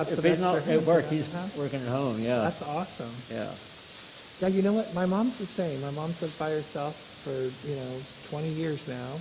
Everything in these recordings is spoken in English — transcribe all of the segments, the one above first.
That's If the he's next not for at him, work, so he's that's- working at home, yeah, That's awesome. yeah. Yeah, you know what? My mom's the same. My mom's lived by herself for, 20 years now.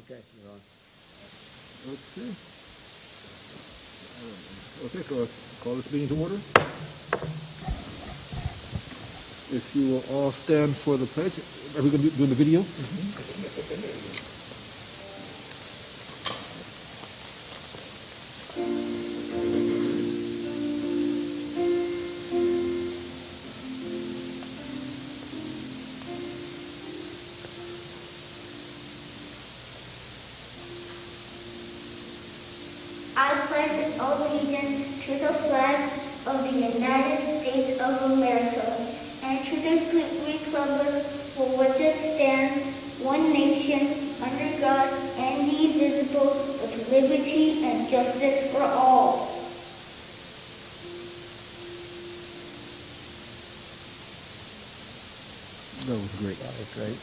Okay, you're on. Okay. Okay, so I'll call this meeting to order. If you will all stand for the pledge. Are we going to do the video? I pledge allegiance to the flag of the United States of America and to the republic for which it stands, one nation, under God, indivisible, with liberty and justice for all. That was great. That was great.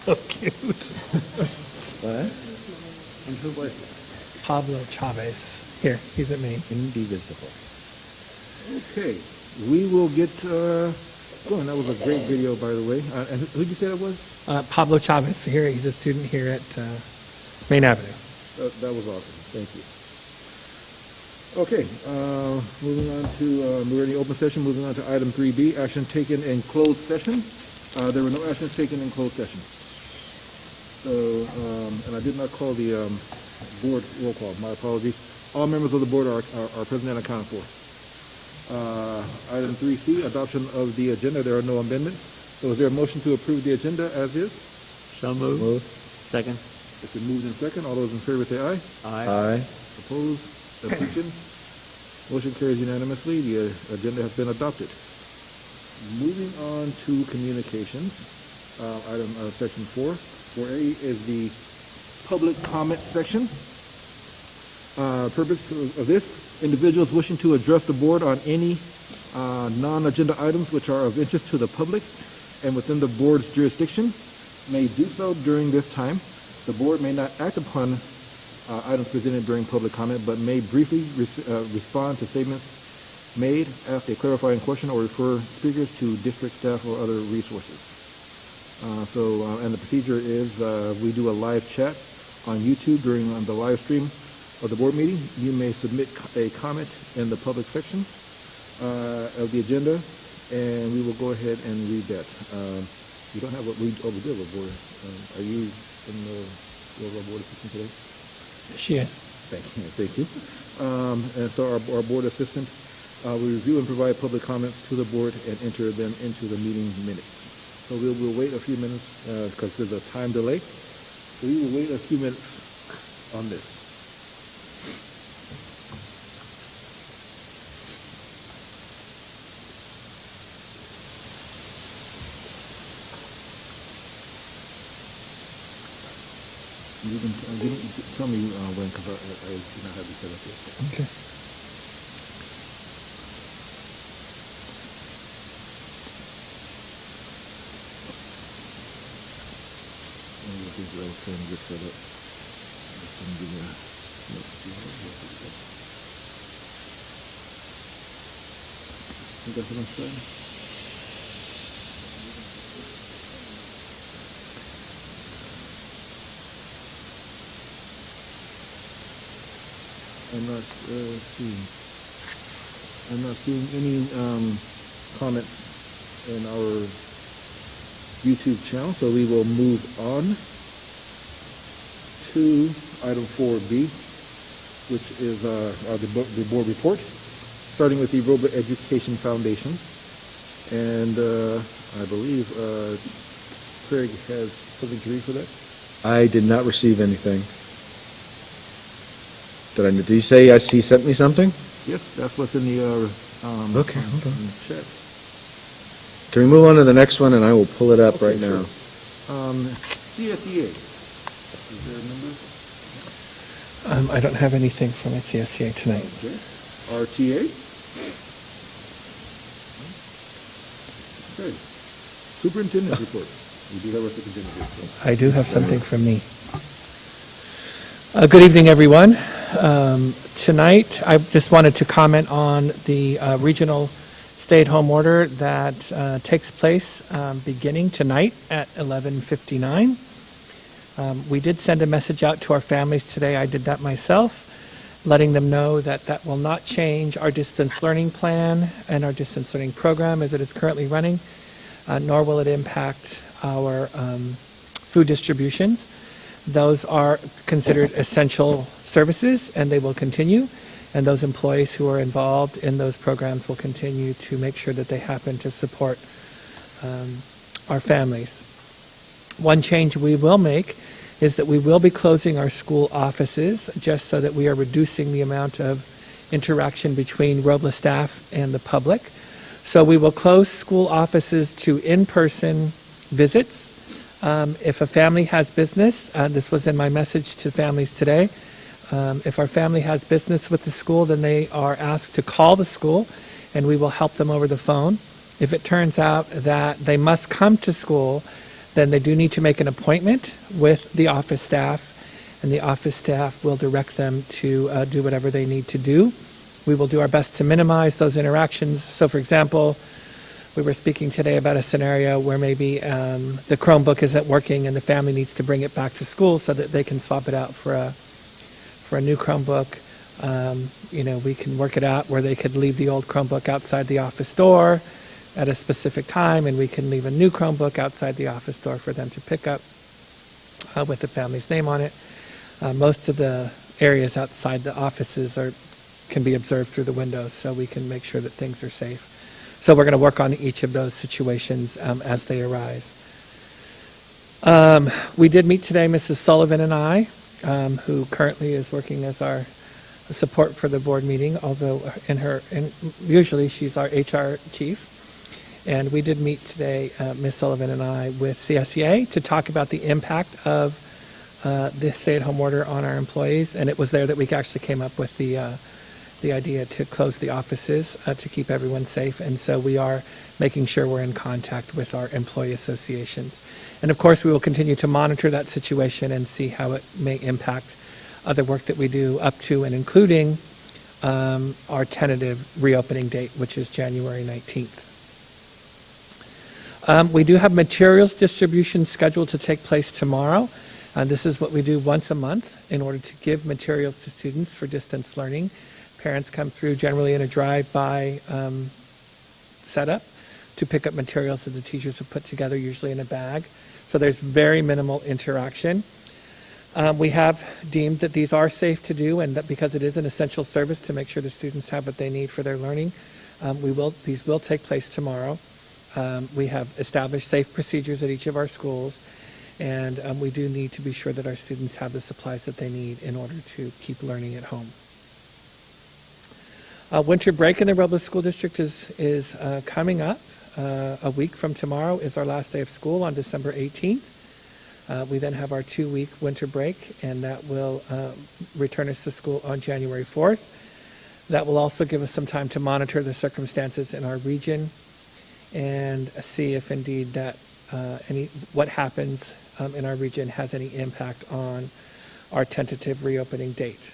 So cute. What? And who was Pablo Chavez. Here, he's at me. Indivisible. Okay, we will get going. That was a great video, by the way. And who did you say that was? Pablo Chavez. Here, he's a student here at Main Avenue. That was awesome. Thank you. Okay, moving on to, we're in the open session, moving on to item 3B, action taken in closed session. There were no actions taken in closed session. So, and I did not call the board roll call. My apologies. All members of the board are present and accounted for. Item 3C, adoption of the agenda. There are no amendments. So is there a motion to approve the agenda as is? So moved. Move. Second. It's been moved in second. All those in favor say aye. Aye. Opposed? Abstention? Motion carries unanimously. The agenda has been adopted. Moving on to communications, item section 4. 4A is the public comment section. Purpose of this, individuals wishing to address the board on any non-agenda items which are of interest to the public and within the board's jurisdiction may do so during this time. The board may not act upon items presented during public comment, but may briefly respond to statements made, ask a clarifying question, or refer speakers to district staff or other resources. And the procedure is we do a live chat on YouTube during the live stream of the board meeting. You may submit a comment in the public section of the agenda, and we will go ahead and read that. We don't have what we do have a board. Are you in the board assistant today? She is. Thank you. And so our board assistant will review and provide public comments to the board and enter them into the meeting minutes. So we'll wait a few minutes because there's a time delay. So we will wait a few minutes on this. You can tell me when, because I do not have you set up yet. Okay. I think I was trying to get set up. Just gonna give you a look. You got what I'm saying? I'm not seeing any comments in our YouTube channel, so we will move on to item 4B, which is the board reports, starting with the Robla Education Foundation. And I believe Craig has something to read for that. I did not receive anything. Did you say he sent me something? Yes, that's what's in the Okay, hold on. chat. Can we move on to the next one, and I will pull it up right now. CSEA. Is there a number? I don't have anything from CSCA tonight. Okay. RTA. Okay. Superintendent's report. We do have our superintendent's report. I do have something from me. Good evening, everyone. Tonight, I just wanted to comment on the regional stay-at-home order that takes place beginning tonight at 11:59. We did send a message out to our families today. I did that myself, letting them know that that will not change our distance learning plan and our distance learning program as it is currently running, nor will it impact our food distributions. Those are considered essential services, and they will continue. And those employees who are involved in those programs will continue to make sure that they happen to support our families. One change we will make is that we will be closing our school offices just so that we are reducing the amount of interaction between Robla staff and the public. So we will close school offices to in-person visits. If a family has business, this was in my message to families today, if our family has business with the school, then they are asked to call the school and we will help them over the phone. If it turns out that they must come to school, then they do need to make an appointment with the office staff, and the office staff will direct them to do whatever they need to do. We will do our best to minimize those interactions. So, for example, we were speaking today about a scenario where maybe the Chromebook isn't working and the family needs to bring it back to school so that they can swap it out for a new Chromebook. We can work it out where they could leave the old Chromebook outside the office door at a specific time, and we can leave a new Chromebook outside the office door for them to pick up with the family's name on it. Most of the areas outside the offices can be observed through the windows, so we can make sure that things are safe. So we're going to work on each of those situations as they arise. We did meet today, Mrs. Sullivan and I, who currently is working as our support for the board meeting, although usually she's our HR chief. And we did meet today, Ms. Sullivan and I, with CSEA to talk about the impact of the stay-at-home order on our employees. And it was there that we actually came up with the idea to close the offices to keep everyone safe. And so we are making sure we're in contact with our employee associations. And of course, we will continue to monitor that situation and see how it may impact other work that we do up to and including our tentative reopening date, which is January 19th. We do have materials distribution scheduled to take place tomorrow. This is what we do once a month in order to give materials to students for distance learning. Parents come through generally in a drive-by setup to pick up materials that the teachers have put together, usually in a bag. So there's very minimal interaction. We have deemed that these are safe to do, and that because it is an essential service to make sure the students have what they need for their learning, these will take place tomorrow. We have established safe procedures at each of our schools, and we do need to be sure that our students have the supplies that they need in order to keep learning at home. Winter break in the Robla School District is coming up. A week from tomorrow is our last day of school on December 18th. We then have our 2-week winter break, and that will return us to school on January 4th. That will also give us some time to monitor the circumstances in our region and see if indeed that what happens in our region has any impact on our tentative reopening date.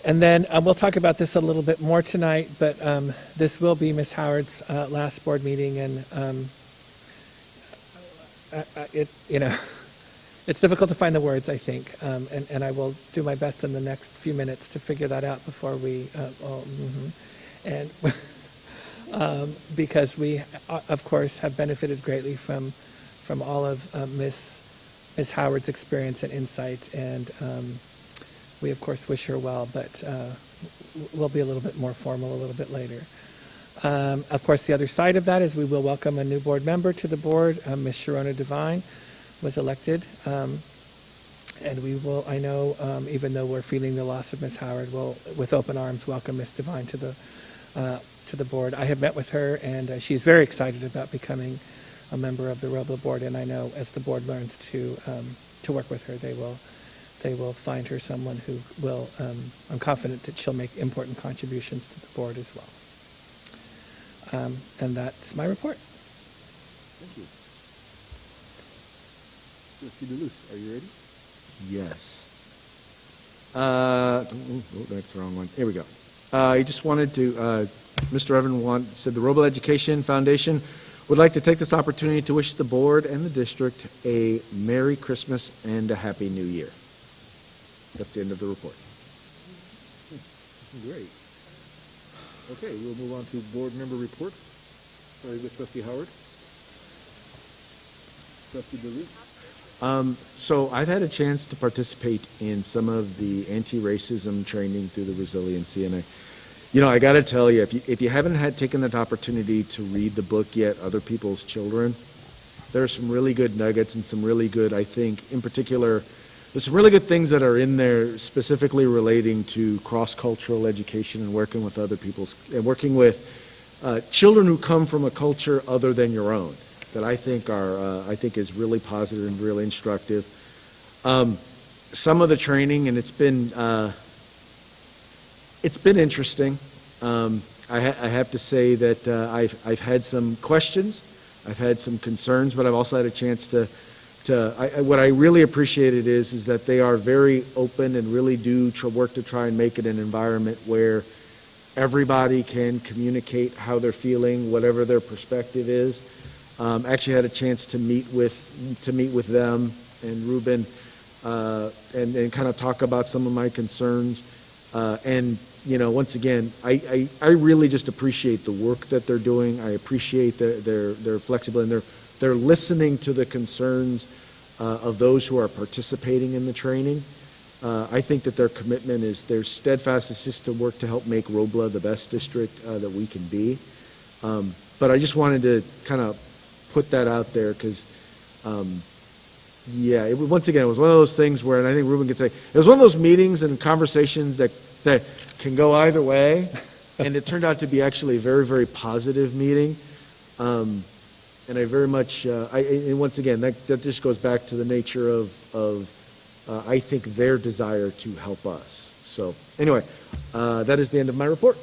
And then we'll talk about this a little bit more tonight, but this will be Ms. Howard's last board meeting, and it's difficult to find the words, I think, and I will do my best in the next few minutes to figure that out before we, because we, of course, have benefited greatly from all of Ms. Howard's experience and insight, and we, of course, wish her well, but we'll be a little bit more formal a little bit later. Of course, the other side of that is we will welcome a new board member to the board. Ms. Sharona Devine was elected, and we will, I know, even though we're feeling the loss of Ms. Howard, we'll, with open arms, welcome Ms. Devine to the board. I have met with her, and she's very excited about becoming a member of the Robla board, and I know as the board learns to work with her, they will find her someone who will, I'm confident that she'll make important contributions to the board as well. And that's my report. Thank you. Trustee DeLuce, are you ready? Yes. That's the wrong one. Here we go. I just wanted to, Mr. Evan said the Robla Education Foundation would like to take this opportunity to wish the board and the district a Merry Christmas and a Happy New Year. That's the end of the report. Great. Okay, we'll move on to board member reports. Starting with Trustee Howard. Trustee DeRue. So I've had a chance to participate in some of the anti-racism training through the resiliency, and I got to tell you, if you haven't taken that opportunity to read the book yet, Other People's Children, there are some really good nuggets and some really good, I think, in particular, there's some really good things that are in there specifically relating to cross-cultural education and working with other people's, and working with children who come from a culture other than your own, that I think is really positive and really instructive. Some of the training, and it's been interesting. I have to say that I've had some questions, I've had some concerns, but I've also had a chance what I really appreciated is that they are very open and really do work to try and make it an environment where everybody can communicate how they're feeling, whatever their perspective is. Actually had a chance to meet with them and Ruben and kind of talk about some of my concerns. And once again, I really just appreciate the work that they're doing. I appreciate their flexibility, and they're listening to the concerns of those who are participating in the training. I think that their commitment their steadfastness is to work to help make Robla the best district that we can be. But I just wanted to kind of put that out there because, once again, it was one of those things where, and I think Ruben could say, it was one of those meetings and conversations that can go either way, and it turned out to be actually a very, very positive meeting. And I very much, and once again, that just goes back to the nature of I think, their desire to help us. So anyway, that is the end of my report.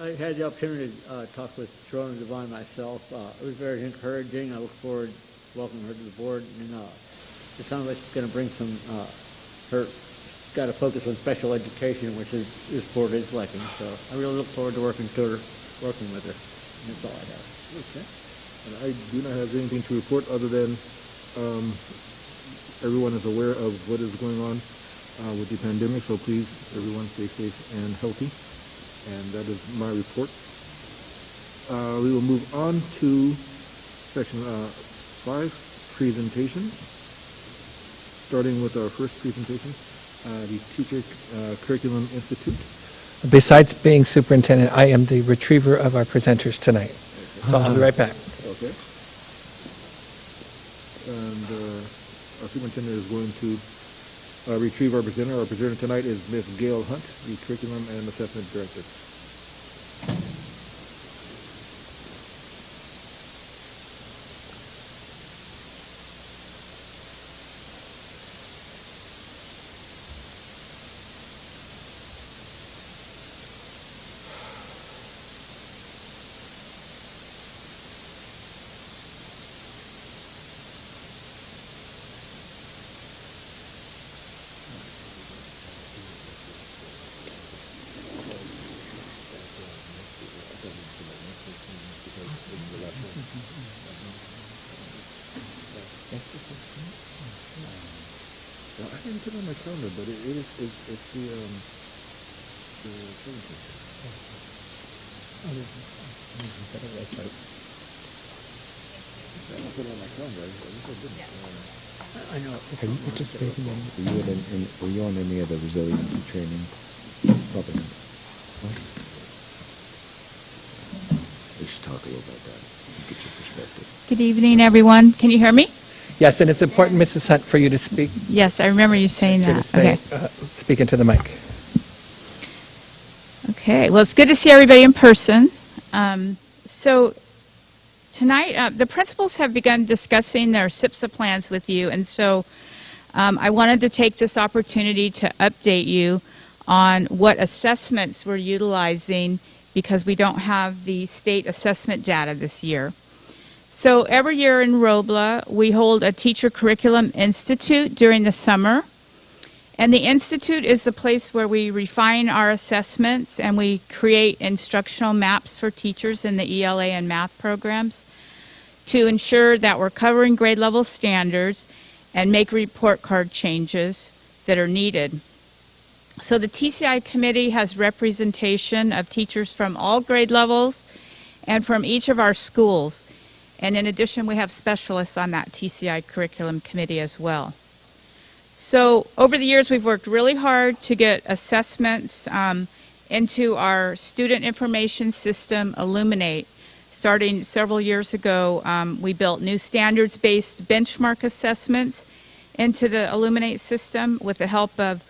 I had the opportunity to talk with Sharon Devine myself. It was very encouraging. I look forward to welcoming her to the board. And it sounds like she's going to bring some, got to focus on special education, which this board is lacking. So I really look forward to working with her. And that's all I have. Okay. And I do not have anything to report other than everyone is aware of what is going on with the pandemic, so please, everyone, stay safe and healthy. And that is my report. We will move on to section 5, presentations. Starting with our first presentation, the Teacher Curriculum Institute. Besides being superintendent, I am the retriever of our presenters tonight. So I'll be right back. Okay. And our superintendent is going to retrieve our presenter. Our presenter tonight is Ms. Gail Hunt, the Curriculum and Assessment Director. Well, I didn't put it on my calendar, but it's the I put it on my calendar. I know. Have you participated were you on any of the resiliency training? Probably not. We should talk a little about that. Get your perspective. Good evening, everyone. Can you hear me? Yes, and it's important, Mrs. Hunt, for you to speak. Yes, I remember you saying to that. say, Okay. Speak into the mic. Okay. Well, it's good to see everybody in person. So tonight, the principals have begun discussing their SIPSA plans with you, and so I wanted to take this opportunity to update you on what assessments we're utilizing because we don't have the state assessment data this year. So every year in Robla, we hold a Teacher Curriculum Institute during the summer. And the Institute is the place where we refine our assessments and we create instructional maps for teachers in the ELA and math programs to ensure that we're covering grade level standards and make report card changes that are needed. So the TCI committee has representation of teachers from all grade levels and from each of our schools. And in addition, we have specialists on that TCI curriculum committee as well. So over the years, we've worked really hard to get assessments into our student information system, Illuminate. Starting several years ago, we built new standards-based benchmark assessments into the Illuminate system with the help of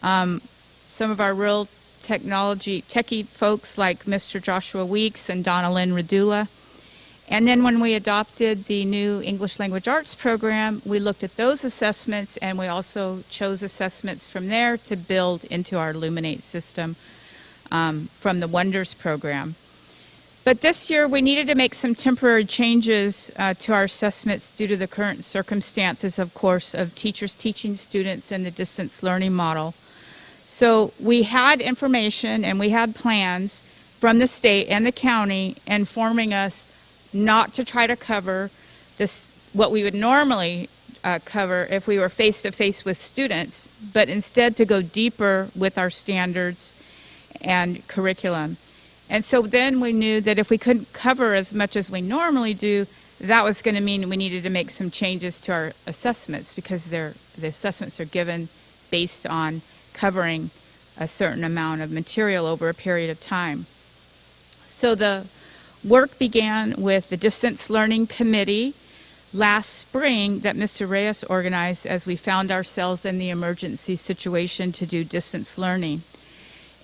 some of our real techie folks like Mr. Joshua Weeks and Donna Lynn Radula. And then when we adopted the new English Language Arts program, we looked at those assessments and we also chose assessments from there to build into our Illuminate system from the Wonders program. But this year we needed to make some temporary changes to our assessments due to the current circumstances, of course, of teachers teaching students in the distance learning model. So we had information and we had plans from the state and the county informing us not to try to cover this, what we would normally cover if we were face-to-face with students, but instead to go deeper with our standards and curriculum. And so then we knew that if we couldn't cover as much as we normally do, that was going to mean we needed to make some changes to our assessments because the assessments are given based on covering a certain amount of material over a period of time. So the work began with the Distance Learning Committee last spring that Mr. Reyes organized as we found ourselves in the emergency situation to do distance learning.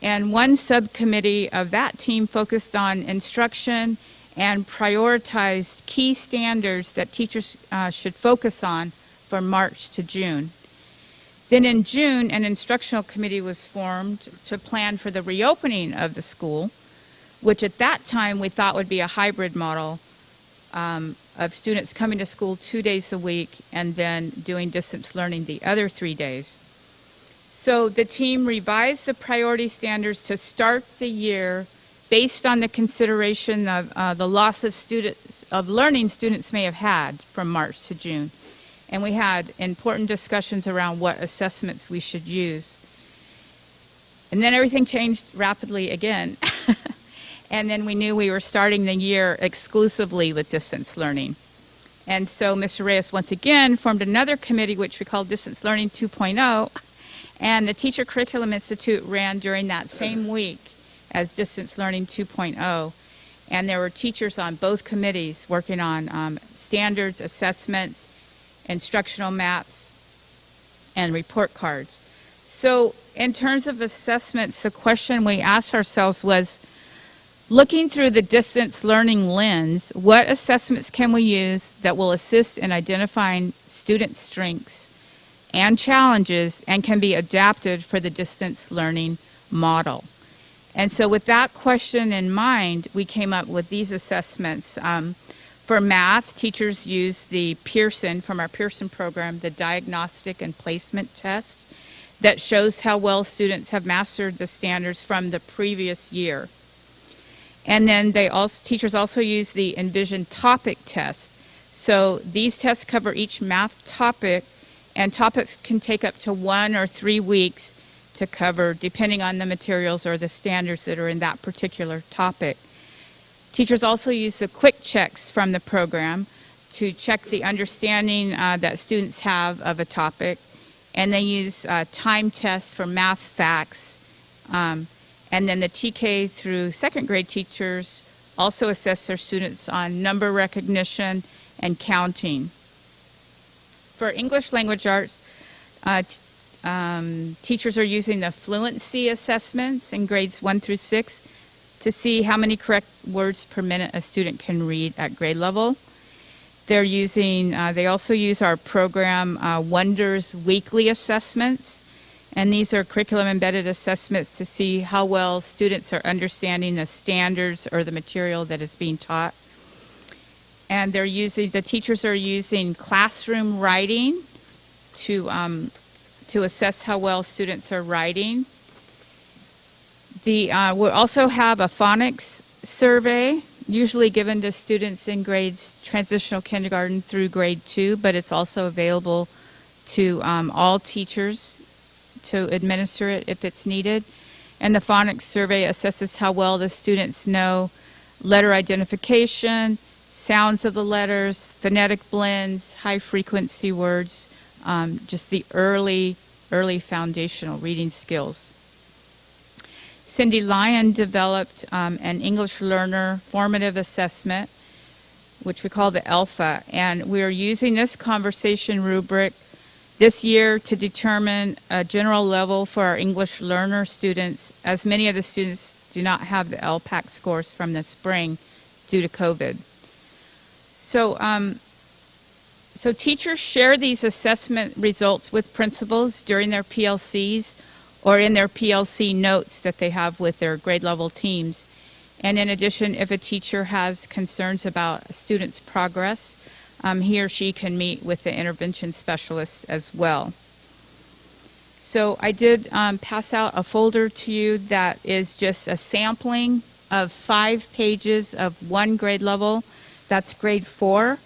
And one subcommittee of that team focused on instruction and prioritized key standards that teachers should focus on from March to June. Then in June, an instructional committee was formed to plan for the reopening of the school, which at that time we thought would be a hybrid model of students coming to school 2 days a week and then doing distance learning the other 3 days. So the team revised the priority standards to start the year based on the consideration of the loss of learning students may have had from March to June. And we had important discussions around what assessments we should use. And then everything changed rapidly again. And then we knew we were starting the year exclusively with distance learning. And so Mr. Reyes once again formed another committee, which we called Distance Learning 2.0. And the Teacher Curriculum Institute ran during that same week as Distance Learning 2.0. And there were teachers on both committees working on standards, assessments, instructional maps, and report cards. So in terms of assessments, the question we asked ourselves was, looking through the distance learning lens, what assessments can we use that will assist in identifying student strengths and challenges and can be adapted for the distance learning model? And so with that question in mind, we came up with these assessments. For math, teachers use the Pearson, from our Pearson program, the diagnostic and placement test that shows how well students have mastered the standards from the previous year. And then teachers also use the Envision topic test. So these tests cover each math topic, and topics can take up to 1 or 3 weeks to cover, depending on the materials or the standards that are in that particular topic. Teachers also use the quick checks from the program to check the understanding that students have of a topic, and they use time tests for math facts. And then the TK through second grade teachers also assess their students on number recognition and counting. For English Language Arts, teachers are using the fluency assessments in grades 1 through 6 to see how many correct words per minute a student can read at grade level. They also use our program Wonders weekly assessments. And these are curriculum-embedded assessments to see how well students are understanding the standards or the material that is being taught. And the teachers are using classroom writing to to assess how well students are writing. We'll also have a phonics survey, usually given to students in grades transitional kindergarten through grade 2, but it's also available to all teachers to administer it if it's needed. And the phonics survey assesses how well the students know letter identification, sounds of the letters, phonetic blends, high frequency words, just the early foundational reading skills. Cindy Lyon developed an English learner formative assessment, which we call the ELFA, and we're using this conversation rubric this year to determine a general level for our English learner students, as many of the students do not have the LPAC scores from the spring due to COVID. So teachers share these assessment results with principals during their PLCs or in their PLC notes that they have with their grade level teams. And in addition, if a teacher has concerns about a student's progress, he or she can meet with the intervention specialist as well. So I did pass out a folder to you that is just a sampling of 5 pages of one grade level. That's grade 4.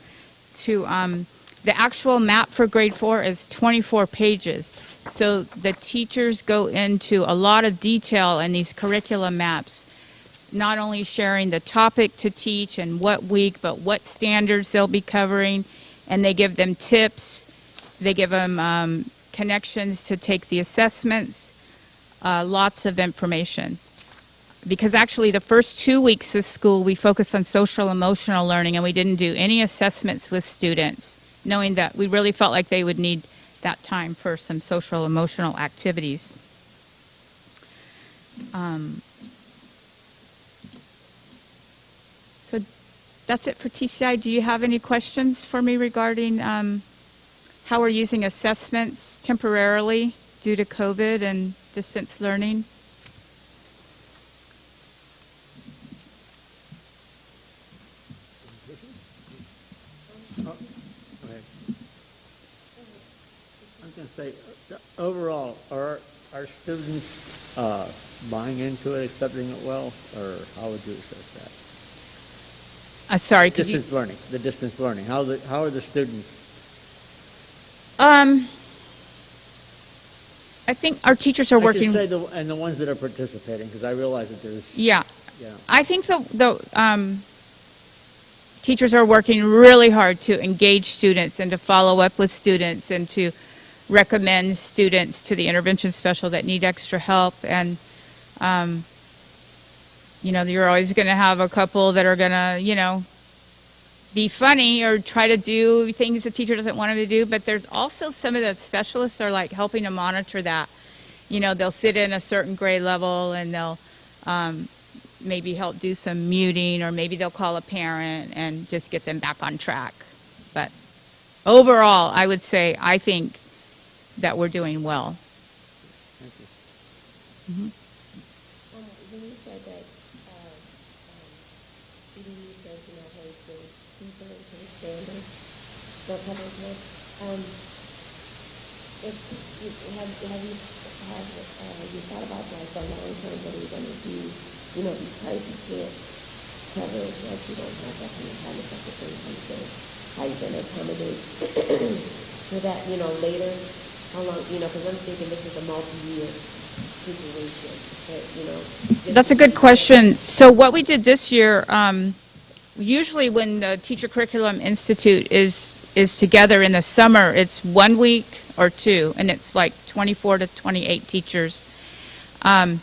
The actual map for grade 4 is 24 pages. So the teachers go into a lot of detail in these curriculum maps, not only sharing the topic to teach and what week, but what standards they'll be covering, and they give them tips. They give them connections to take the assessments, lots of information. Because actually the first 2 weeks of school, we focused on social emotional learning, and we didn't do any assessments with students, knowing that we really felt like they would need that time for some social emotional activities. So that's it for TCI. Do you have any questions for me regarding how we're using assessments temporarily due to COVID and distance learning? I was going to say, overall, are students buying into it, accepting it well, or how would you assess that? Sorry, could you? The distance learning. How are the students? I think our teachers are working. I should say and the ones that are participating, because I realize that there's. Yeah. Yeah. I think the teachers are working really hard to engage students and to follow up with students and to recommend students to the intervention special that need extra help. And, you're always going to have a couple that are going to, be funny or try to do things the teacher doesn't want them to do. But there's also some of the specialists are like helping to monitor that. They'll sit in a certain grade level and they'll maybe help do some muting, or maybe they'll call a parent and just get them back on track. But overall, I would say I think that we're doing well. Thank you. Mm-hmm. When you said that, you said, hey, the people into the standards, the public test, have you thought about like the long term, what are you going to do, because you can't cover it, like you don't have that kind of time, it's like the same kind of thing, how you going to accommodate for that, later, how long, because I'm thinking this is a multi-year situation, but, That's a good question. So what we did this year, usually when the Teacher Curriculum Institute is together in the summer, it's 1 week or 2, and it's like 24 to 28 teachers. And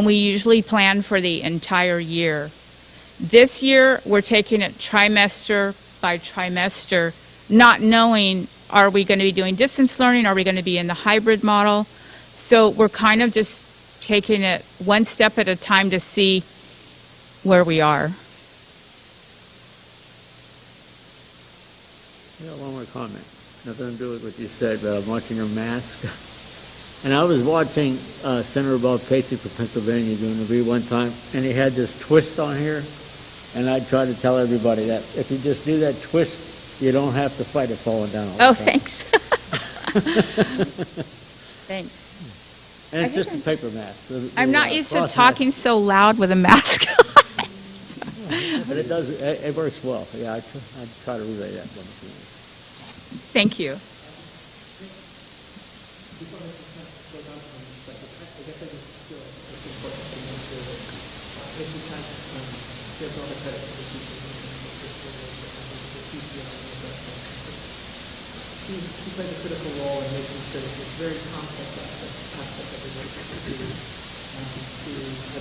we usually plan for the entire year. This year, we're taking it trimester by trimester, not knowing, are we going to be doing distance learning? Are we going to be in the hybrid model? So we're kind of just taking it one step at a time to see where we are. One more comment. Nothing to do with what you said, but I'm watching your mask. And I was watching Senator Bob Casey for Pennsylvania doing the one time, and he had this twist on here. And I tried to tell everybody that if you just do that twist, you don't have to fight it falling down all the time. Thanks. Thanks. And I it's think just a paper mask. I'm not used to cloth talking so loud with a mask on. mask, but it works well. Yeah, I try to relay that one to you. Thank you. She plays a critical role in making sure that this very complex aspect of the work that we do to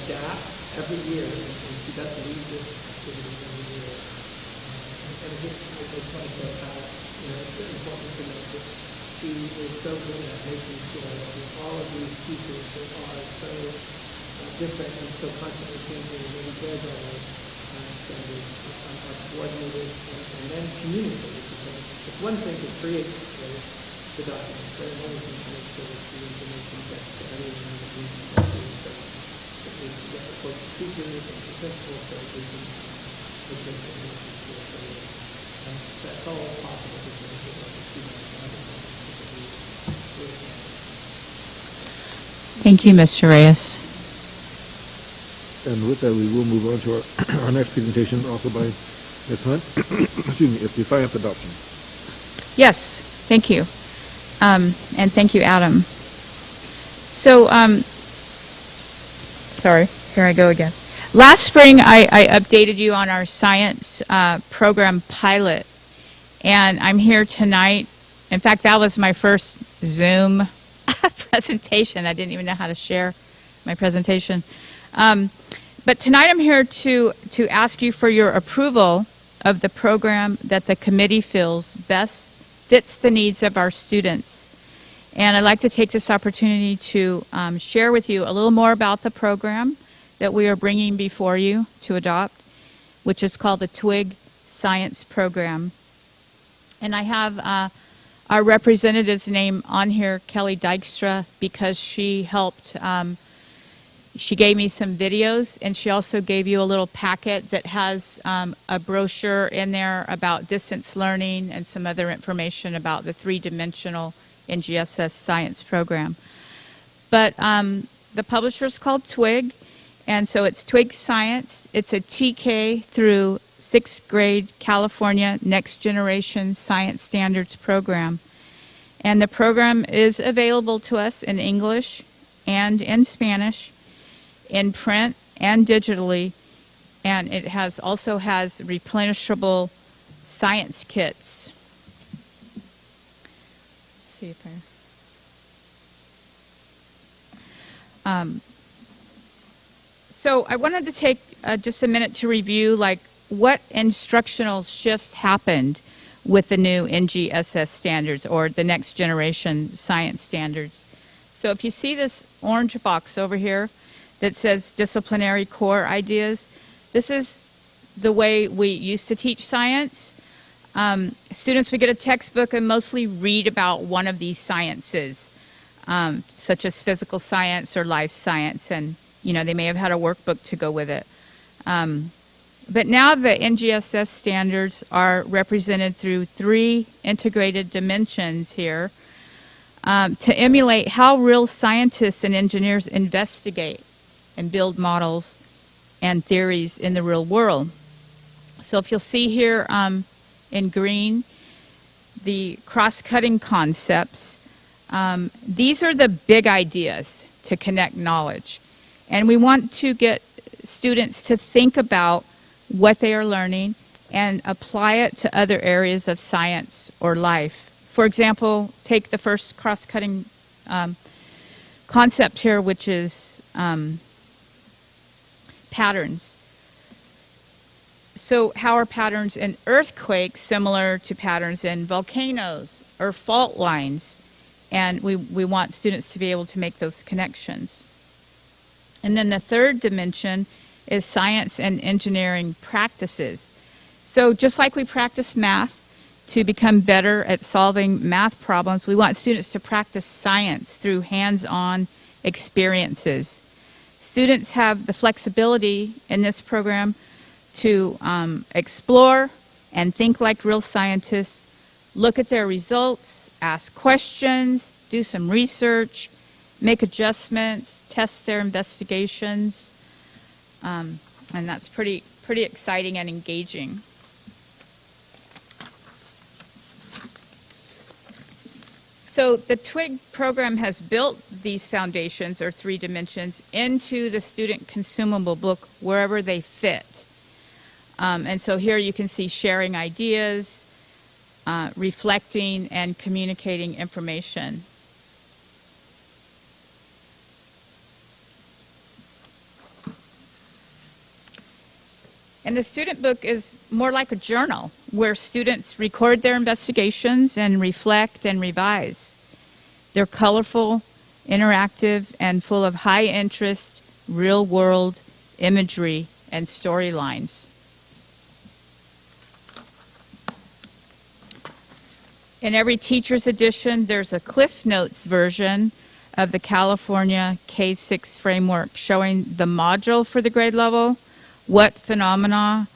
adapt every year, and she does lead this activity every year. And again, I just want to say how, it's very important to note that she is so good at making sure that with all of these pieces that are so different and so constantly changing, and maybe does all those standards are coordinated and then communicated. It's one thing to create the documents, but another thing to make sure that the information gets to everyone that needs to get to. So it needs to get the both speakers and the principals so that we can make sure that information to everyone. And that's all possible because of the students and other things. Thank you, Mr. Reyes. And with that, we will move on to our next presentation, also by Ms. Hunt. Excuse me, it's the science adoption. Yes, thank you. And thank you, Adam. So, sorry, here I go again. Last spring, I updated you on our science program pilot, and I'm here tonight. In fact, that was my first Zoom presentation. I didn't even know how to share my presentation. But tonight I'm here to ask you for your approval of the program that the committee feels best fits the needs of our students. And I'd like to take this opportunity to share with you a little more about the program that we are bringing before you to adopt, which is called the TWIG Science Program. And I have our representative's name on here, Kelly Dykstra, because she helped, she gave me some videos, and she also gave you a little packet that has a brochure in there about distance learning and some other information about the three-dimensional NGSS science program. But the publisher is called TWIG, and so it's TWIG Science. It's a TK through 6th grade California Next Generation Science Standards program. And the program is available to us in English and in Spanish, in print and digitally, and it also has replenishable science kits. Let's see if so I wanted to take just a minute to review what instructional shifts happened with the new NGSS standards, or the next generation science standards. So if you see this orange box over here that says disciplinary core ideas, this is the way we used to teach science. Students would get a textbook and mostly read about one of these sciences, such as physical science or life science, and they may have had a workbook to go with it. But now the NGSS standards are represented through 3 integrated dimensions here to emulate how real scientists and engineers investigate and build models and theories in the real world. So if you'll see here in green, the cross-cutting concepts, these are the big ideas to connect knowledge. And we want to get students to think about what they are learning and apply it to other areas of science or life. For example, take the first cross-cutting concept here, which is patterns. So how are patterns in earthquakes similar to patterns in volcanoes or fault lines? And we want students to be able to make those connections. And then the third dimension is science and engineering practices. So just like we practice math to become better at solving math problems, we want students to practice science through hands-on experiences. Students have the flexibility in this program to explore and think like real scientists, look at their results, ask questions, do some research, make adjustments, test their investigations, and that's pretty exciting and engaging. So the TWIG program has built these foundations, or 3 dimensions, into the student consumable book wherever they fit. And so here you can see sharing ideas, reflecting, and communicating information. And the student book is more like a journal where students record their investigations and reflect and revise. They're colorful, interactive, and full of high interest, real world imagery and storylines. In every teacher's edition, there's a Cliff Notes version of the California K-6 framework showing the module for the grade level, what phenomenon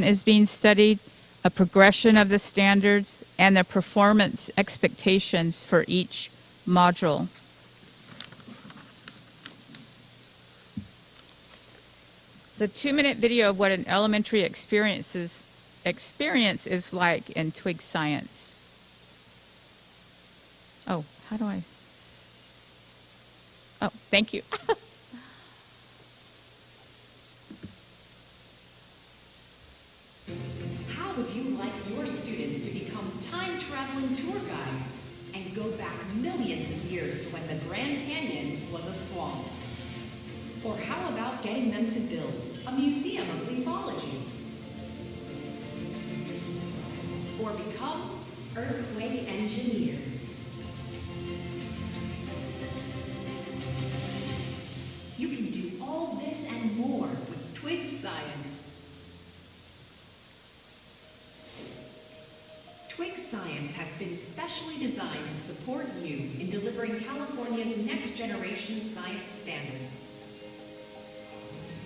is being studied, a progression of the standards, and the performance expectations for each module. It's a 2-minute video of what an elementary experience is like in Twig Science. Oh, how do I? Oh, thank you. How would you like your students to become time-traveling tour guides and go back millions of years to when the Grand Canyon was a swamp? Or how about getting them to build a museum of lithology? Or become earthquake engineers? You can do all this and more with Twig Science. Twig Science has been specially designed to support you in delivering California's next generation science standards.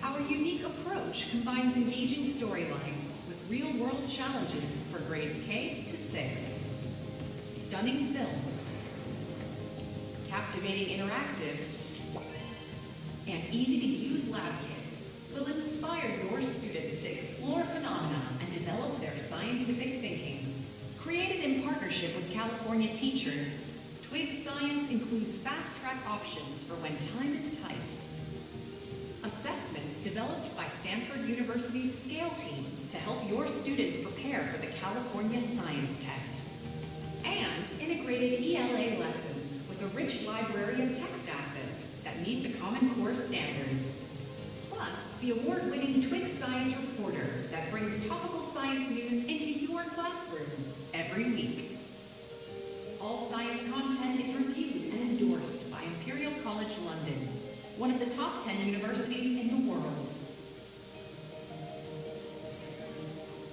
Our unique approach combines engaging storylines with real-world challenges for grades K to 6. Stunning films, captivating interactives, and easy-to-use lab kits will inspire your students to explore phenomena and develop their scientific thinking. Created in partnership with California teachers, Twig Science includes fast-track options for when time is tight. Assessments developed by Stanford University's SCALE team to help your students prepare for the California Science Test. And integrated ELA lessons with a rich library of text assets that meet the Common Core standards. Plus, the award-winning Twig Science Reporter that brings topical science news into your classroom every week. All science content is reviewed and endorsed by Imperial College London, one of the top 10 universities in the world.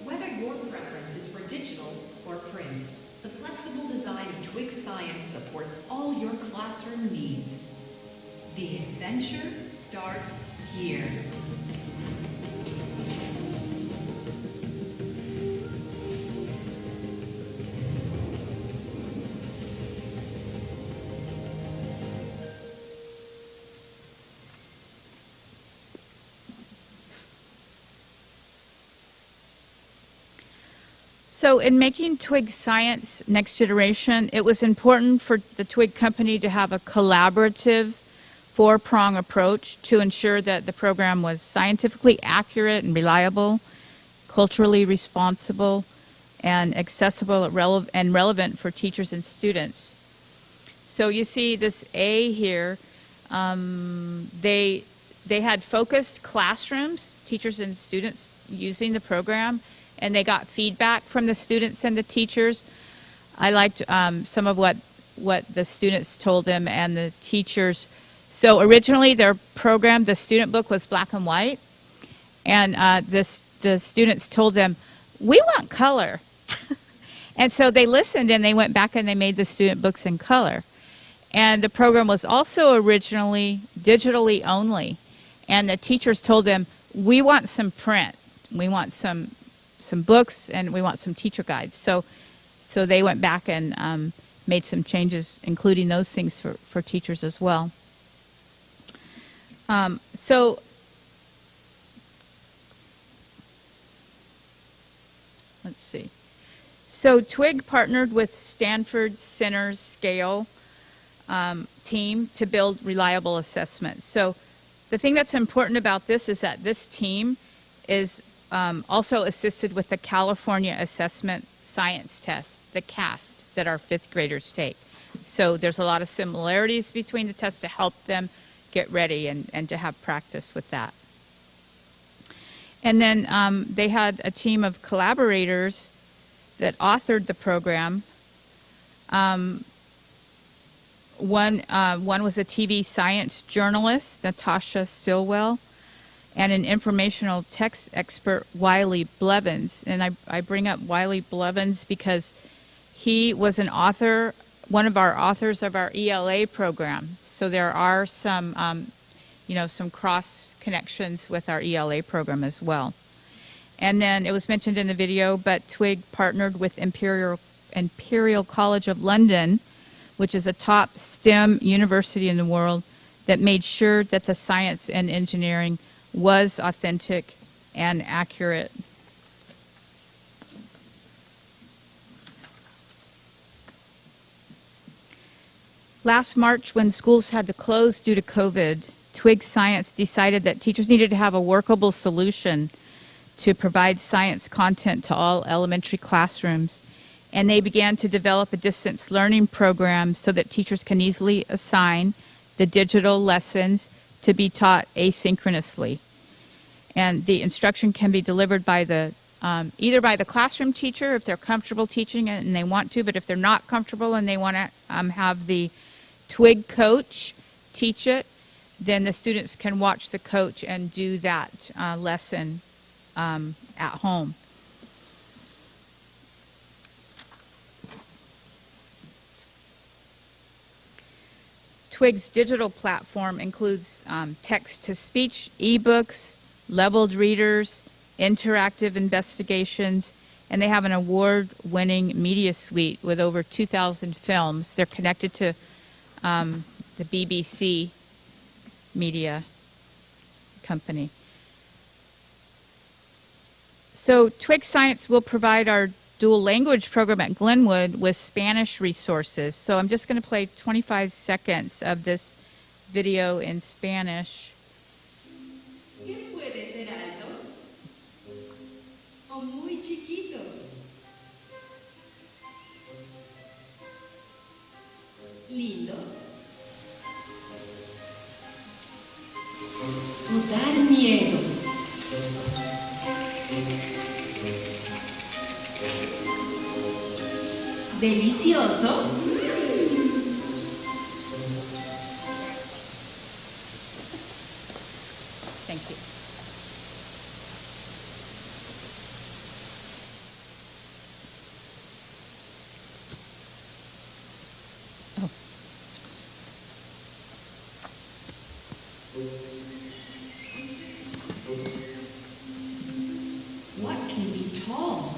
Whether your preference is for digital or print, the flexible design of Twig Science supports all your classroom needs. The adventure starts here. So in making Twig Science next generation, it was important for the Twig company to have a collaborative 4-prong approach to ensure that the program was scientifically accurate and reliable, culturally responsible, and accessible and relevant for teachers and students. So you see this A here, they had focused classrooms, teachers and students using the program, and they got feedback from the students and the teachers. I liked some of what the students told them and the teachers. So originally their program, the student book, was black and white, and the students told them, we want color. And so they listened and they went back and they made the student books in color. And the program was also originally digitally only. And the teachers told them, we want some print. We want some books and we want some teacher guides. So they went back and made some changes, including those things for teachers as well. So let's see. So TWIG partnered with Stanford Center's Scale team to build reliable assessments. So the thing that's important about this is that this team is also assisted with the California Assessment Science Test, the CAST, that our fifth graders take. So there's a lot of similarities between the tests to help them get ready and to have practice with that. And then they had a team of collaborators that authored the program. One was a TV science journalist, Natasha Stillwell, and an informational text expert, Wiley Blevins. And I bring up Wiley Blevins because he was an author, one of our authors of our ELA program. So there are some, some cross connections with our ELA program as well. And then it was mentioned in the video, but TWIG partnered with Imperial College of London, which is a top STEM university in the world, that made sure that the science and engineering was authentic and accurate. Last March, when schools had to close due to COVID, TWIG Science decided that teachers needed to have a workable solution to provide science content to all elementary classrooms. And they began to develop a distance learning program so that teachers can easily assign the digital lessons to be taught asynchronously. And the instruction can be delivered by the either by the classroom teacher if they're comfortable teaching it and they want to, but if they're not comfortable and they want to have the TWIG coach teach it, then the students can watch the coach and do that lesson at home. TWIG's digital platform includes text-to-speech, ebooks, leveled readers, interactive investigations, and they have an award-winning media suite with over 2,000 films. They're connected to the BBC media company. So TWIG Science will provide our dual language program at Glenwood with Spanish resources. So I'm just going to play 25 seconds of this video in Spanish. ¿Qué puede ser alto o muy chiquito? Lindo o dar miedo. Delicioso. Thank you. Oh. What can be tall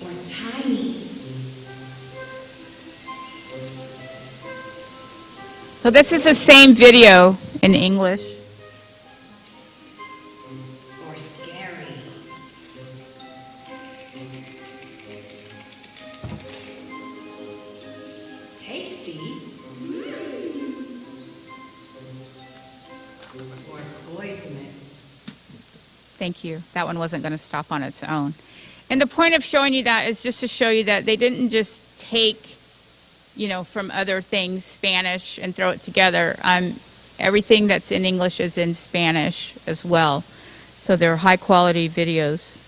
or tiny? So this is the same video in English. Or scary? Tasty? Or poisonous? Thank you. That one wasn't going to stop on its own. And the point of showing you that is just to show you that they didn't just take, from other things, Spanish, and throw it together. Everything that's in English is in Spanish as well. So they're high quality videos.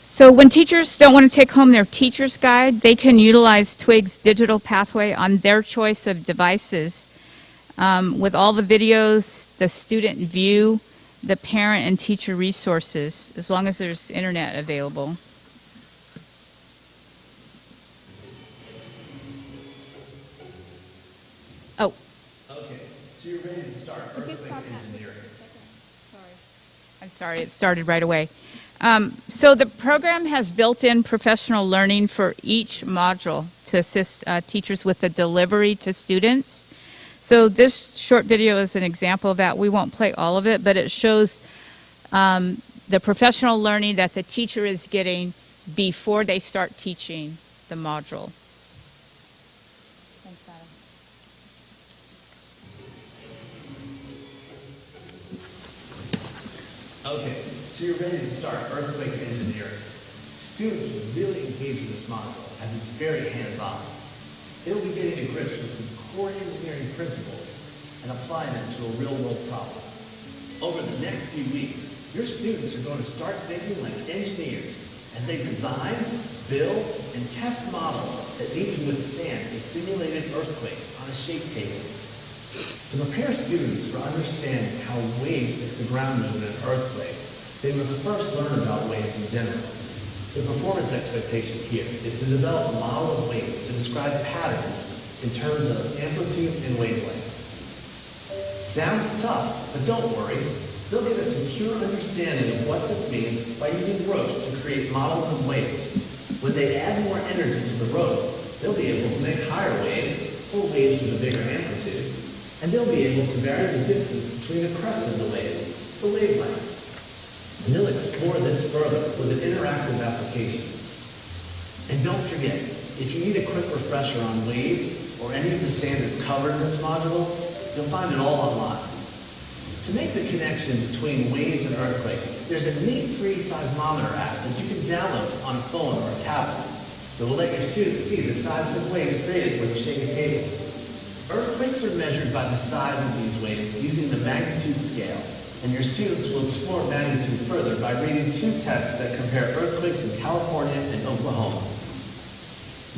So when teachers don't want to take home their teacher's guide, they can utilize TWIG's digital pathway on their choice of devices. With all the videos, the student view, the parent and teacher resources, as long as there's internet available. Oh. Okay, So you're ready to start earthquake engineering. I'm sorry, it started right away. So the program has built-in professional learning for each module to assist teachers with the delivery to students. So this short video is an example of that. We won't play all of it, but it shows the professional learning that the teacher is getting before they start teaching the module. Thanks, Adam. Okay, so you're ready to start earthquake engineering. Students will really engage with this module as it's very hands-on. They'll be getting to grips with some core engineering principles and applying them to a real-world problem. Over the next few weeks, your students are going to start thinking like engineers as they design, build, and test models that need to withstand a simulated earthquake on a shake table. To prepare students for understanding how waves hit the ground move in an earthquake, they must first learn about waves in general. The performance expectation here is to develop a model of waves to describe patterns in terms of amplitude and wavelength. Sounds tough, but don't worry. They'll get a secure understanding of what this means by using ropes to create models of waves. When they add more energy to the rope, they'll be able to make higher waves, or waves with a bigger amplitude, and they'll be able to vary the distance between the crests of the waves, the wavelength. And they'll explore this further with an interactive application. And don't forget, if you need a quick refresher on waves or any of the standards covered in this module, you'll find it all online. To make the connection between waves and earthquakes, there's a neat free seismometer app that you can download on a phone or a tablet that will let your students see the seismic waves created when you shake a table. Earthquakes are measured by the size of these waves using the magnitude scale, and your students will explore magnitude further by reading two texts that compare earthquakes in California and Oklahoma.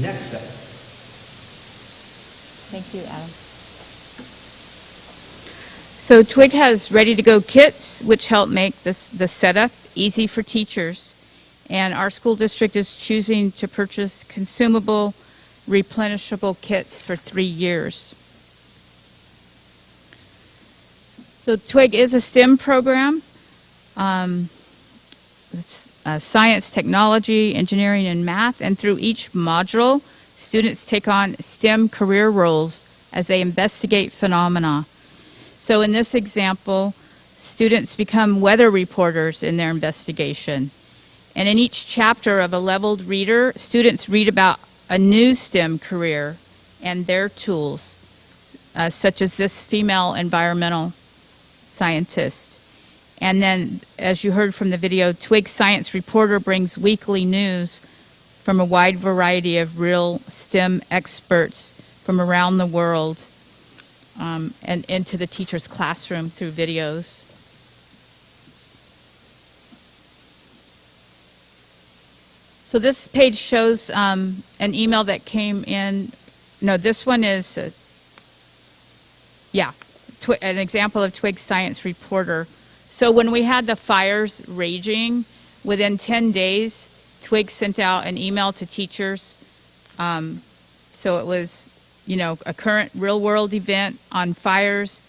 Next step. Thank you, Adam. So Twig has ready-to-go kits, which help make the setup easy for teachers. And our school district is choosing to purchase consumable, replenishable kits for 3 years. So Twig is a STEM program. It's science, technology, engineering, and math. And through each module, students take on STEM career roles as they investigate phenomena. So in this example, students become weather reporters in their investigation. And in each chapter of a leveled reader, students read about a new STEM career and their tools, such as this female environmental scientist. And then, as you heard from the video, Twig Science Reporter brings weekly news from a wide variety of real STEM experts from around the world, and into the teacher's classroom through videos. So this page shows an email that came in. No, this one is, an example of Twig Science Reporter. So when we had the fires raging, within 10 days, Twig sent out an email to teachers. So it was, a current real-world event on fires.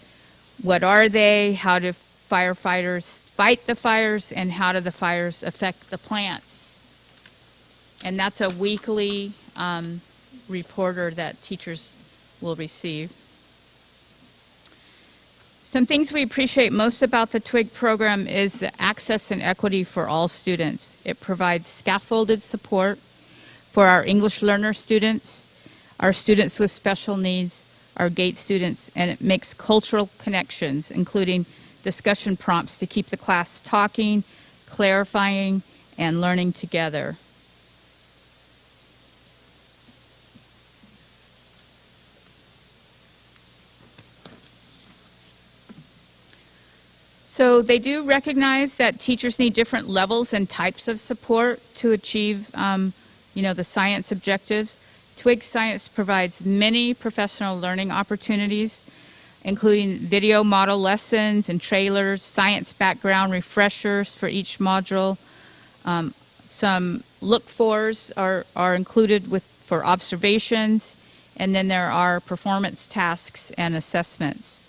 What are they? How do firefighters fight the fires? And how do the fires affect the plants? And that's a weekly reporter that teachers will receive. Some things we appreciate most about the TWIG program is the access and equity for all students. It provides scaffolded support for our English learner students, our students with special needs, our GATE students, and it makes cultural connections, including discussion prompts to keep the class talking, clarifying, and learning together. So they do recognize that teachers need different levels and types of support to achieve, the science objectives. TWIG Science provides many professional learning opportunities, including video model lessons and trailers, science background refreshers for each module. Some look-fors are included for observations, and then there are performance tasks and assessments.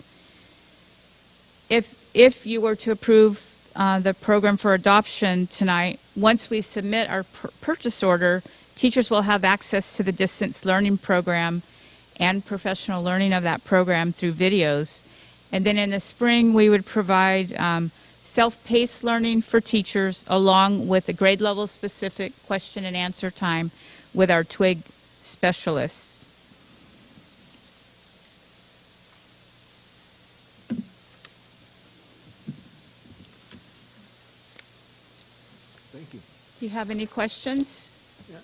if you were to approve the program for adoption tonight, once we submit our purchase order, teachers will have access to the distance learning program and professional learning of that program through videos. And then in the spring, we would provide self-paced learning for teachers along with a grade level specific question and answer time with our TWIG specialists. Thank you. Do you have any questions? Yeah,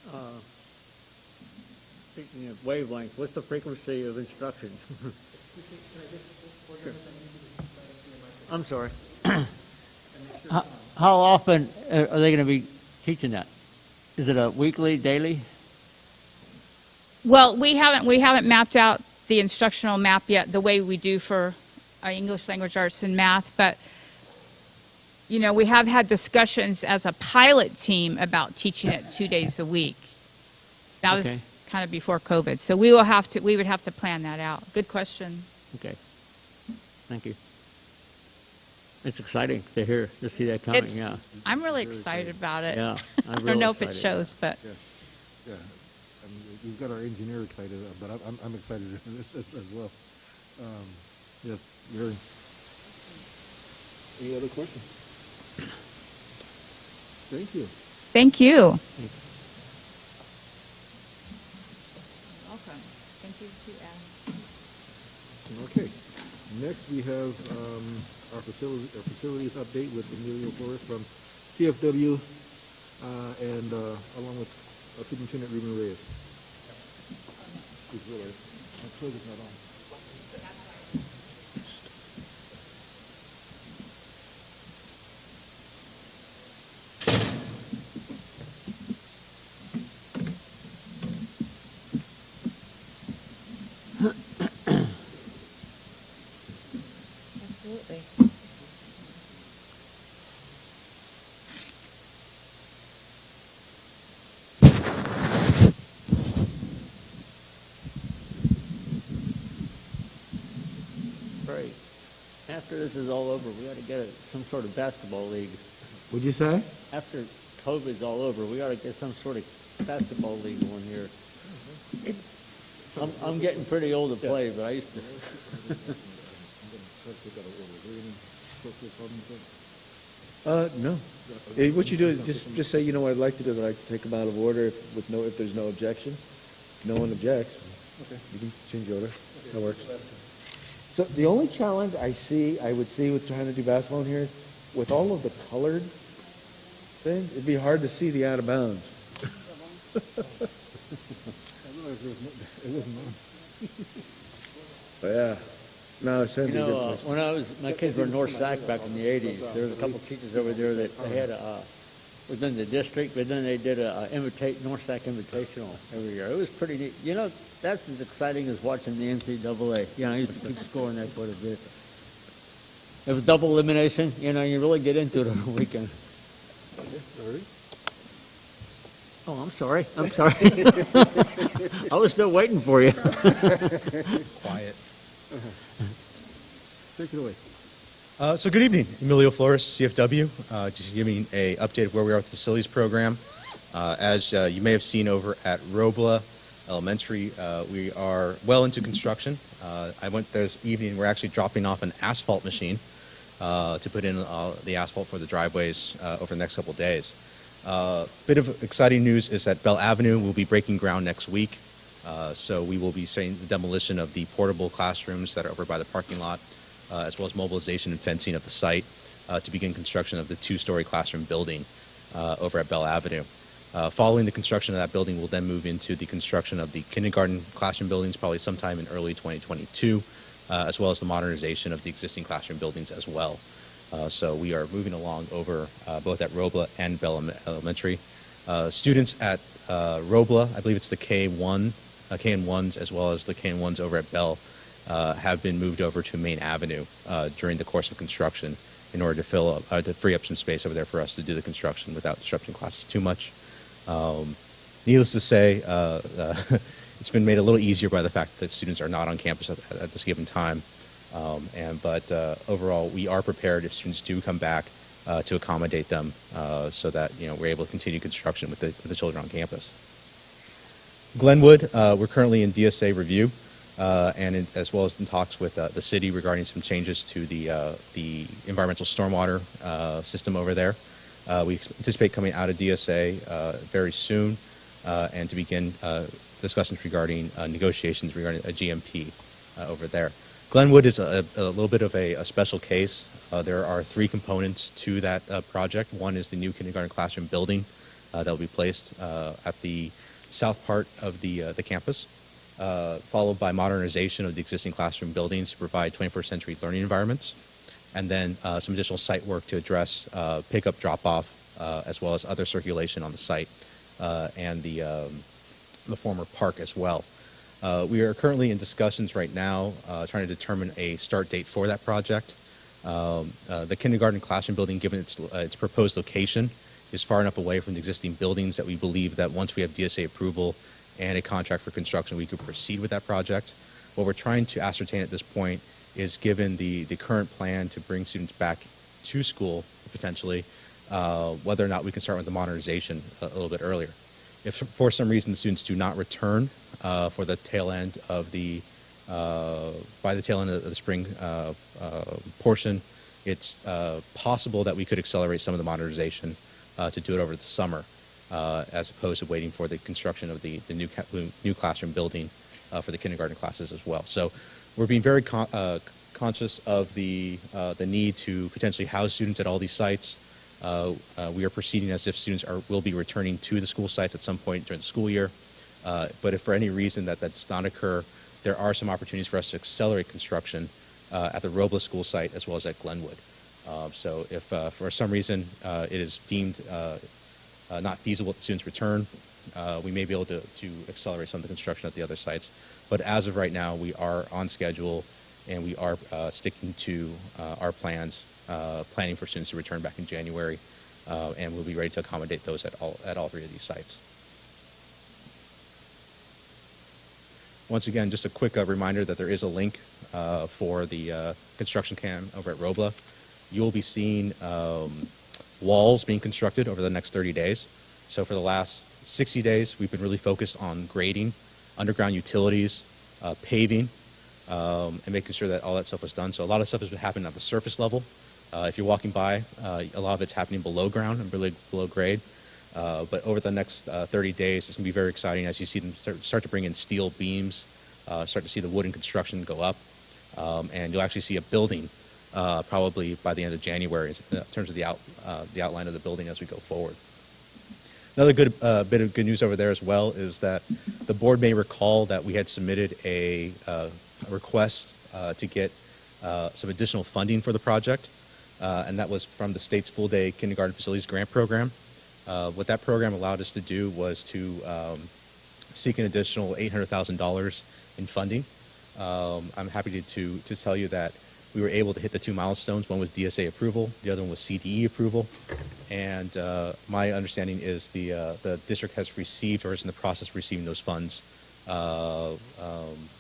speaking of wavelength, what's the frequency of instruction? I'm sorry. How often are they going to be teaching that? Is it a weekly, daily? Well, we haven't mapped out the instructional map yet the way we do for English language arts and math, but you know, we have had discussions as a pilot team about teaching it 2 days a week. That was kind of before COVID, so we would have to plan that out. Good question. Okay. Thank you. It's exciting to see that coming. Yeah. I'm really excited about it. Yeah. I don't know if it shows, but Yeah. I mean, we've got our engineer excited, but I'm excited as well. Yes, very. Any other questions? Thank you. thank you. Welcome. Thank you to Okay. Next, we have our facilities update with Emilio Flores from CFW, and along with Superintendent Ruben Reyes. Please realize, my plug is not on. Absolutely. Great. After this is all over, we ought to get some sort of basketball league. What'd you say? After COVID's all over, we ought to get some sort of basketball league going here. I'm getting pretty old to play, but I used to. No. What you do is just say, you know what I'd like to do, that I'd take them out of order if there's no objection. No one objects. Okay. You can change the order. That works. So the only challenge I would see with trying to do basketball in here is with all of the colored things, it'd be hard to see the out of bounds. Yeah. No, it's You know, when my kids were in North Sac back in the 80s, there was a couple of teachers over there that they had within the district, but then they did a North Sac Invitational every year. It was pretty neat. You know, that's as exciting as watching the NCAA. You know, I used to keep scoring that quite a bit. It was double elimination. You know, you really get into it on the weekend. Oh, I'm sorry. I was still waiting for you. Quiet. Take it away. So good evening, Emilio Flores, CFW. Just giving an update of where we are with the facilities program. As you may have seen over at Robla Elementary, we are well into construction. I went there this evening. We're actually dropping off an asphalt machine to put in the asphalt for the driveways over the next couple of days. Bit of exciting news is that Bell Avenue will be breaking ground next week. So we will be seeing the demolition of the portable classrooms that are over by the parking lot, as well as mobilization and fencing of the site to begin construction of the 2-story classroom building over at Bell Avenue. Following the construction of that building, we'll then move into the construction of the kindergarten classroom buildings probably sometime in early 2022, as well as the modernization of the existing classroom buildings as well. So we are moving along over both at Robla and Bell Elementary. Students at Robla, I believe it's the KN1s as well as the KN1s over at Bell, have been moved over to Main Avenue during the course of construction in order to free up some space over there for us to do the construction without disrupting classes too much. Needless to say, it's been made a little easier by the fact that students are not on campus at this given time. But overall, we are prepared if students do come back to accommodate them so that we're able to continue construction with the children on campus. Glenwood, we're currently in DSA review, as well as in talks with the city regarding some changes to the environmental stormwater system over there. We anticipate coming out of DSA very soon and to begin discussions regarding negotiations regarding a GMP over there. Glenwood is a little bit of a special case. There are 3 components to that project. One is the new kindergarten classroom building that will be placed at the south part of the campus, followed by modernization of the existing classroom buildings to provide 21st century learning environments, and then some additional site work to address pickup, drop-off, as well as other circulation on the site and the former park as well. We are currently in discussions right now trying to determine a start date for that project. The kindergarten classroom building, given its proposed location, is far enough away from the existing buildings that we believe that once we have DSA approval and a contract for construction, we could proceed with that project. What we're trying to ascertain at this point is, given the current plan to bring students back to school, potentially, whether or not we can start with the modernization a little bit earlier. If for some reason the students do not return for the tail end of by the tail end of the spring portion, it's possible that we could accelerate some of the modernization to do it over the summer, as opposed to waiting for the construction of the new classroom building for the kindergarten classes as well. So we're being very conscious of the need to potentially house students at all these sites. We are proceeding as if students will be returning to the school sites at some point during the school year. But if for any reason that does not occur, there are some opportunities for us to accelerate construction at the Robla school site as well as at Glenwood. So if for some reason it is deemed not feasible that students return, we may be able to accelerate some of the construction at the other sites. But as of right now, we are on schedule and we are sticking to our plans, planning for students to return back in January, and we'll be ready to accommodate those at all 3 of these sites. Once again, just a quick reminder that there is a link for the construction cam over at Robla. You'll be seeing walls being constructed over the next 30 days. So for the last 60 days, we've been really focused on grading, underground utilities, paving, and making sure that all that stuff was done. So a lot of stuff has been happening at the surface level. If you're walking by, a lot of it's happening below ground and really below grade. But over the next 30 days, it's going to be very exciting as you see them start to bring in steel beams, start to see the wooden construction go up, and you'll actually see a building probably by the end of January in terms of the outline of the building as we go forward. Another good bit of good news over there as well is that the board may recall that we had submitted a request to get some additional funding for the project, and that was from the state's full-day kindergarten facilities grant program. What that program allowed us to do was to seek an additional $800,000 in funding. I'm happy to tell you that we were able to hit the 2 milestones. One was DSA approval, the other one was CDE approval, and my understanding is the district has received or is in the process of receiving those funds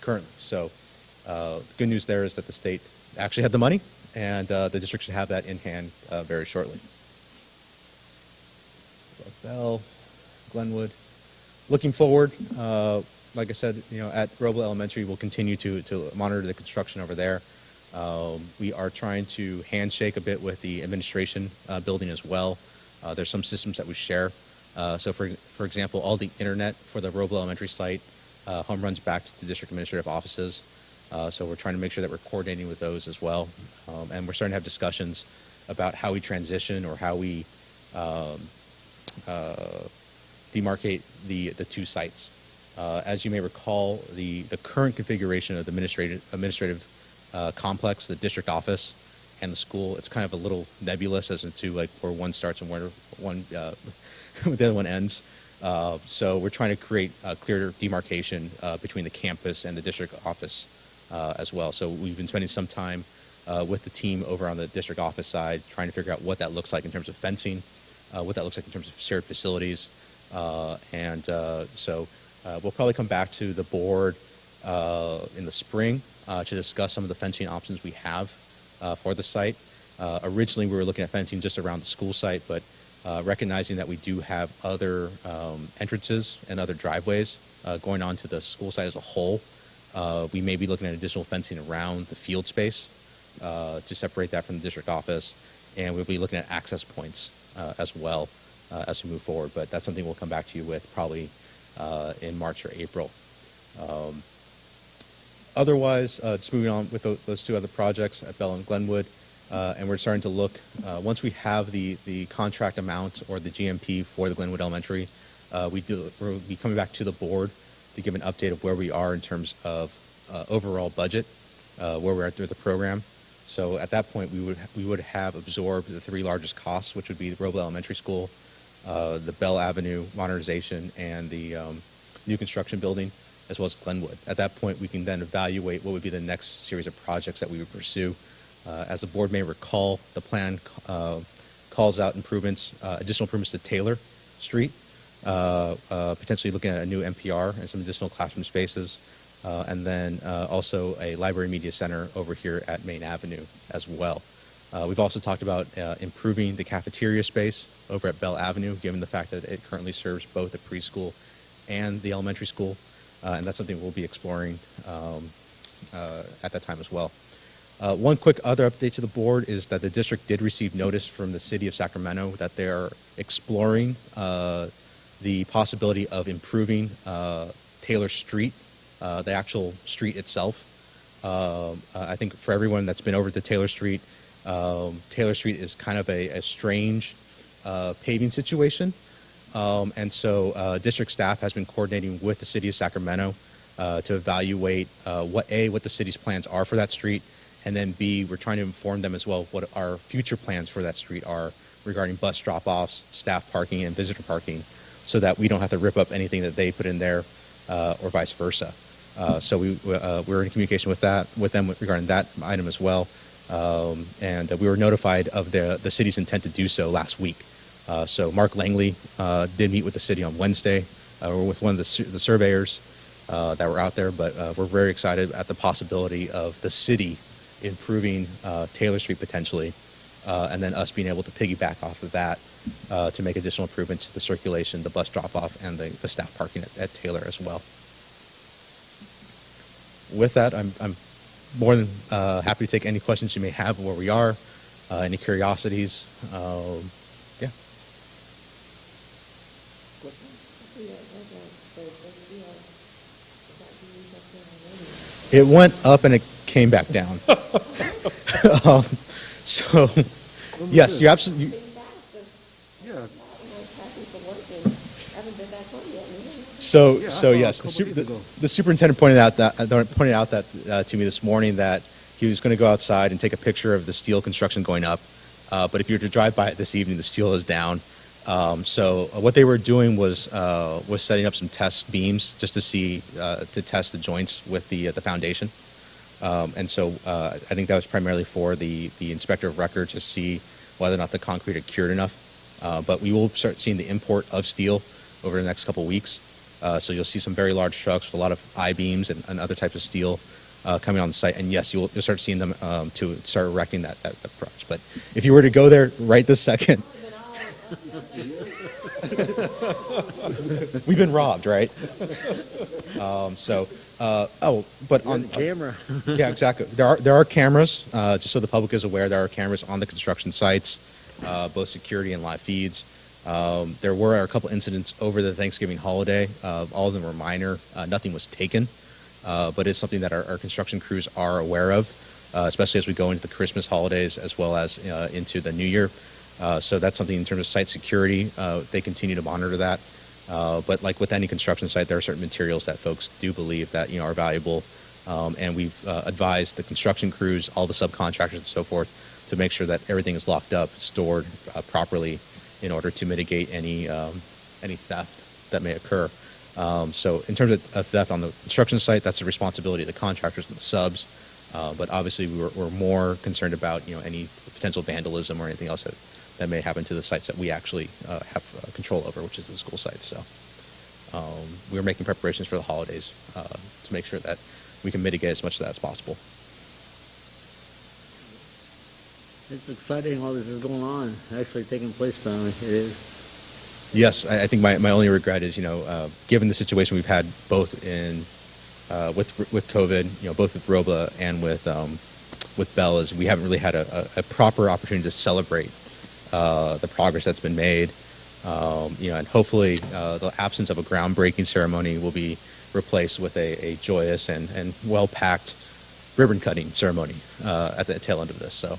currently. So the good news there is that the state actually had the money, and the district should have that in hand very shortly. Bell, Glenwood. Looking forward, like I said, at Robla Elementary, we'll continue to monitor the construction over there. We are trying to handshake a bit with the administration building as well. There's some systems that we share. So for example, all the internet for the Robla Elementary site home runs back to the district administrative offices. So we're trying to make sure that we're coordinating with those as well. And we're starting to have discussions about how we transition or how we demarcate the 2 sites. As you may recall, the current configuration of the administrative complex, the district office, and the school, it's kind of a little nebulous as to where one starts and where the other one ends. So we're trying to create a clear demarcation between the campus and the district office as well. So we've been spending some time with the team over on the district office side, trying to figure out what that looks like in terms of fencing, what that looks like in terms of shared facilities. So we'll probably come back to the board in the spring to discuss some of the fencing options we have for the site. Originally, we were looking at fencing just around the school site, but recognizing that we do have other entrances and other driveways going on to the school site as a whole, we may be looking at additional fencing around the field space to separate that from the district office, and we'll be looking at access points as well as we move forward. But that's something we'll come back to you with probably in March or April. Otherwise, just moving on with those two other projects at Bell and Glenwood, and we're starting to look, once we have the contract amount or the GMP for the Glenwood Elementary, we'll be coming back to the board to give an update of where we are in terms of overall budget, where we're at through the program. So at that point, we would have absorbed the three largest costs, which would be the Robla Elementary School, the Bell Avenue modernization, and the new construction building, as well as Glenwood. At that point, we can then evaluate what would be the next series of projects that we would pursue. As the board may recall, the plan calls out improvements, additional improvements to Taylor Street, potentially looking at a new NPR and some additional classroom spaces, and then also a library media center over here at Main Avenue as well. We've also talked about improving the cafeteria space over at Bell Avenue, given the fact that it currently serves both the preschool and the elementary school, and that's something we'll be exploring at that time as well. One quick other update to the board is that the district did receive notice from the city of Sacramento that they're exploring the possibility of improving Taylor Street, the actual street itself. I think for everyone that's been over to Taylor Street is kind of a strange paving situation. And so district staff has been coordinating with the city of Sacramento to evaluate what the city's plans are for that street, and then B, we're trying to inform them as well of what our future plans for that street are regarding bus drop-offs, staff parking, and visitor parking, so that we don't have to rip up anything that they put in there or vice versa. So we're in communication with them regarding that item as well. And we were notified of the city's intent to do so last week. So Mark Langley did meet with the city on Wednesday. We're with one of the surveyors that were out there, but we're very excited at the possibility of the city improving Taylor Street potentially, and then us being able to piggyback off of that to make additional improvements to the circulation, the bus drop-off, and the staff parking at Taylor as well. With that, I'm more than happy to take any questions you may have where we are, any curiosities. Yeah. It went up and it came back down. So, yes, you're absolutely. Yeah. So Yeah, yes, the superintendent pointed out that to me this morning that he was going to go outside and take a picture of the steel construction going up. But if you were to drive by it this evening, the steel is down. So what they were doing was setting up some test beams just to test the joints with the foundation. And so I think that was primarily for the inspector of record to see whether or not the concrete had cured enough. But we will start seeing the import of steel over the next couple of weeks. So you'll see some very large trucks with a lot of I-beams and other types of steel coming on the site. And yes, you'll start seeing them to start erecting that approach. But if you were to go there right this second, we've been robbed, right? But on camera. Yeah, exactly. There are cameras. Just so the public is aware, there are cameras on the construction sites, both security and live feeds. There were a couple incidents over the Thanksgiving holiday. All of them were minor. Nothing was taken, but it's something that our construction crews are aware of, especially as we go into the Christmas holidays as well as into the New Year. So that's something in terms of site security. They continue to monitor that. But like with any construction site, there are certain materials that folks do believe that are valuable, and we've advised the construction crews, all the subcontractors, and so forth, to make sure that everything is locked up, stored properly, in order to mitigate any theft that may occur. So in terms of theft on the construction site, that's the responsibility of the contractors and the subs. But obviously, we're more concerned about any potential vandalism or anything else that may happen to the sites that we actually have control over, which is the school sites. So we're making preparations for the holidays to make sure that we can mitigate as much of that as possible. It's exciting all this is going on, actually taking place, family. It is. Yes, I think my only regret is, given the situation we've had both in with COVID, both with Robla and with Bell, is we haven't really had a proper opportunity to celebrate the progress that's been made. And hopefully the absence of a groundbreaking ceremony will be replaced with a joyous and well-packed ribbon-cutting ceremony at the tail end of this. So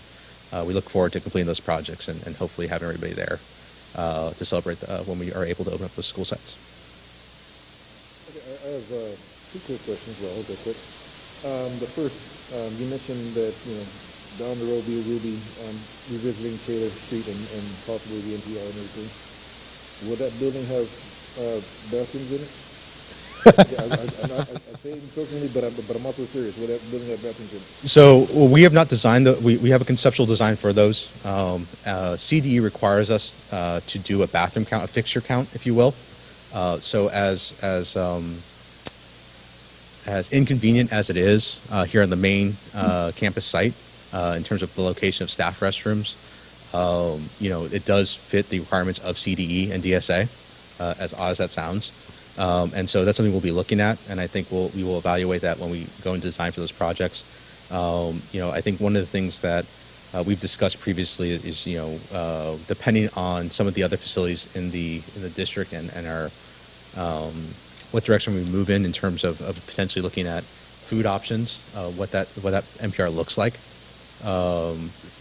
we look forward to completing those projects and hopefully having everybody there to celebrate when we are able to open up those school sites. Okay, I have two quick questions. Well, I'll go quick. The first, you mentioned that, down the road we will be revisiting Taylor Street and possibly the NPR and everything. Will that building have bathrooms in it? I say it jokingly, but I'm also serious. Will that building have bathrooms in it? So we have not designed we have a conceptual design for those. CDE requires us to do a bathroom count, a fixture count, if you will. So as inconvenient as it is here on the main campus site in terms of the location of staff restrooms, it does fit the requirements of CDE and DSA, as odd as that sounds. And so that's something we'll be looking at, and I think we will evaluate that when we go into design for those projects. I think one of the things that we've discussed previously is depending on some of the other facilities in the district and our what direction we move in terms of potentially looking at food options, what that NPR looks like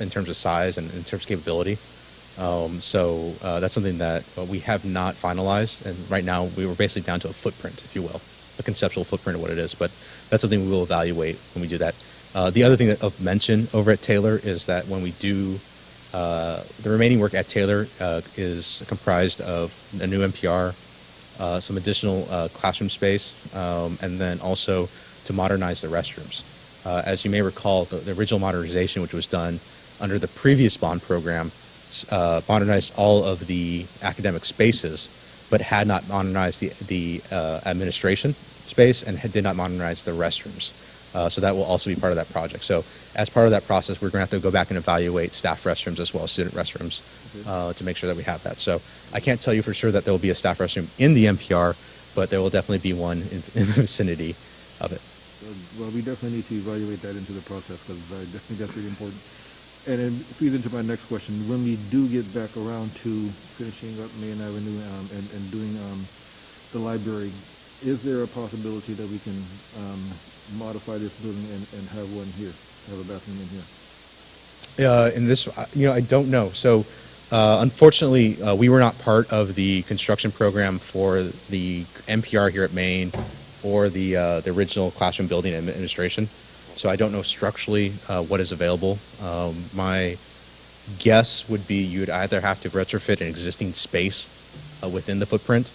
in terms of size and in terms of capability. So that's something that we have not finalized, and right now we were basically down to a footprint, if you will, a conceptual footprint of what it is, but that's something we will evaluate when we do that. The other thing that I've mentioned over at Taylor is that when we do the remaining work at Taylor is comprised of a new NPR, some additional classroom space, and then also to modernize the restrooms. As you may recall, the original modernization, which was done under the previous bond program, modernized all of the academic spaces, but had not modernized the administration space and did not modernize the restrooms. So that will also be part of that project. So as part of that process, we're going to have to go back and evaluate staff restrooms as well as student restrooms to make sure that we have that. So I can't tell you for sure that there will be a staff restroom in the NPR, but there will definitely be one in the vicinity of it. Well, we definitely need to evaluate that into the process, because I definitely that's really important. And it feeds into my next question. When we do get back around to finishing up Main Avenue and doing the library, is there a possibility that we can modify this building and have one here, have a bathroom in here? In this, I don't know. So unfortunately, we were not part of the construction program for the NPR here at Maine or the original classroom building administration. So I don't know structurally what is available. My guess would be you'd either have to retrofit an existing space within the footprint.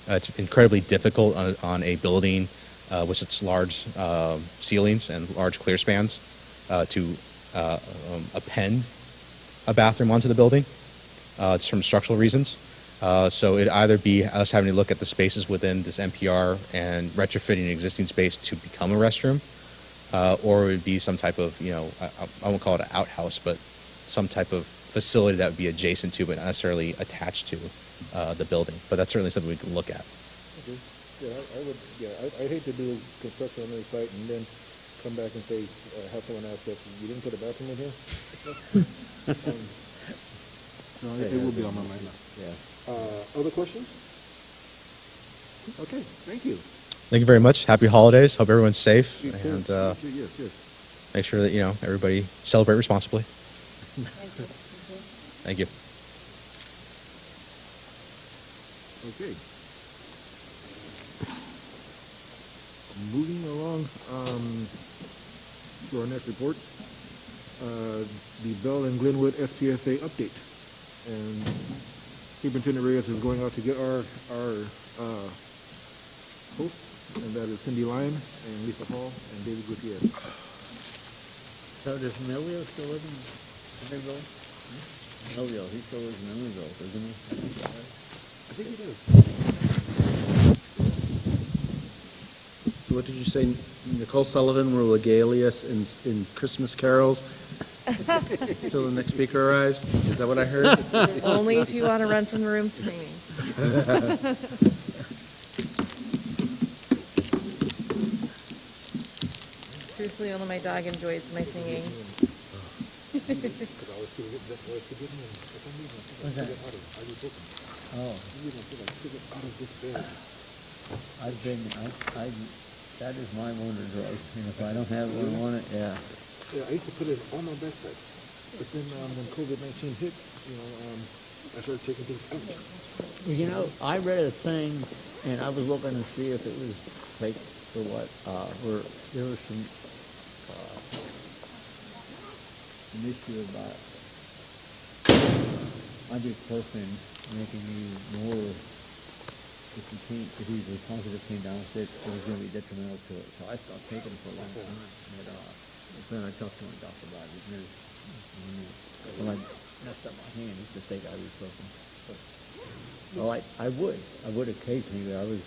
It's incredibly difficult on a building with its large ceilings and large clear spans to append a bathroom onto the building just from structural reasons. So it'd either be us having to look at the spaces within this NPR and retrofitting an existing space to become a restroom, or it would be some type of, I won't call it an outhouse, but some type of facility that would be adjacent to but not necessarily attached to the building. But that's certainly something we can look at. Okay. Yeah, I would. Yeah, I'd hate to do construction on the site and then come back and say, have someone ask us, you didn't put a bathroom in here? So it will be on my mind now. Yeah. Other questions? Okay, thank you. Thank you very much. Happy holidays. Hope everyone's safe. You too. And Yes. make sure that, everybody celebrate responsibly. Thank you. Okay. Moving along to our next report, the Bell and Glenwood SPSA update. And Superintendent Reyes is going out to get our hosts, and that is Cindy Lyon and Lisa Hall and David Gutierrez. So does Emilio still live in Emeryville? Emilio, he still lives in Emeryville, doesn't he? I think he does. what did you say? Nicole Sullivan will regale us in Christmas carols until the next speaker arrives? Is that what I heard? Only if you want to run from the room screaming. Truthfully, only my dog enjoys my singing. That is my wonder drug, and if I don't have one on it, yeah. Yeah, I used to put it on my backpacks, but then when COVID-19 hit, I started taking things out. You know, I read a thing, and I was looking to see if it was fake or what, where there was some issue about ibuprofen making you more, if you positive came down with it, it was going to be detrimental to it. So I stopped taking it for a long time. But then I talked to my doctor about it. When I messed up my hand, I used to take ibuprofen. Well, I would occasionally. I was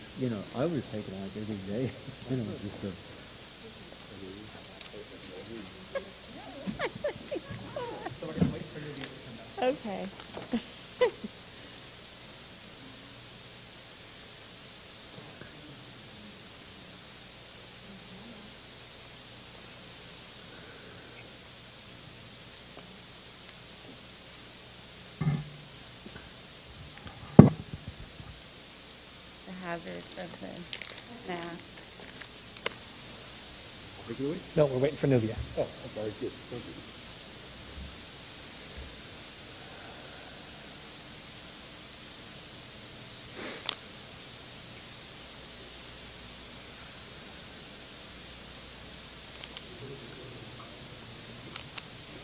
taking it like every day. Just to. Okay. The hazards of the mask. Take it away? No, we're waiting for Nuvia. Oh, I'm sorry. Good. Thank you.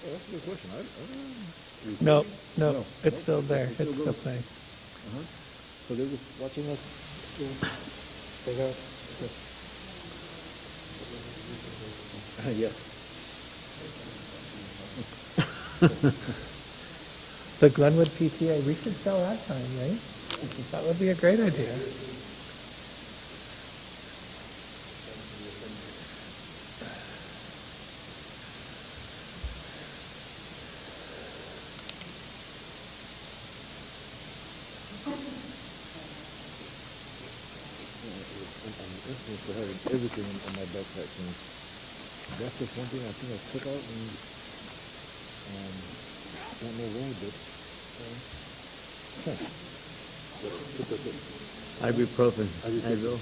Oh, that's a good question. No, it's still there. It's still playing. So they're just watching us hang out? Yes. The Glenwood PTA, we should sell that time, right? That would be a great idea. For having everything on my backpack, and that's just one thing I think I took out, and don't know why, but Ibuprofen. Advil.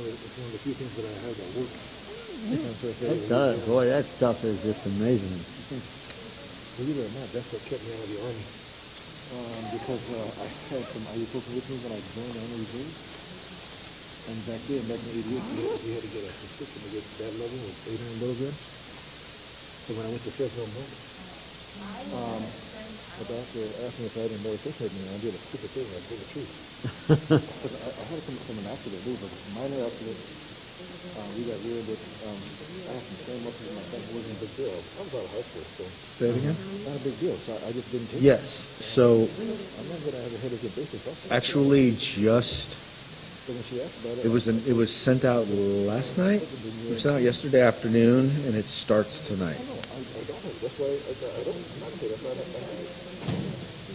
it's one of the few things that I have at work. It does. Boy, that stuff is just amazing. Believe it or not, that's what kept me out of the Army. Because I had some ibuprofen with me when I joined the Army Reserve. And back in 88, you had to get a prescription to get that level of 800 milligrams. So when I went to Fresno months, the doctor asked me if I had any medication with me, and I did a stupid thing. I told the truth. Because I had it from an accident. It was a minor accident. We got reared with, I had some sprained muscles in my back. It wasn't a big deal. I was out of high school, so. Say it again? Not a big deal, so I just didn't take it. Yes, so I'm not gonna have a headache at basic. actually just, So when she asked about it was sent out last night. It was sent out yesterday afternoon, and it starts tonight. I don't know. That's why I don't. I'm not gonna. That's why I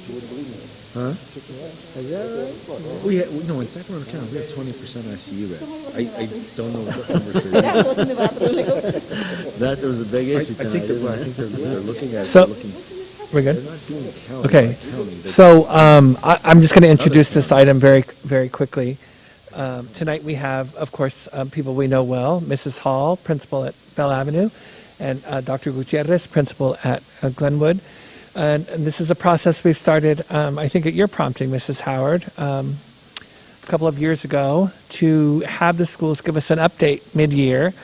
she wouldn't believe me. Huh? Took me out. Is that right? No, in Sacramento County, we have 20% ICU bed. I don't know what the numbers are. That was a big I issue tonight, think isn't it? they're looking at, So- looking, We're they're good? not doing county Okay. by county. They're- So I'm just going to introduce this item very, very quickly. Tonight we have, of course, people we know well, Mrs. Hall, principal at Bell Avenue, and Dr. Gutierrez, principal at Glenwood. And this is a process we've started, I think at your prompting, Mrs. Howard, a couple of years ago, to have the schools give us an update mid-year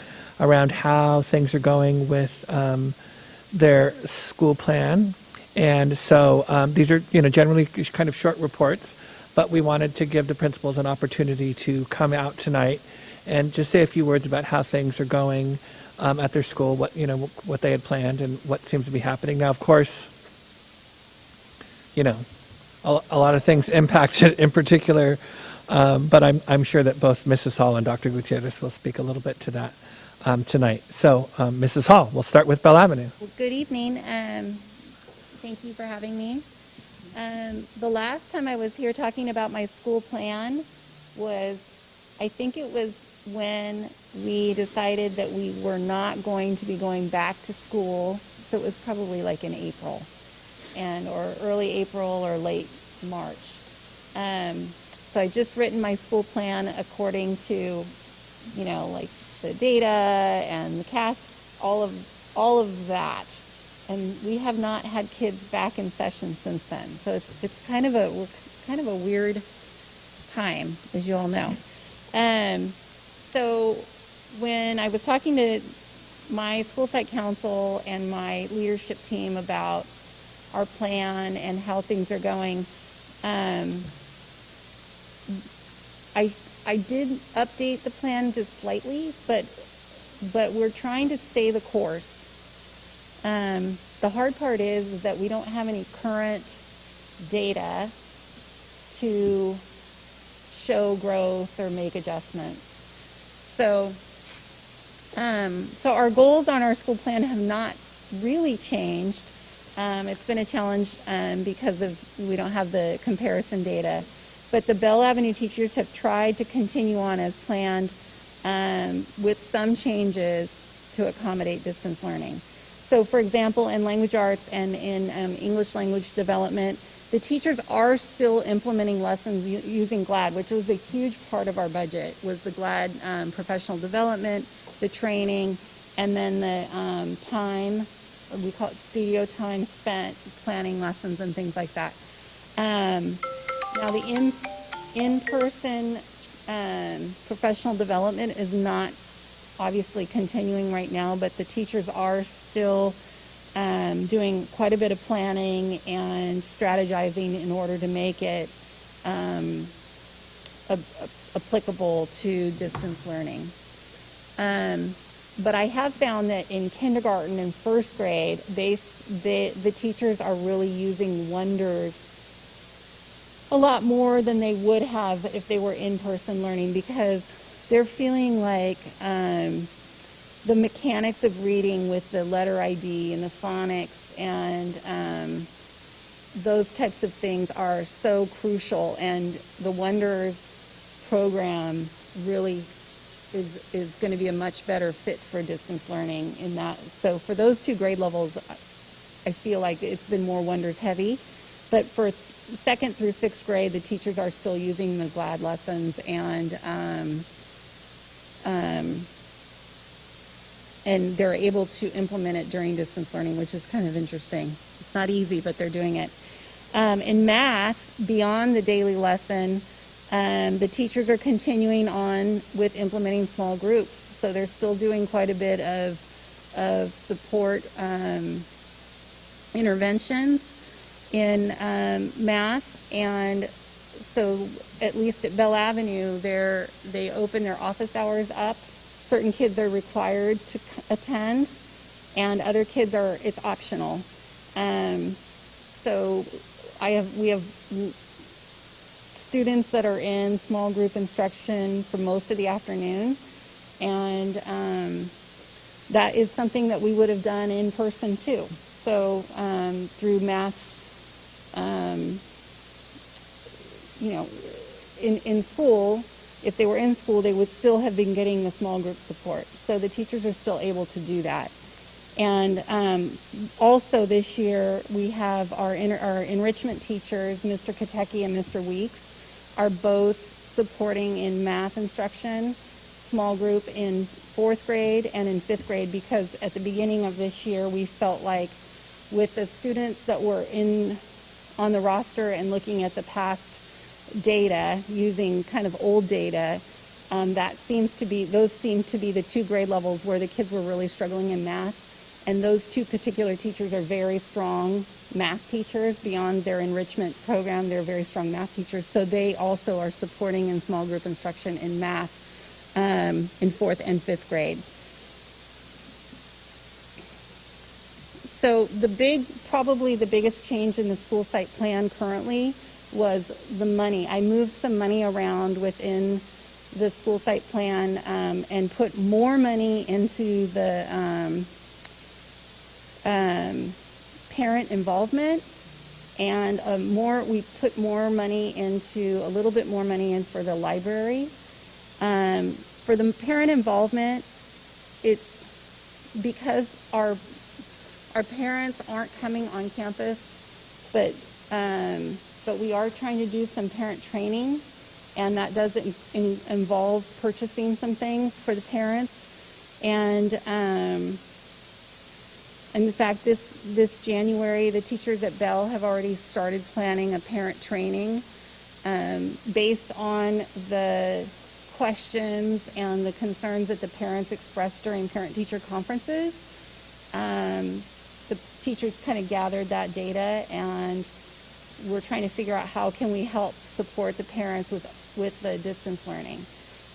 around how things are going with their school plan. And so these are, generally kind of short reports, but we wanted to give the principals an opportunity to come out tonight and just say a few words about how things are going at their school, what they had planned and what seems to be happening. Now, of course, a lot of things impacted in particular, but I'm sure that both Mrs. Hall and Dr. Gutierrez will speak a little bit to that tonight. So, Mrs. Hall, we'll start with Bell Avenue. Well, good evening. Thank you for having me. The last time I was here talking about my school plan I think it was when we decided that we were not going to be going back to school. So it was probably like in April, or early April or late March. So I just written my school plan according to, like the data and the CAS, all of that. And we have not had kids back in session since then. So it's kind of a weird time, as you all know. So when I was talking to my school site council and my leadership team about our plan and how things are going, I did update the plan just slightly, but we're trying to stay the course. The hard part is that we don't have any current data to show growth or make adjustments. So our goals on our school plan have not really changed. It's been a challenge because we don't have the comparison data. But the Bell Avenue teachers have tried to continue on as planned with some changes to accommodate distance learning. So, for example, in language arts and in English language development, the teachers are still implementing lessons using GLAD, which was a huge part of our budget, was the GLAD professional development, the training, and then the time, we call it studio time spent planning lessons and things like that. Now, the in-person professional development is not obviously continuing right now, but the teachers are still doing quite a bit of planning and strategizing in order to make it applicable to distance learning. But I have found that in kindergarten and first grade, the teachers are really using Wonders a lot more than they would have if they were in-person learning, because they're feeling like the mechanics of reading with the letter ID and the phonics and those types of things are so crucial, and the Wonders program really is going to be a much better fit for distance learning in that. So for those two grade levels, I feel like it's been more Wonders heavy, but for second through sixth grade, the teachers are still using the GLAD lessons, and they're able to implement it during distance learning, which is kind of interesting. It's not easy, but they're doing it. In math, beyond the daily lesson, the teachers are continuing on with implementing small groups. So they're still doing quite a bit of support interventions in math, and so at least at Bell Avenue, they open their office hours up. Certain kids are required to attend, and other kids it's optional. So we have students that are in small group instruction for most of the afternoon, and that is something that we would have done in person too. So through math, in school, if they were in school, they would still have been getting the small group support. So the teachers are still able to do that. And also this year, we have our enrichment teachers, Mr. Katecki and Mr. Weeks, are both supporting in math instruction, small group in fourth grade and in fifth grade, because at the beginning of this year, we felt like with the students that were on the roster and looking at the past data, using kind of old data, those seem to be the two grade levels where the kids were really struggling in math. And those two particular teachers are very strong math teachers. Beyond their enrichment program, they're very strong math teachers. So they also are supporting in small group instruction in math in 4th and 5th grade. So probably the biggest change in the school site plan currently was the money. I moved some money around within the school site plan and put more money into the parent involvement, and we put more money into, a little bit more money in for the library. For the parent involvement, it's because our parents aren't coming on campus, but we are trying to do some parent training, and that does involve purchasing some things for the parents. And in fact, this January, the teachers at Bell have already started planning a parent training based on the questions and the concerns that the parents expressed during parent-teacher conferences. The teachers kind of gathered that data, and we're trying to figure out how can we help support the parents with the distance learning.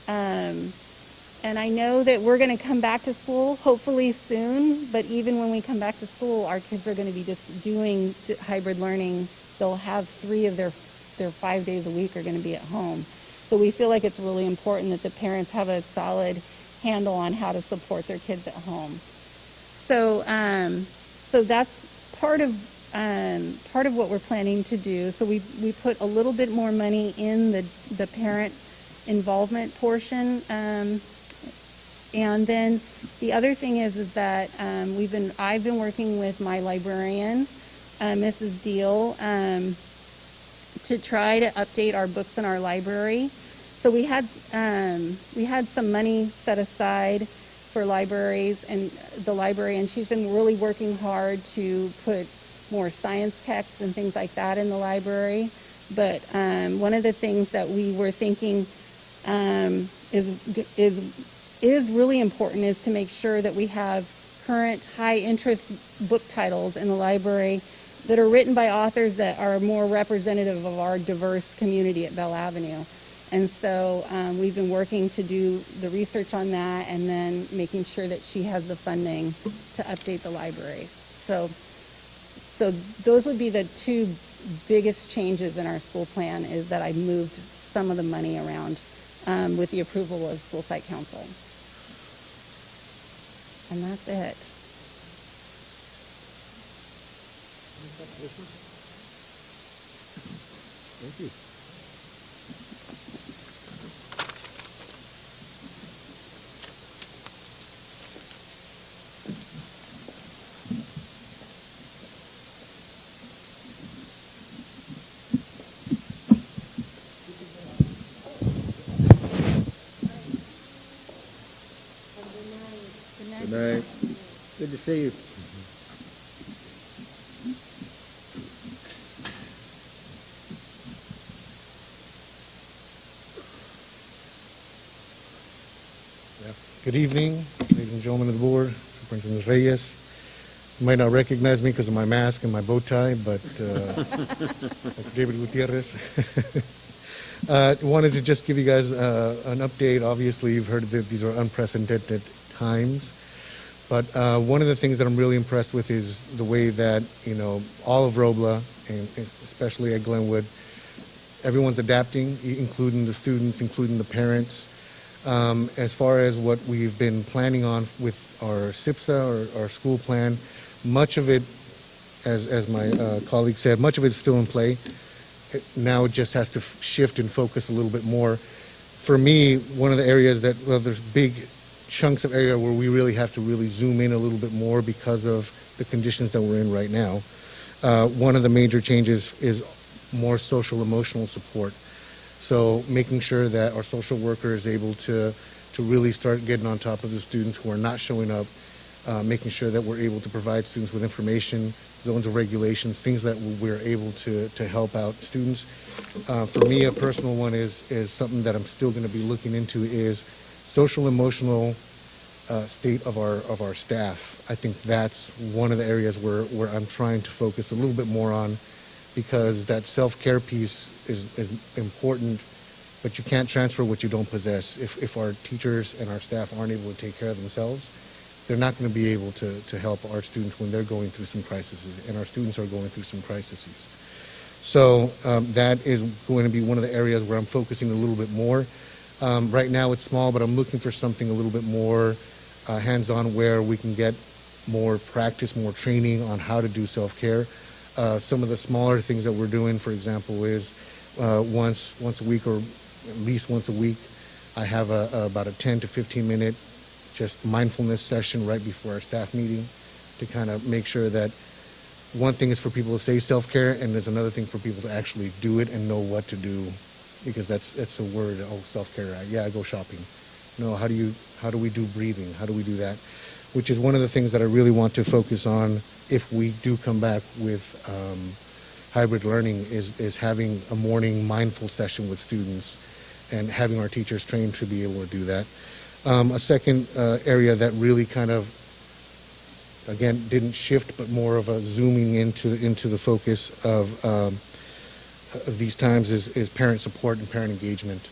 And I know that we're going to come back to school hopefully soon, but even when we come back to school, our kids are going to be just doing hybrid learning. They'll have 3 of their 5 days a week are going to be at home. So we feel like it's really important that the parents have a solid handle on how to support their kids at home. So that's part of what we're planning to do. So we put a little bit more money in the parent involvement portion. And then the other thing is that I've been working with my librarian, Mrs. Deal, to try to update our books in our library. So we had some money set aside for libraries and the library, and she's been really working hard to put more science texts and things like that in the library. But one of the things that we were thinking is really important is to make sure that we have current high interest book titles in the library that are written by authors that are more representative of our diverse community at Bell Avenue. And so we've been working to do the research on that, and then making sure that she has the funding to update the libraries. So those would be the 2 biggest changes in our school plan, is that I moved some of the money around with the approval of School Site Council. And that's it. Thank you. Good night. Good to see you. Good evening, ladies and gentlemen of the board, Superintendent Reyes. You might not recognize me because of my mask and my bow tie, but like David Gutierrez. Wanted to just give you guys an update. Obviously, you've heard that these are unprecedented times, but one of the things that I'm really impressed with is the way that, all of Robla, and especially at Glenwood, everyone's adapting, including the students, including the parents. As far as what we've been planning on with our SIPSA, or our school plan, much of it, as my colleague said, much of it is still in play. Now it just has to shift and focus a little bit more. For me, one of the areas that, there's big chunks of area where we really have to really zoom in a little bit more because of the conditions that we're in right now. One of the major changes is more social emotional support. So making sure that our social worker is able to really start getting on top of the students who are not showing up, making sure that we're able to provide students with information, zones of regulations, things that we're able to help out students. For me, a personal one is something that I'm still going to be looking into, is social emotional state of our staff. I think that's one of the areas where I'm trying to focus a little bit more on, because that self-care piece is important, but you can't transfer what you don't possess. If our teachers and our staff aren't able to take care of themselves, they're not going to be able to help our students when they're going through some crises, and our students are going through some crises. So that is going to be one of the areas where I'm focusing a little bit more. Right now it's small, but I'm looking for something a little bit more hands-on, where we can get more practice, more training on how to do self-care. Some of the smaller things that we're doing, for example, is once a week, or at least once a week, I have about a 10 to 15 minute just mindfulness session right before our staff meeting, to kind of make sure that one thing is for people to say self-care, and there's another thing for people to actually do it and know what to do, because that's a word. Oh, self-care. Yeah, I go shopping. No, how do we do breathing? How do we do that? Which is one of the things that I really want to focus on if we do come back with hybrid learning, is having a morning mindful session with students and having our teachers trained to be able to do that. A second area that really kind of, again, didn't shift, but more of a zooming into the focus of these times is parent support and parent engagement.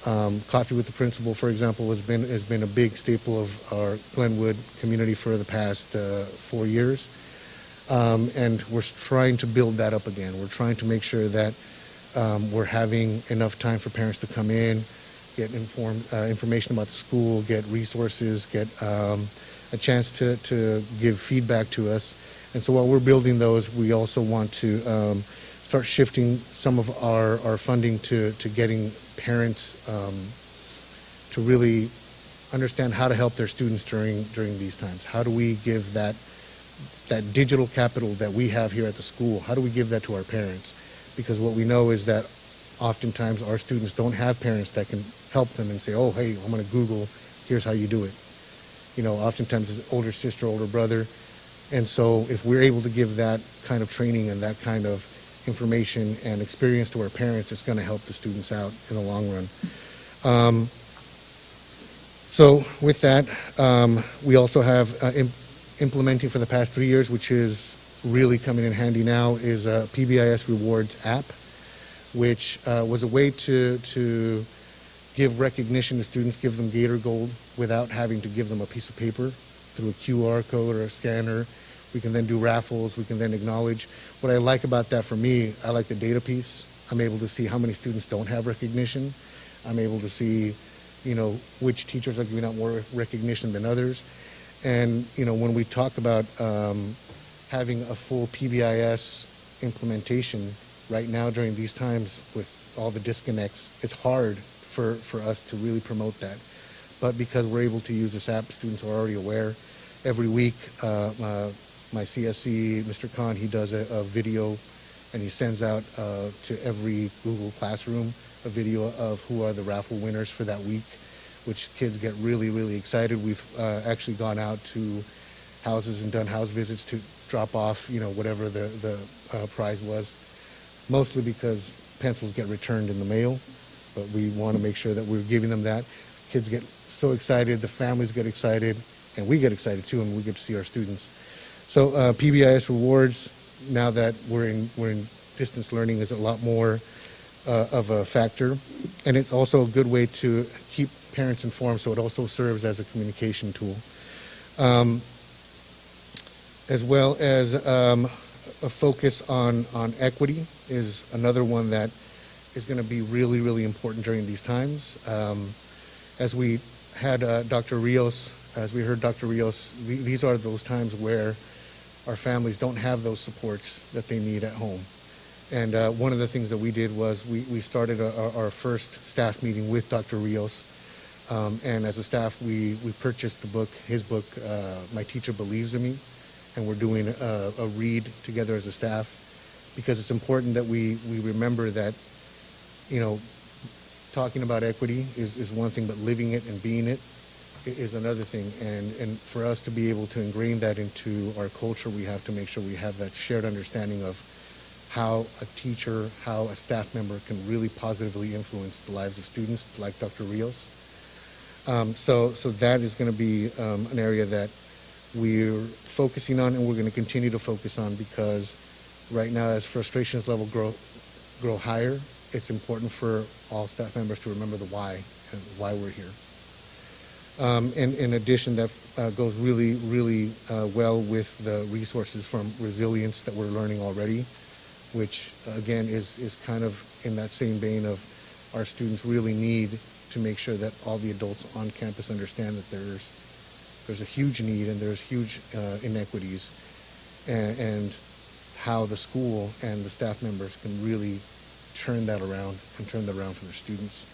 Coffee with the Principal, for example, has been a big staple of our Glenwood community for the past 4 years, and we're trying to build that up again. We're trying to make sure that we're having enough time for parents to come in, get information about the school, get resources, get a chance to give feedback to us. And so while we're building those, we also want to start shifting some of our funding to getting parents to really understand how to help their students during these times. How do we give that digital capital that we have here at the school, how do we give that to our parents? Because what we know is that oftentimes our students don't have parents that can help them and say, oh, hey, I'm going to Google, here's how you do it. You know, oftentimes it's older sister, older brother. And so if we're able to give that kind of training and that kind of information and experience to our parents, it's going to help the students out in the long run. So with that, we also have implementing for the past 3 years, which is really coming in handy now, is a PBIS Rewards app, which was a way to give recognition to students, give them Gator Gold without having to give them a piece of paper through a QR code or a scanner. We can then do raffles. We can then acknowledge. What I like about that for me, I like the data piece. I'm able to see how many students don't have recognition. I'm able to see, you know, which teachers are giving out more recognition than others. And, you know, when we talk about having a full PBIS implementation right now during these times with all the disconnects, it's hard for us to really promote that. But because we're able to use this app, students are already aware. Every week, my CSC, Mr. Khan, he does a video, and he sends out to every Google Classroom a video of who are the raffle winners for that week, which kids get really, really excited. We've actually gone out to houses and done house visits to drop off, you know, whatever the prize was, mostly because pencils get returned in the mail, but we want to make sure that we're giving them that. Kids get so excited, the families get excited, and we get excited too, and we get to see our students. So PBIS Rewards, now that we're in distance learning, is a lot more of a factor, and it's also a good way to keep parents informed, so it also serves as a communication tool. As well as a focus on equity is another one that is going to be really, really important during these times. As we had Dr. Rios, as we heard Dr. Rios, these are those times where our families don't have those supports that they need at home. And one of the things that we did was we started our first staff meeting with Dr. Rios. And as a staff, we purchased the book, his book, My Teacher Believes in Me. And we're doing a read together as a staff, because it's important that we remember that, you know, talking about equity is one thing, but living it and being it is another thing. And for us to be able to ingrain that into our culture, we have to make sure we have that shared understanding of how a teacher, how a staff member can really positively influence the lives of students, like Dr. Rios. So that is going to be an area that we're focusing on, and we're going to continue to focus on, because right now, as frustrations level grow higher, it's important for all staff members to remember the why and why we're here. And in addition, that goes really, really well with the resources from resilience that we're learning already, which again is kind of in that same vein of our students really need to make sure that all the adults on campus understand that there's a huge need and there's huge inequities, and how the school and the staff members can really turn that around for their students.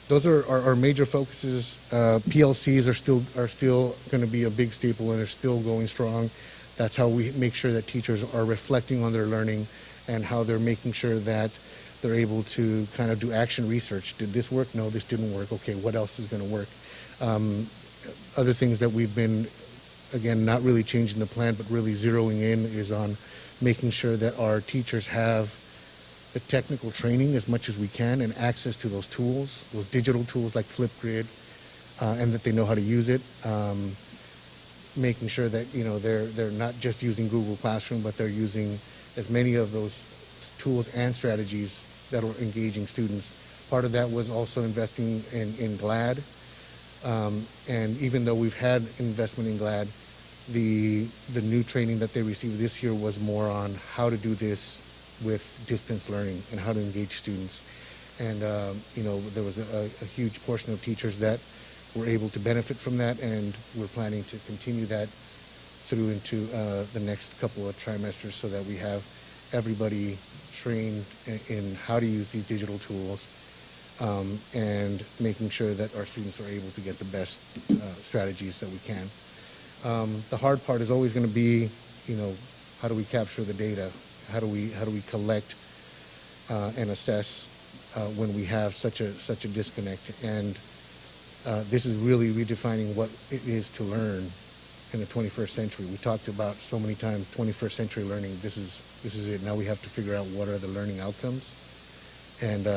Those are our major focuses. PLCs are still going to be a big staple and are still going strong. That's how we make sure that teachers are reflecting on their learning and how they're making sure that they're able to kind of do action research. Did this work? No, this didn't work. Okay, what else is going to work? Other things that we've been, again, not really changing the plan, but really zeroing in is on making sure that our teachers have the technical training as much as we can and access to those tools, those digital tools like Flipgrid, and that they know how to use it. Making sure that they're not just using Google Classroom, but they're using as many of those tools and strategies that are engaging students. Part of that was also investing in GLAD, and even though we've had investment in GLAD, the new training that they received this year was more on how to do this with distance learning and how to engage students. And there was a huge portion of teachers that were able to benefit from that, and we're planning to continue that through into the next couple of trimesters so that we have everybody trained in how to use these digital tools, and making sure that our students are able to get the best strategies that we can. The hard part is always going to be, how do we capture the data? How do we collect and assess when we have such a disconnect? And this is really redefining what it is to learn in the 21st century. We talked about so many times 21st century learning. This is it. Now we have to figure out what are the learning outcomes, and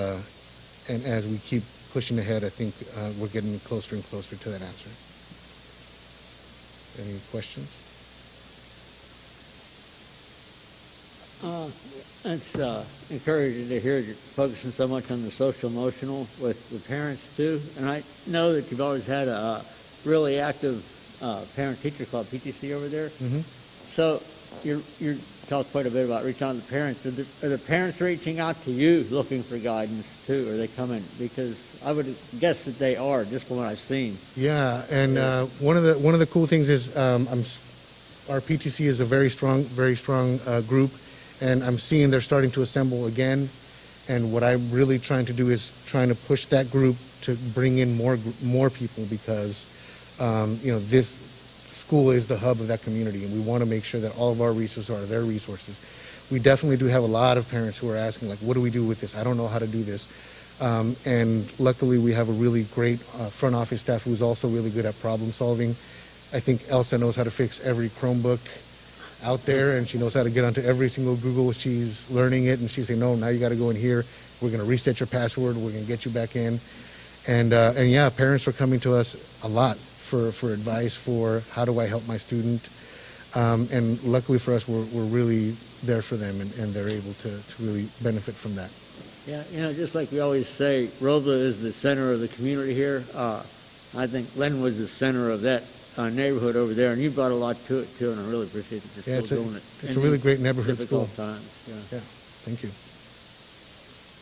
as we keep pushing ahead, I think we're getting closer and closer to that answer. Any questions? It's encouraging to hear you're focusing so much on the social emotional with the parents too. And I know that you've always had a really active parent-teacher club, PTC, over there. Mm-hmm. So you talked quite a bit about reaching out to the parents. Are the parents reaching out to you looking for guidance too? Are they coming? Because I would guess that they are, just from what I've seen. Yeah, and one of the cool things is our PTC is a very strong group. And I'm seeing they're starting to assemble again. And what I'm really trying to do is trying to push that group to bring in more people, because this school is the hub of that community, and we want to make sure that all of our resources are their resources. We definitely do have a lot of parents who are asking, like, what do we do with this? I don't know how to do this. And luckily we have a really great front office staff who's also really good at problem solving. I think Elsa knows how to fix every Chromebook out there, and she knows how to get onto every single Google. She's learning it, and she's saying, no, now you got to go in here. We're going to reset your password. We're going to get you back in. And yeah, parents are coming to us a lot for advice for how do I help my student. And luckily for us, we're really there for them, and they're able to really benefit from that. Yeah, just like we always say, Robla is the center of the community here. I think Len was the center of that neighborhood over there, and you brought a lot to it too, and I really appreciate that you're still doing it. It's a really great neighborhood school. Difficult times. Yeah, thank you.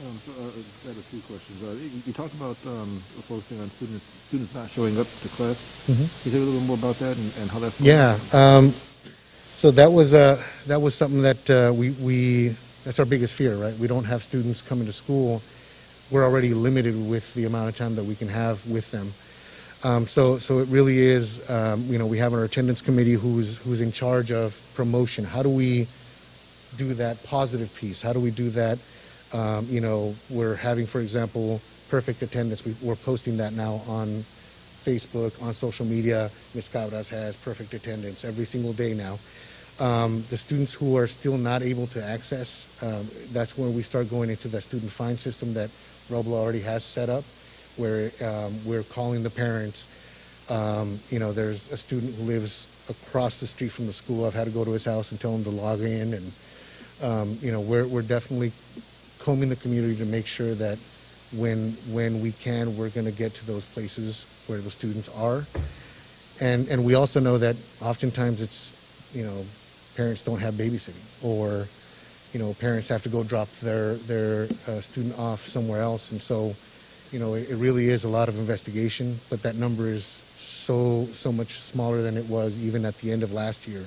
I have a few questions. You talked about focusing on students not showing up to class. Mm-hmm. Can you tell a little bit more about that and how that's going? Yeah. So that was something that we that's our biggest fear, right? We don't have students coming to school. We're already limited with the amount of time that we can have with them. So it really is, we have our attendance committee who's in charge of promotion. How do we do that positive piece? How do we do that? We're having, for example, perfect attendance. We're posting that now on Facebook, on social media. Ms. Cabras has perfect attendance every single day now. The students who are still not able to access, that's when we start going into that student fine system that Robla already has set up. where we're calling the parents. There's a student who lives across the street from the school. I've had to go to his house and tell him to log in, and we're definitely combing the community to make sure that when we can, we're going to get to those places where the students are. And we also know that oftentimes it's, parents don't have babysitting, or, parents have to go drop their student off somewhere else. And so, it really is a lot of investigation, but that number is so much smaller than it was even at the end of last year,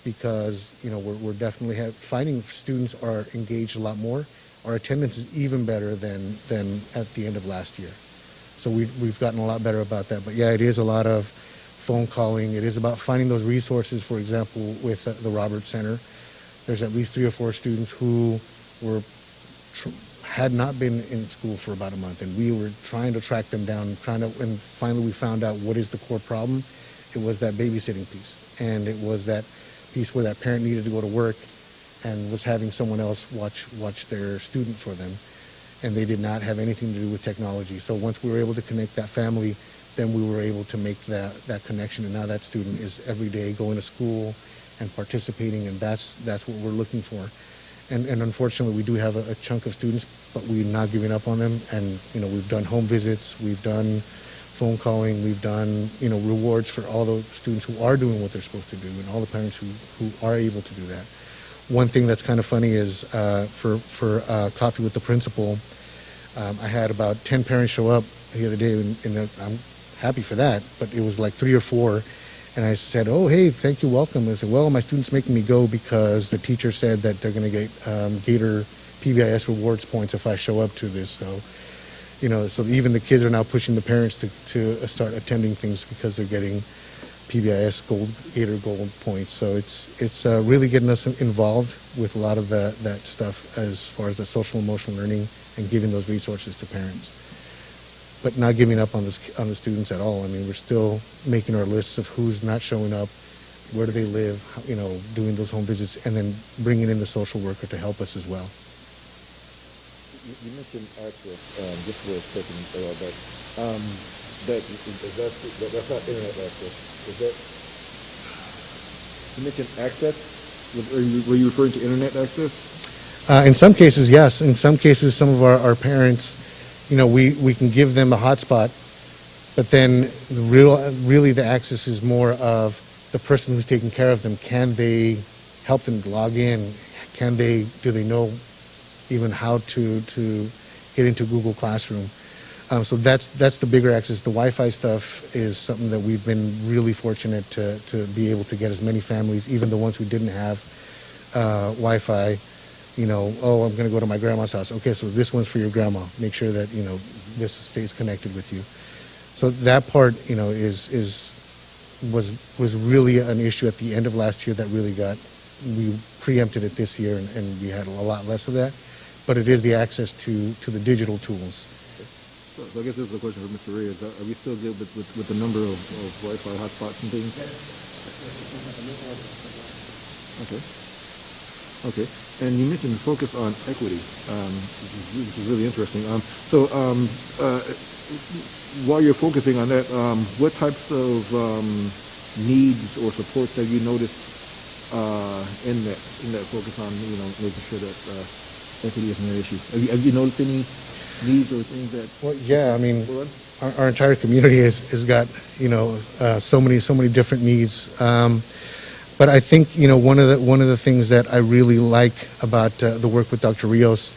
because, we're definitely finding students are engaged a lot more. Our attendance is even better than at the end of last year. So we've gotten a lot better about that. But yeah, it is a lot of phone calling. It is about finding those resources. For example, with the Roberts Center, there's at least 3 or 4 students who had not been in school for about a month, and we were trying to track them down, and finally we found out what is the core problem. It was that babysitting piece, and it was that piece where that parent needed to go to work and was having someone else watch their student for them, and they did not have anything to do with technology. So once we were able to connect that family, then we were able to make that connection, and now that student is every day going to school and participating, and that's what we're looking for. And unfortunately, we do have a chunk of students, but we're not giving up on them. And we've done home visits, we've done phone calling, we've done rewards for all those students who are doing what they're supposed to do, and all the parents who are able to do that. One thing that's kind of funny is for coffee with the principal, I had about 10 parents show up the other day, and I'm happy for that, but it was like 3 or 4, and I said, "Oh, hey, thank you, welcome." I said, "Well, my student's making me go because the teacher said that they're going to get Gator PBIS rewards points if I show up to this." So, so even the kids are now pushing the parents to start attending things because they're getting PBIS Gator Gold points. So it's really getting us involved with a lot of that stuff as far as the social emotional learning and giving those resources to parents. But not giving up on the students at all. I mean, we're still making our lists of who's not showing up, where do they live, doing those home visits, and then bringing in the social worker to help us as well. You mentioned access, just for a second, but that's not internet access. Is that? You mentioned access. Were you referring to internet access? In some cases, yes. In some cases, some of our parents, we can give them a hotspot, but then really the access is more of the person who's taking care of them. Can they help them log in? Do they know even how to get into Google Classroom? So that's the bigger access. The Wi-Fi stuff is something that we've been really fortunate to be able to get as many families, even the ones who didn't have Wi-Fi. Oh, I'm going to go to my grandma's house. Okay, so this one's for your grandma. Make sure that this stays connected with you. So that part, was really an issue at the end of last year that really we preempted it this year, and we had a lot less of that. But it is the access to the digital tools. So I guess this is a question for Mr. Reyes. Are we still good with the number of Wi-Fi hotspots and things? Okay. And you mentioned the focus on equity, which is really interesting. While you're focusing on that, what types of needs or supports have you noticed in that focus on making sure that equity isn't an issue? Have you noticed any needs or things that? Well, yeah. I mean, our entire community has got so many different needs. But I think one of the things that I really like about the work with Dr. Rios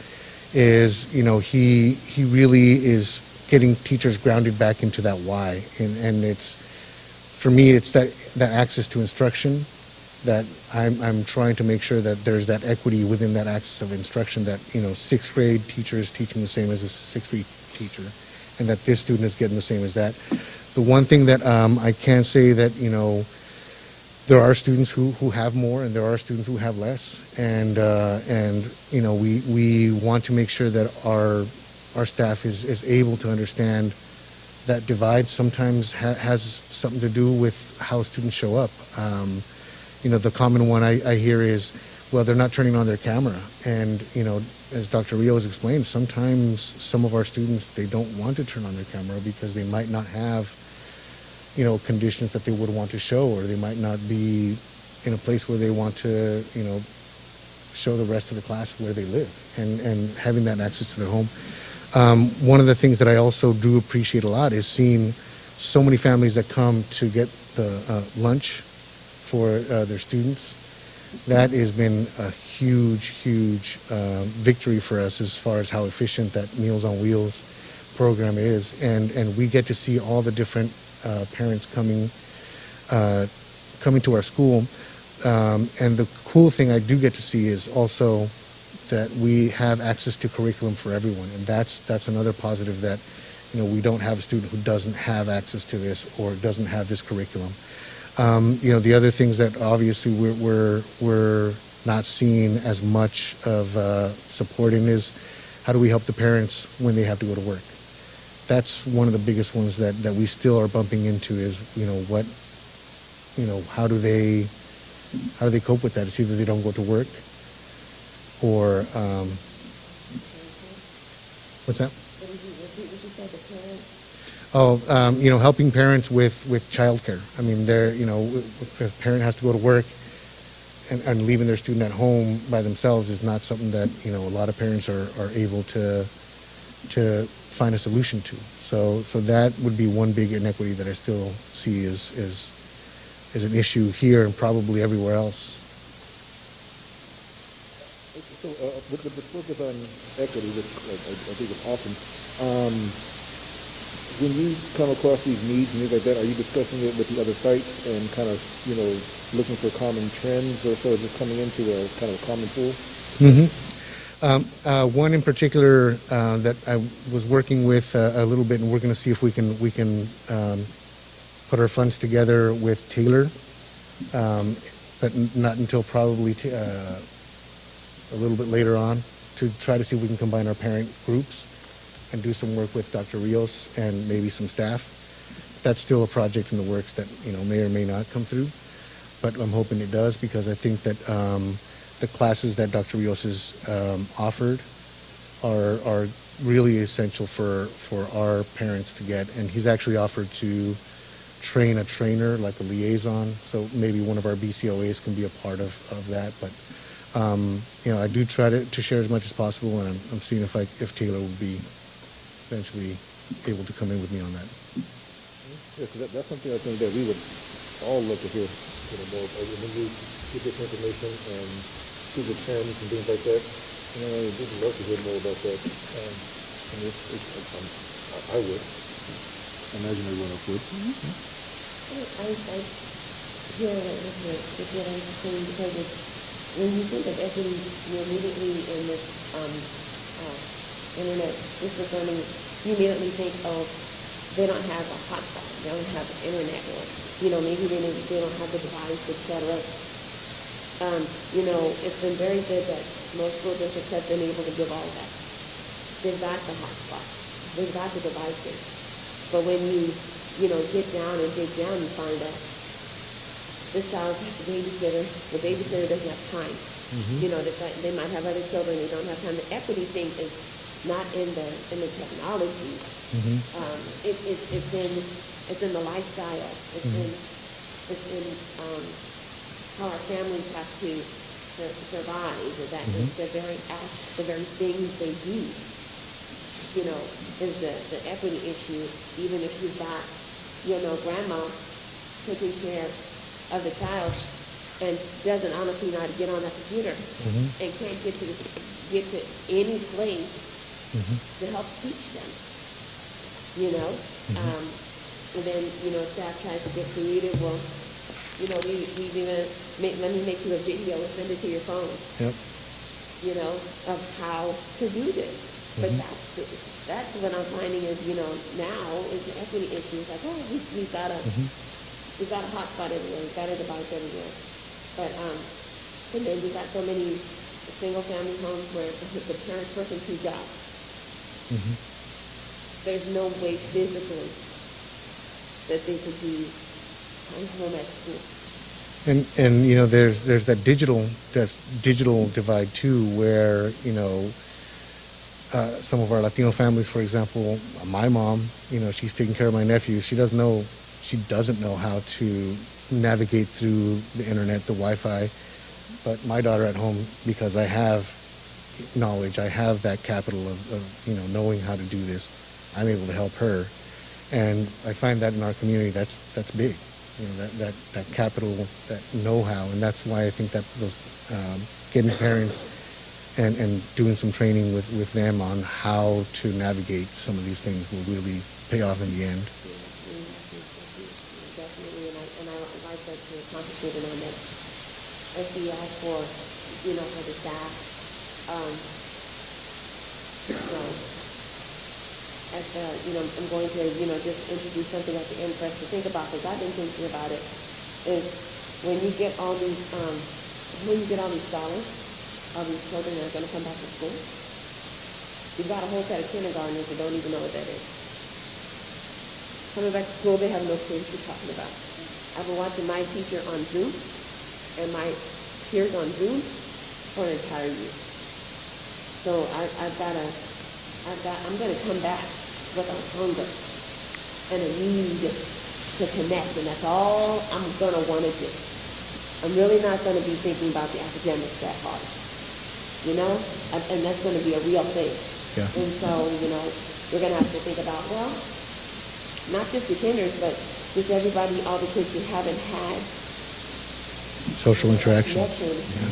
is he really is getting teachers grounded back into that why, and it's, for me, it's that access to instruction that I'm trying to make sure that there's that equity within that access of instruction, that 6th grade teacher is teaching the same as a 6th grade teacher, and that this student is getting the same as that. The one thing that I can say that there are students who have more, and there are students who have less, and we want to make sure that our staff is able to understand that divide sometimes has something to do with how students show up. The common one I hear is, well, they're not turning on their camera. And, as Dr. Rios explained, sometimes some of our students, they don't want to turn on their camera because they might not have, conditions that they would want to show, or they might not be in a place where they want to, show the rest of the class where they live, and having that access to their home. One of the things that I also do appreciate a lot is seeing so many families that come to get the lunch for their students. That has been a huge victory for us as far as how efficient that Meals on Wheels program is, and we get to see all the different parents coming to our school. And the cool thing I do get to see is also that we have access to curriculum for everyone, and that's another positive, that we don't have a student who doesn't have access to this or doesn't have this curriculum. The other things that obviously we're not seeing as much of support in is, how do we help the parents when they have to go to work? That's one of the biggest ones that we still are bumping into is, how do they cope with that? It's either they don't go to work, or what's that? Helping parents with childcare. I mean, if a parent has to go to work and leaving their student at home by themselves is not something that, a lot of parents are able to find a solution to. So that would be one big inequity that I still see is an issue here and probably everywhere else. So with the focus on equity, which I think is awesome, when you come across these needs and things like that, are you discussing it with the other sites and kind of, looking for common trends, or so just coming into a kind of common pool? Mm-hmm. One in particular that I was working with a little bit, and we're going to see if we can put our funds together with Taylor, but not until probably a little bit later on, to try to see if we can combine our parent groups and do some work with Dr. Rios and maybe some staff. That's still a project in the works that may or may not come through, but I'm hoping it does, because I think that the classes that Dr. Rios has offered are really essential for our parents to get, and he's actually offered to train a trainer, like a liaison, so maybe one of our BCOAs can be a part of that. But I do try to share as much as possible, and I'm seeing if Taylor will be eventually able to come in with me on that. Yeah, because that's something I think that we would all love to hear, more of, when we get this information and see the trends and things like that. We'd love to hear more about that. I would. I imagine everyone else would. I hear what I'm saying, because when you think of equity, immediately in this internet distance learning, you immediately think, oh, they don't have a hotspot, they don't have internet, or maybe they don't have the device, etc. It's been very good that most school districts have been able to give all that. They've got the hotspots, they've got the devices, but when you get down and dig down, you find that this child's the babysitter doesn't have time. Mm-hmm. They might have other children, they don't have time. The equity thing is not in the technology. Mm-hmm. It's in the lifestyle. It's in how our families have to survive. That the very things they do. Is the equity issue. Even if you've got grandma taking care of the child and doesn't honestly know how to get on that computer and can't get to any place to help teach them, and then, staff tries to get creative. Well, we've even let me make you a video and send it to your phone, of how to do this. But that's what I'm finding is, now is the equity issue. It's like, oh, we've got a hotspot everywhere, we've got a device everywhere. But and then we've got so many single family homes where the parents working 2 jobs. There's no way physically that they could do home at school. And you know, there's that digital divide too, where you know, some of our Latino families, for example, my mom, you know, she's taking care of my nephews. She doesn't know how to navigate through the internet, the Wi-Fi. But my daughter at home, because I have knowledge, I have that capital of you know, knowing how to do this, I'm able to help her. And I find that in our community, that's big. You know, that capital, that know-how, and that's why I think that those getting parents and doing some training with them on how to navigate some of these things will really pay off in the end. Definitely, and I like that you're concentrating on that SEL for, you know, for the staff. You know, I'm going to, you know, just introduce something at the end for us to think about, because I've been thinking about it, is when you get all these scholars, all these children that are going to come back to school, you've got a whole set of kindergartners that don't even know what that is. Coming back to school, they have no clue what you're talking about. I've been watching my teacher on Zoom and my peers on Zoom for an entire year. So I'm going to come back with a hunger and a need to connect, and that's all I'm going to want to do. I'm really not going to be thinking about the academics that hard, you know, and that's going to be a real thing. Yeah. And so, you know, we're going to have to think about, well, not just the kinders, but just everybody, all the kids who haven't had Social interaction.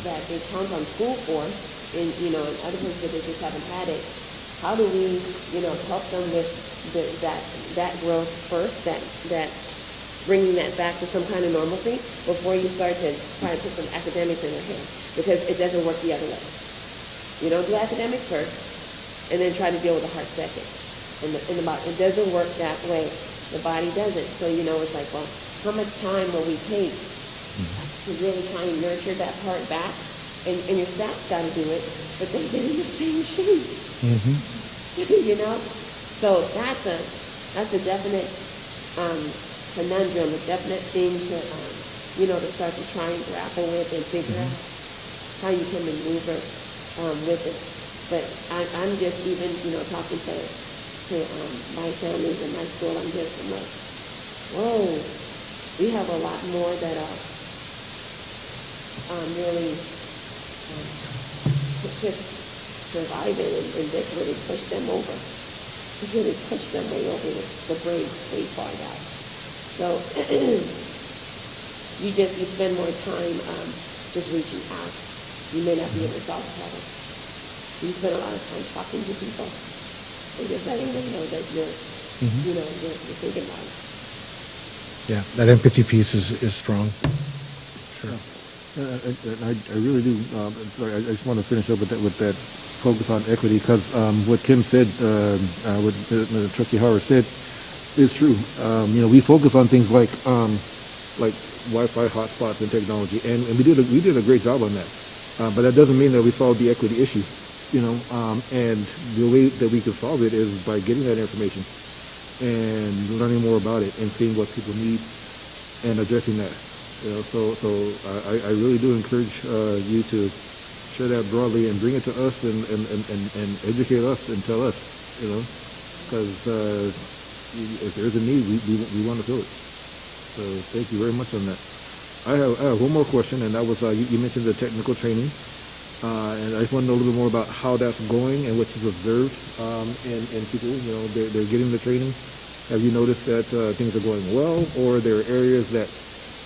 that they count on school for, and, you know, in other places that they just haven't had it. How do we, you know, help them with that growth first, that bringing that back to some kind of normalcy before you start to try to put some academics in their head, because it doesn't work the other way. You don't do academics first, and then try to deal with the heart second. And the body, it doesn't work that way. The body doesn't. So, you know, it's like, well, how much time will we take to really try and nurture that part back? And your staff's got to do it, but they get in the same shape. You know? So that's a definite conundrum, a definite thing to, you know, to start to try and grapple with and figure out how you can maneuver with it. But I'm just even, you know, talking to my families and my school, I'm like, whoa, we have a lot more that are really just surviving, and this really pushed them over. It's really pushed them way over the brink, way far out. So you spend more time just reaching out. You may not be able to solve the problem. You spend a lot of time talking to people and just letting them know that you're, you know, you're thinking about it. Yeah, that empathy piece is strong. Sure. I really do. Sorry, I just want to finish up with that focus on equity, because what Kim said, what Trustee Howard said, is true. You know, we focus on things like Wi-Fi hotspots and technology, and we did a great job on that. But that doesn't mean that we solved the equity issue. You know, and the way that we can solve it is by getting that information and learning more about it and seeing what people need and addressing that. You know, so I really do encourage you to share that broadly and bring it to us and educate us and tell us, you know, because if there's a need, we want to fill it. So thank you very much on that. I have one more question, and that was you mentioned the technical training, and I just want to know a little bit more about how that's going and what you've observed and people, you know, they're getting the training. Have you noticed that things are going well, or there are areas that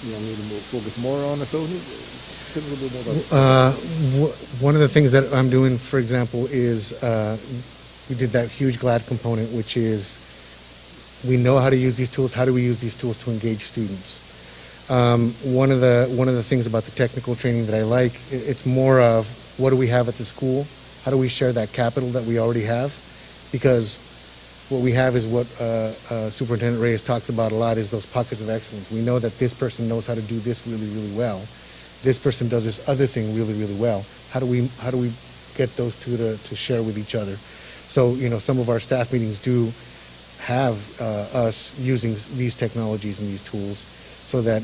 you know, need to focus more on or so? Tell me a little bit more about that. One of the things that I'm doing, for example, is we did that huge GLAD component, which is we know how to use these tools. How do we use these tools to engage students? One of the things about the technical training that I like, it's more of what do we have at the school? How do we share that capital that we already have? Because what we have is what Superintendent Reyes talks about a lot, is those pockets of excellence. We know that this person knows how to do this really, really well. This person does this other thing really, really well. How do we get those two to share with each other? So, you know, some of our staff meetings do have us using these technologies and these tools so that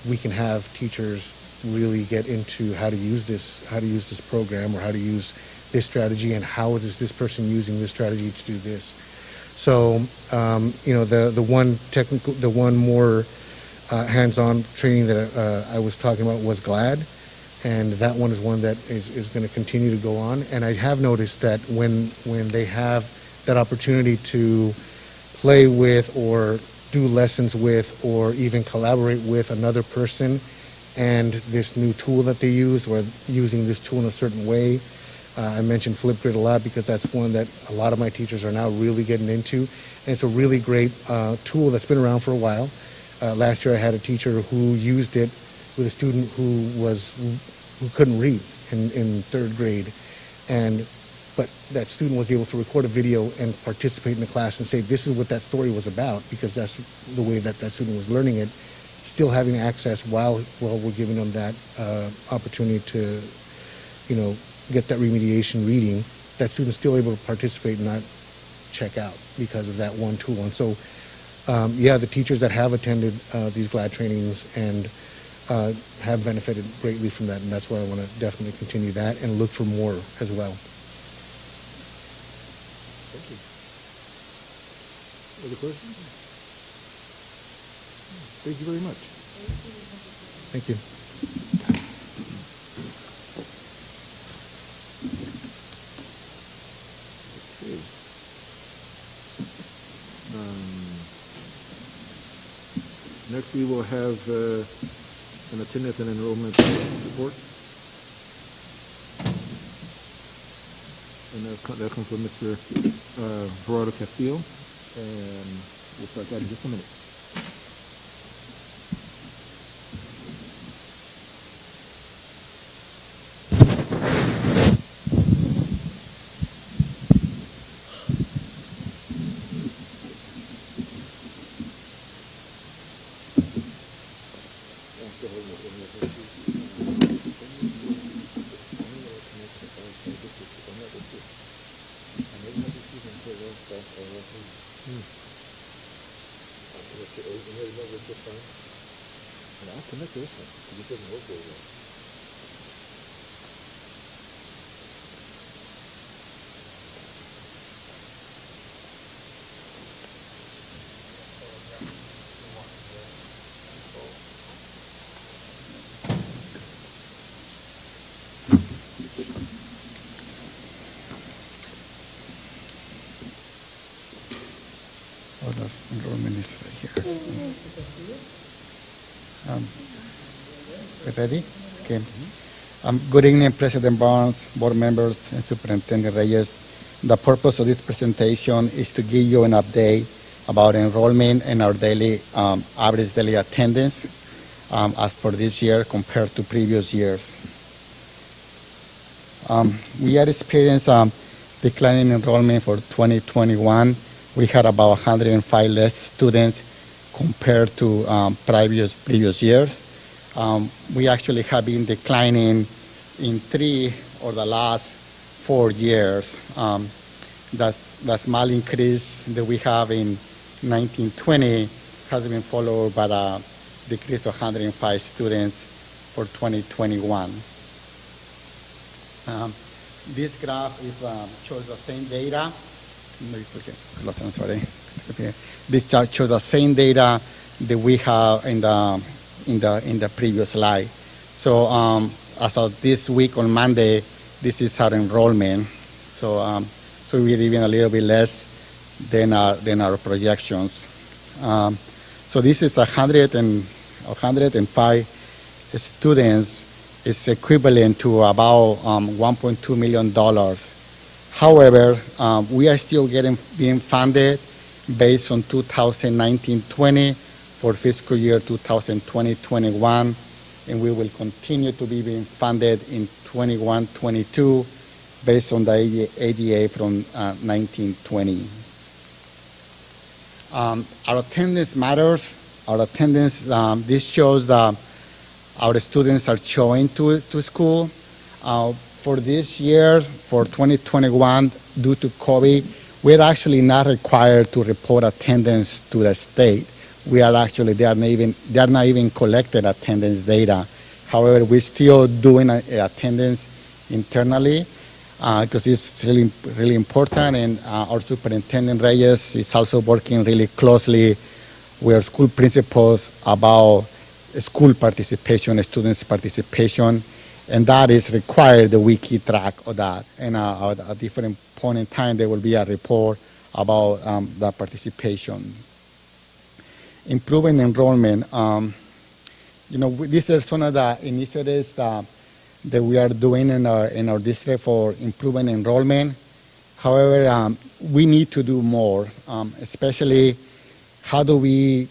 we can have teachers really get into how to use this program, or how to use this strategy, and how is this person using this strategy to do this. So, the one more hands-on training that I was talking about was GLAD, and that one is one that is going to continue to go on. And I have noticed that when they have that opportunity to play with, or do lessons with, or even collaborate with another person, and this new tool that they use, or using this tool in a certain way. I mentioned Flipgrid a lot because that's one that a lot of my teachers are now really getting into. And it's a really great tool that's been around for a while. Last year I had a teacher who used it with a student who couldn't read in third grade. But that student was able to record a video and participate in the class and say, this is what that story was about, because that's the way that student was learning it, still having access while we're giving them that opportunity to, get that remediation reading. That student's still able to participate and not check out because of that one tool. And so, the teachers that have attended these GLAD trainings and have benefited greatly from that, and that's why I want to definitely continue that and look for more as well. Thank you. Other questions? Thank you very much. Thank you. Okay. Next, we will have an attendance and enrollment report. And that comes from Mr. Gerardo Castillo. And we'll start that in just a minute. Oh, that's enrollment is right here. Ready? Okay. Good evening, President Barnes, board members, and Superintendent Reyes. The purpose of this presentation is to give you an update about enrollment and our daily average daily attendance as for this year compared to previous years. We are experiencing declining enrollment for 2021. We had about 105 less students compared to previous years. We actually have been declining in 3 or the last 4 years. The small increase that we have in 1920 has been followed by a decrease of 105 students for 2021. This graph shows the same data. This chart shows the same data that we have in the previous slide. So as of this week on Monday, this is our enrollment. So we're even a little bit less than our projections. So this is 105 students. Is equivalent to about $1.2 million. However, we are still being funded based on 2019-20 for fiscal year 2020-21, and we will continue to be being funded in 21-22 based on the ADA from 19-20. Our attendance matters. Our attendance, this shows that our students are showing to school. For this year, for 2021, due to COVID, we're actually not required to report attendance to the state. we are actually, they are not even collected attendance data. However, we're still doing attendance internally because it's really, really important, and our superintendent Reyes is also working really closely with school principals about school participation, students' participation, and that is required that we keep track of that. And at a different point in time, there will be a report about the participation. Improving enrollment. These are some of the initiatives that we are doing in our district for improving enrollment. However, we need to do more, especially how do we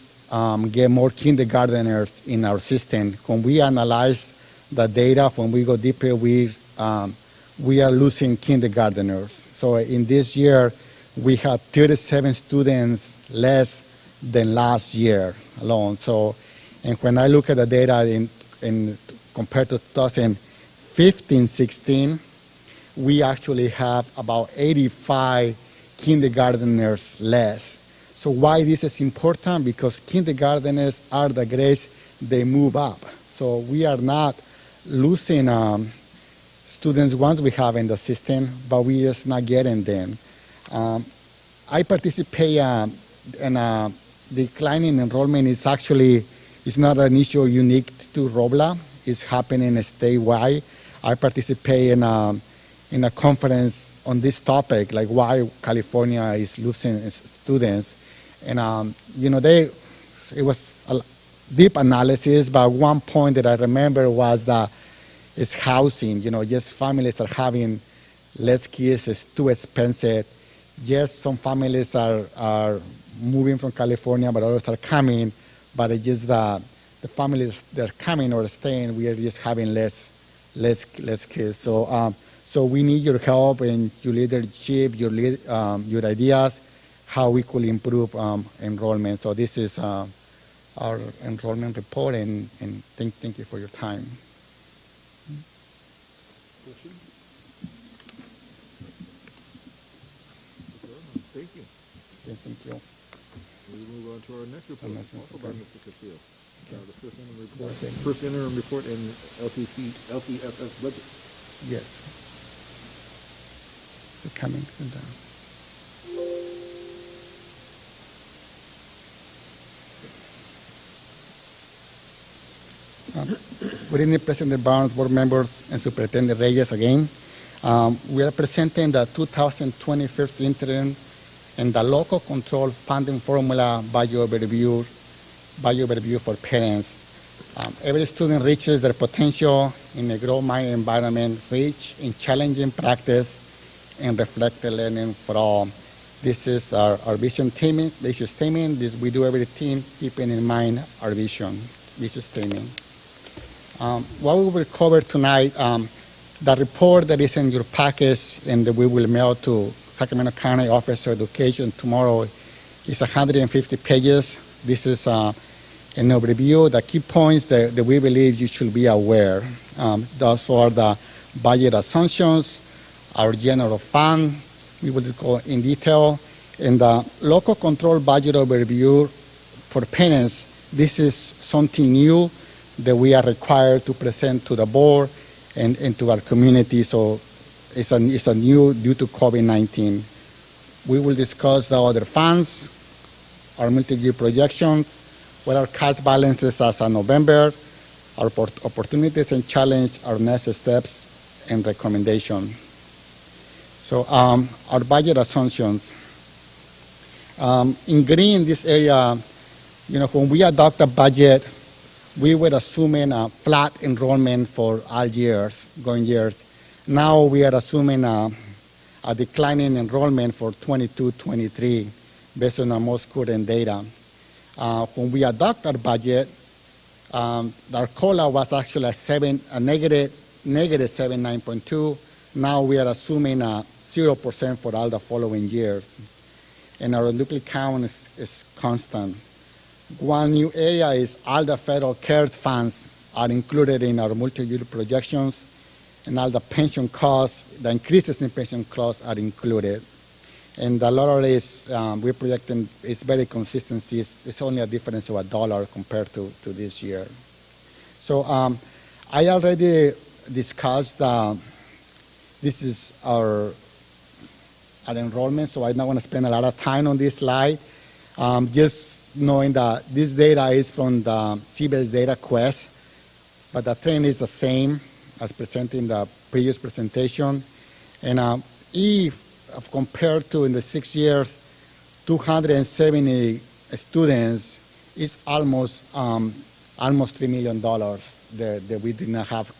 get more kindergarteners in our system. When we analyze the data, when we go deeper, we are losing kindergarteners. So in this year, we have 37 students less than last year alone. So, and when I look at the data in compared to 2015-16, we actually have about 85 kindergarteners less. So why this is important? Because kindergarteners are the grades they move up. So we are not losing students once we have in the system, but we just not getting them. I participate in declining enrollment is actually, it's not an issue unique to Robla. It's happening statewide. I participate in a conference on this topic, like why California is losing students. And, it was a deep analysis, but one point that I remember was that it's housing. Just families are having less kids, it's too expensive. Yes, some families are moving from California, but others are coming, but it's just the families that are coming or staying, we are just having less kids. So we need your help and your leadership, your ideas, how we could improve enrollment. So this is our enrollment report, and thank you for your time. Questions? Thank you. Okay, thank you. We move on to our next report, also by Mr. Castillo. The first interim report in LCFS budget. Yes. So coming down. Good evening, President Barnes, board members, and Superintendent Reyes again. We are presenting the 2020 first interim and the local control funding formula budget overview for parents. Every student reaches their potential in a growth-minded environment, rich in challenging practice and reflective learning for all. This is our vision statement. We do everything keeping in mind our vision statement. What we will cover tonight, the report that is in your package and that we will mail to Sacramento County Office of Education tomorrow is 150 pages. This is an overview, the key points that we believe you should be aware. Those are the budget assumptions, our general fund, we will go in detail, and the local control budget overview for parents. This is something new that we are required to present to the board and to our community. So it's a new due to COVID-19. We will discuss the other funds, our multi-year projections, what our cash balances as of November, our opportunities and challenge, our next steps and recommendations. So our budget assumptions. In green, this area, when we adopt a budget, we were assuming a flat enrollment for all years, going years. Now we are assuming a declining enrollment for 22-23 based on our most current data. When we adopt our budget, our COLA was actually a negative 79.2. Now we are assuming 0% for all the following years. And our duplicate count is constant. One new area is all the federal CARES funds are included in our multi-year projections, and all the pension costs, the increases in pension costs are included. And the lottery is, we're projecting, it's very consistent. It's only a difference of $1 compared to this year. So I already discussed, this is our enrollment, so I don't want to spend a lot of time on this slide. Just knowing that this data is from the CBS Data Quest, but the trend is the same as presented in the previous presentation. And if compared to in the 6 years, 270 students, is almost $3 million that we did not have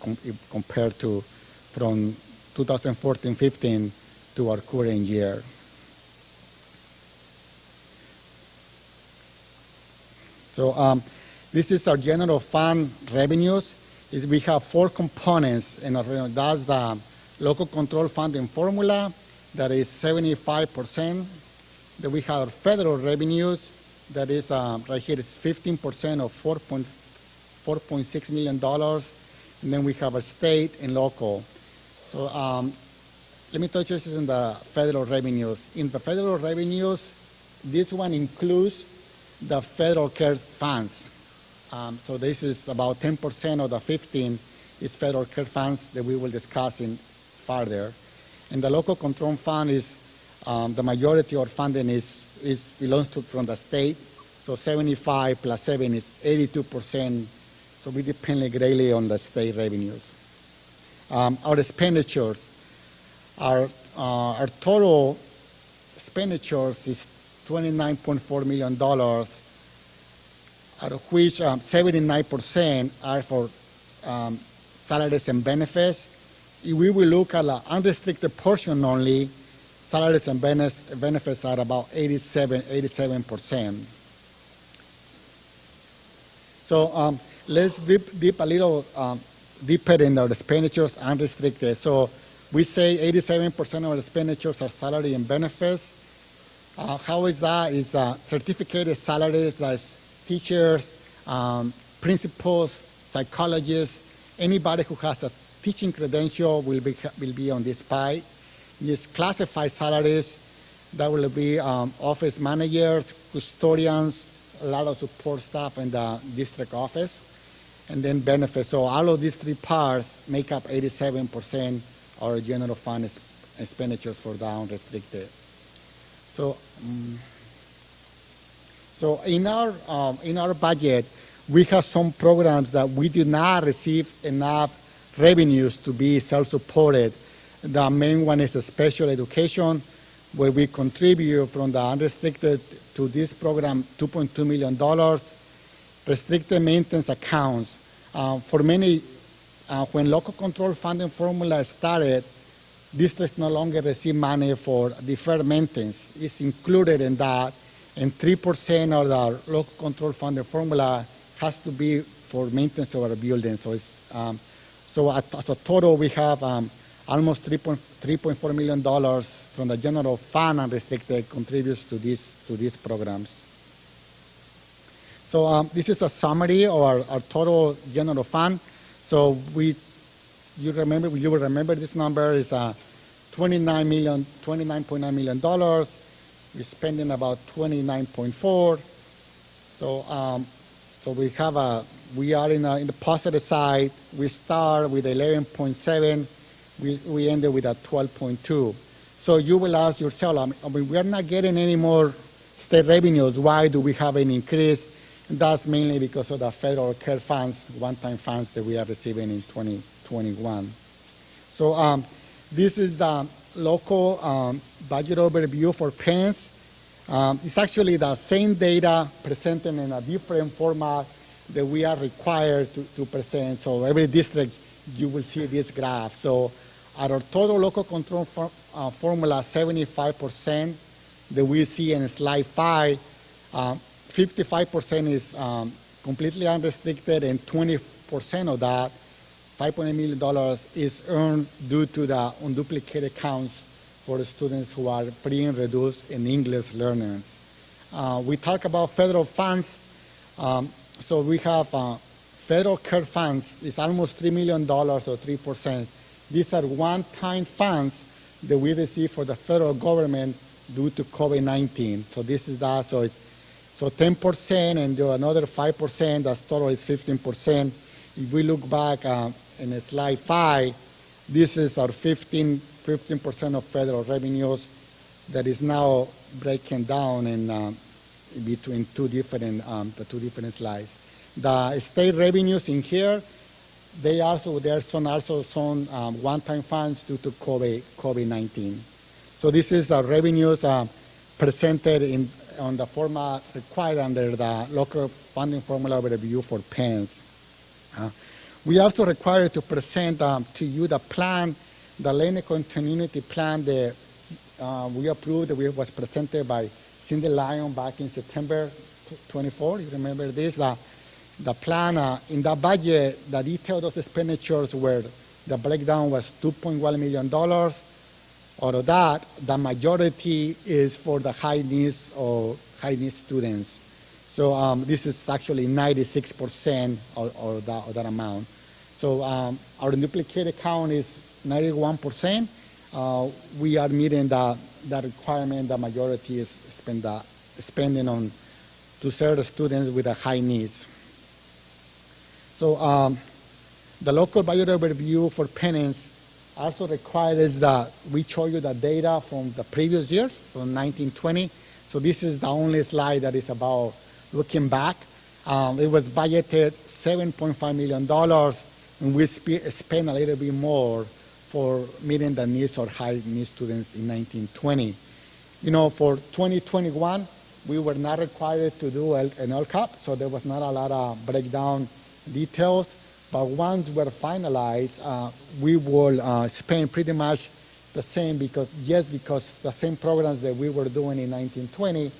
compared to from 2014-15 to our current year. So this is our general fund revenues. We have 4 components in our revenue. That's the local control funding formula, that is 75%. Then we have federal revenues, that is right here, it's 15% of $4.6 million. And then we have a state and local. So let me touch this on the federal revenues. In the federal revenues, this one includes the federal care funds. So this is about 10% of the 15 is federal care funds that we will discuss in further. And the local control fund is the majority of funding belongs from the state. So 75 plus 7 is 82%. So we depend greatly on the state revenues. Our expenditures, our total expenditures is $29.4 million, out of which 79% are for salaries and benefits. If we will look at the unrestricted portion only, salaries and benefits are about 87%. So let's dip a little deeper in our expenditures unrestricted. So we say 87% of our expenditures are salary and benefits. How is that? Is certificated salaries as teachers, principals, psychologists, anybody who has a teaching credential will be on this pie. Yes, classified salaries, that will be office managers, custodians, a lot of support staff in the district office, and then benefits. So all of these 3 parts make up 87% of our general fund expenditures for the unrestricted. So in our budget, we have some programs that we do not receive enough revenues to be self-supported. The main one is special education, where we contribute from the unrestricted to this program $2.2 million. Restricted maintenance accounts. For many, when local control funding formula started, districts no longer receive money for deferred maintenance. It's included in that, and 3% of the local control funding formula has to be for maintenance of our buildings. So it's so as a total, we have almost $3.4 million from the general fund unrestricted contributes to these programs. So this is a summary of our total general fund. So you will remember this number is $29.9 million. We're spending about 29.4. So we are in the positive side. We start with 11.7. We ended with a 12.2. So you will ask yourself, we are not getting any more state revenues. Why do we have an increase? And that's mainly because of the federal care funds, one-time funds that we are receiving in 2021. So this is the local budget overview for parents. It's actually the same data presented in a different format that we are required to present. So every district, you will see this graph. So at our total local control formula, 75% that we see in slide 5, 55% is completely unrestricted, and 20% of that, $5.8 million, is earned due to the unduplicated counts for the students who are free and reduced in English learners. We talk about federal funds. So we have federal care funds. It's almost $3 million, or 3%. These are one-time funds that we receive for the federal government due to COVID-19. So this is that. So it's 10% and do another 5%. That's total is 15%. If we look back in slide 5, this is our 15% of federal revenues that is now breaking down in between the two different slides. The state revenues in here, there are also some one-time funds due to COVID-19. So this is our revenues presented on the format required under the local funding formula review for parents. We also required to present to you the plan, the learning continuity plan that we approved, that was presented by Cindy Lyon back in September 24. You remember this? The plan in the budget, the detail of those expenditures were, the breakdown was $2.1 million. Out of that, the majority is for the high needs students. So this is actually 96% of that amount. So our duplicated count is 91%. We are meeting that requirement. The majority is spending on to serve the students with the high needs. So the local budget review for parents also requires that we show you the data from the previous years, from 1920. So this is the only slide that is about looking back. It was budgeted $7.5 million, and we spent a little bit more for meeting the needs of high needs students in 1920. You know, for 2021, we were not required to do an LCAP, so there was not a lot of breakdown details. But once we're finalized, we will spend pretty much the same because the same programs that we were doing in 1920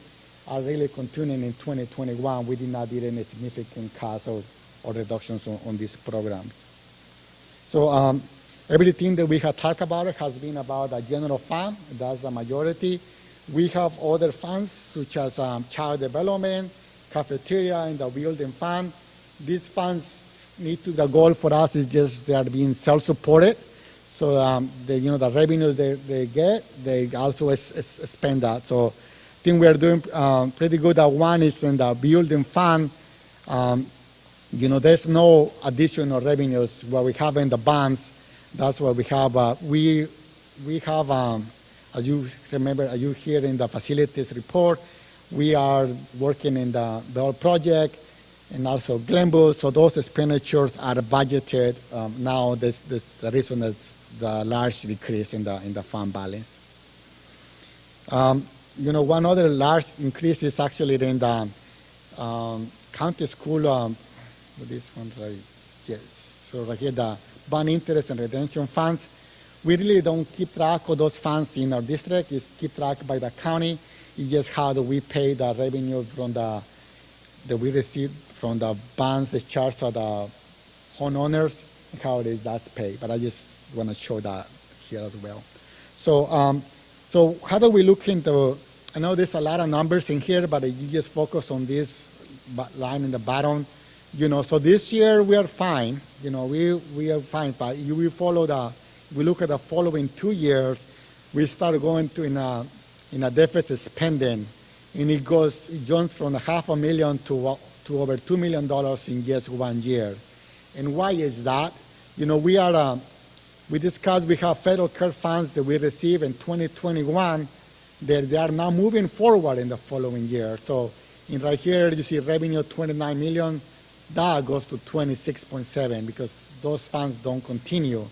are really continuing in 2021. We did not do any significant cuts or reductions on these programs. So everything that we have talked about has been about the general fund. That's the majority. We have other funds such as child development, cafeteria, and the building fund. These funds the goal for us is just they are being self-supported. So the revenue they get, they also spend that. So I think we are doing pretty good. One is in the building fund. There's no additional revenues. What we have in the bonds, that's what we have. We have, as you remember, as you hear in the facilities report, we are working in the Bell project and also Glenwood. So those expenditures are budgeted now. This the reason that's the large decrease in the fund balance. One other large increase is actually in the county school. This one right here. So right here, the bond interest and redemption funds. We really don't keep track of those funds in our district. It's keep track by the county. It's just how do we pay the revenue from that we receive from the bonds discharged to the homeowners, and how it is that's paid. But I just want to show that here as well. So how do we look into? I know there's a lot of numbers in here, but you just focus on this line in the bottom. So this year we are fine. We are fine. But we we look at the following 2 years, we start going to in a deficit spending, and it jumps from $500,000 to over $2 million in just 1 year. And why is that? We discussed we have federal care funds that we receive in 2021 that they are now moving forward in the following year. So right here you see revenue $29 million, that goes to 26.7 because those funds don't continue.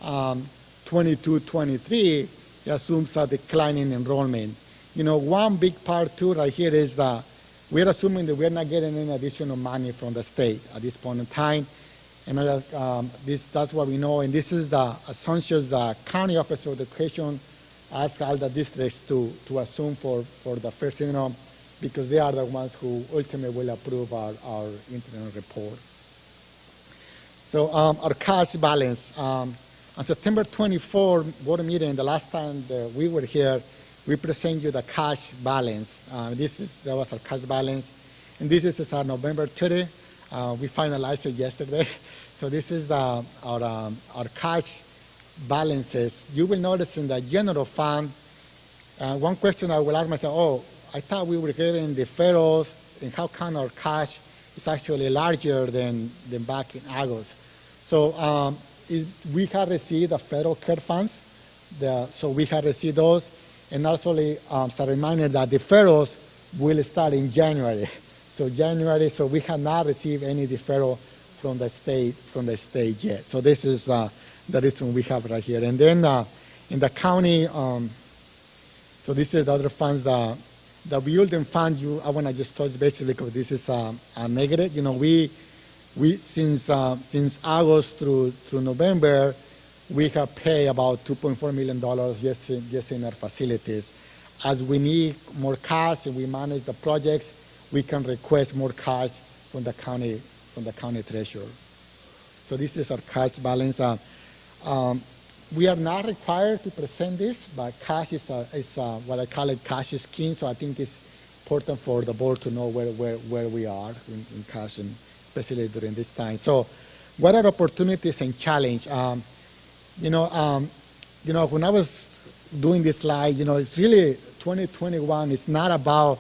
22-23 assumes a decline in enrollment. One big part too right here is that we're assuming that we're not getting any additional money from the state at this point in time. And that's what we know, and this is the assumptions the County Office of Education asks all the districts to assume for the first interim, because they are the ones who ultimately will approve our interim report. So our cash balance. On September 24 board meeting, the last time that we were here, we present you the cash balance. That was our cash balance, and this is our November 30. We finalized it yesterday. So this is our cash balances. You will notice in the general fund, One question I will ask myself, I thought we were getting deferrals, and how come our cash is actually larger than back in August? So we have received the federal CARE funds, so we have received those, and actually, as a reminder that deferrals will start in January. So we have not received any deferral from the state yet. So this is the reason we have right here. And then in the county, so this is the other funds, the building fund. I want to just touch basically because this is a negative. We since August through November, we have paid about $2.4 million just in our facilities. As we need more cash and we manage the projects, we can request more cash from the county treasurer. So this is our cash balance. We are not required to present this, but cash is what I call it cash is king. So I think it's important for the board to know where we are in cash, and especially during this time. So what are opportunities and challenge? When I was doing this slide, it's really 2021. It's not about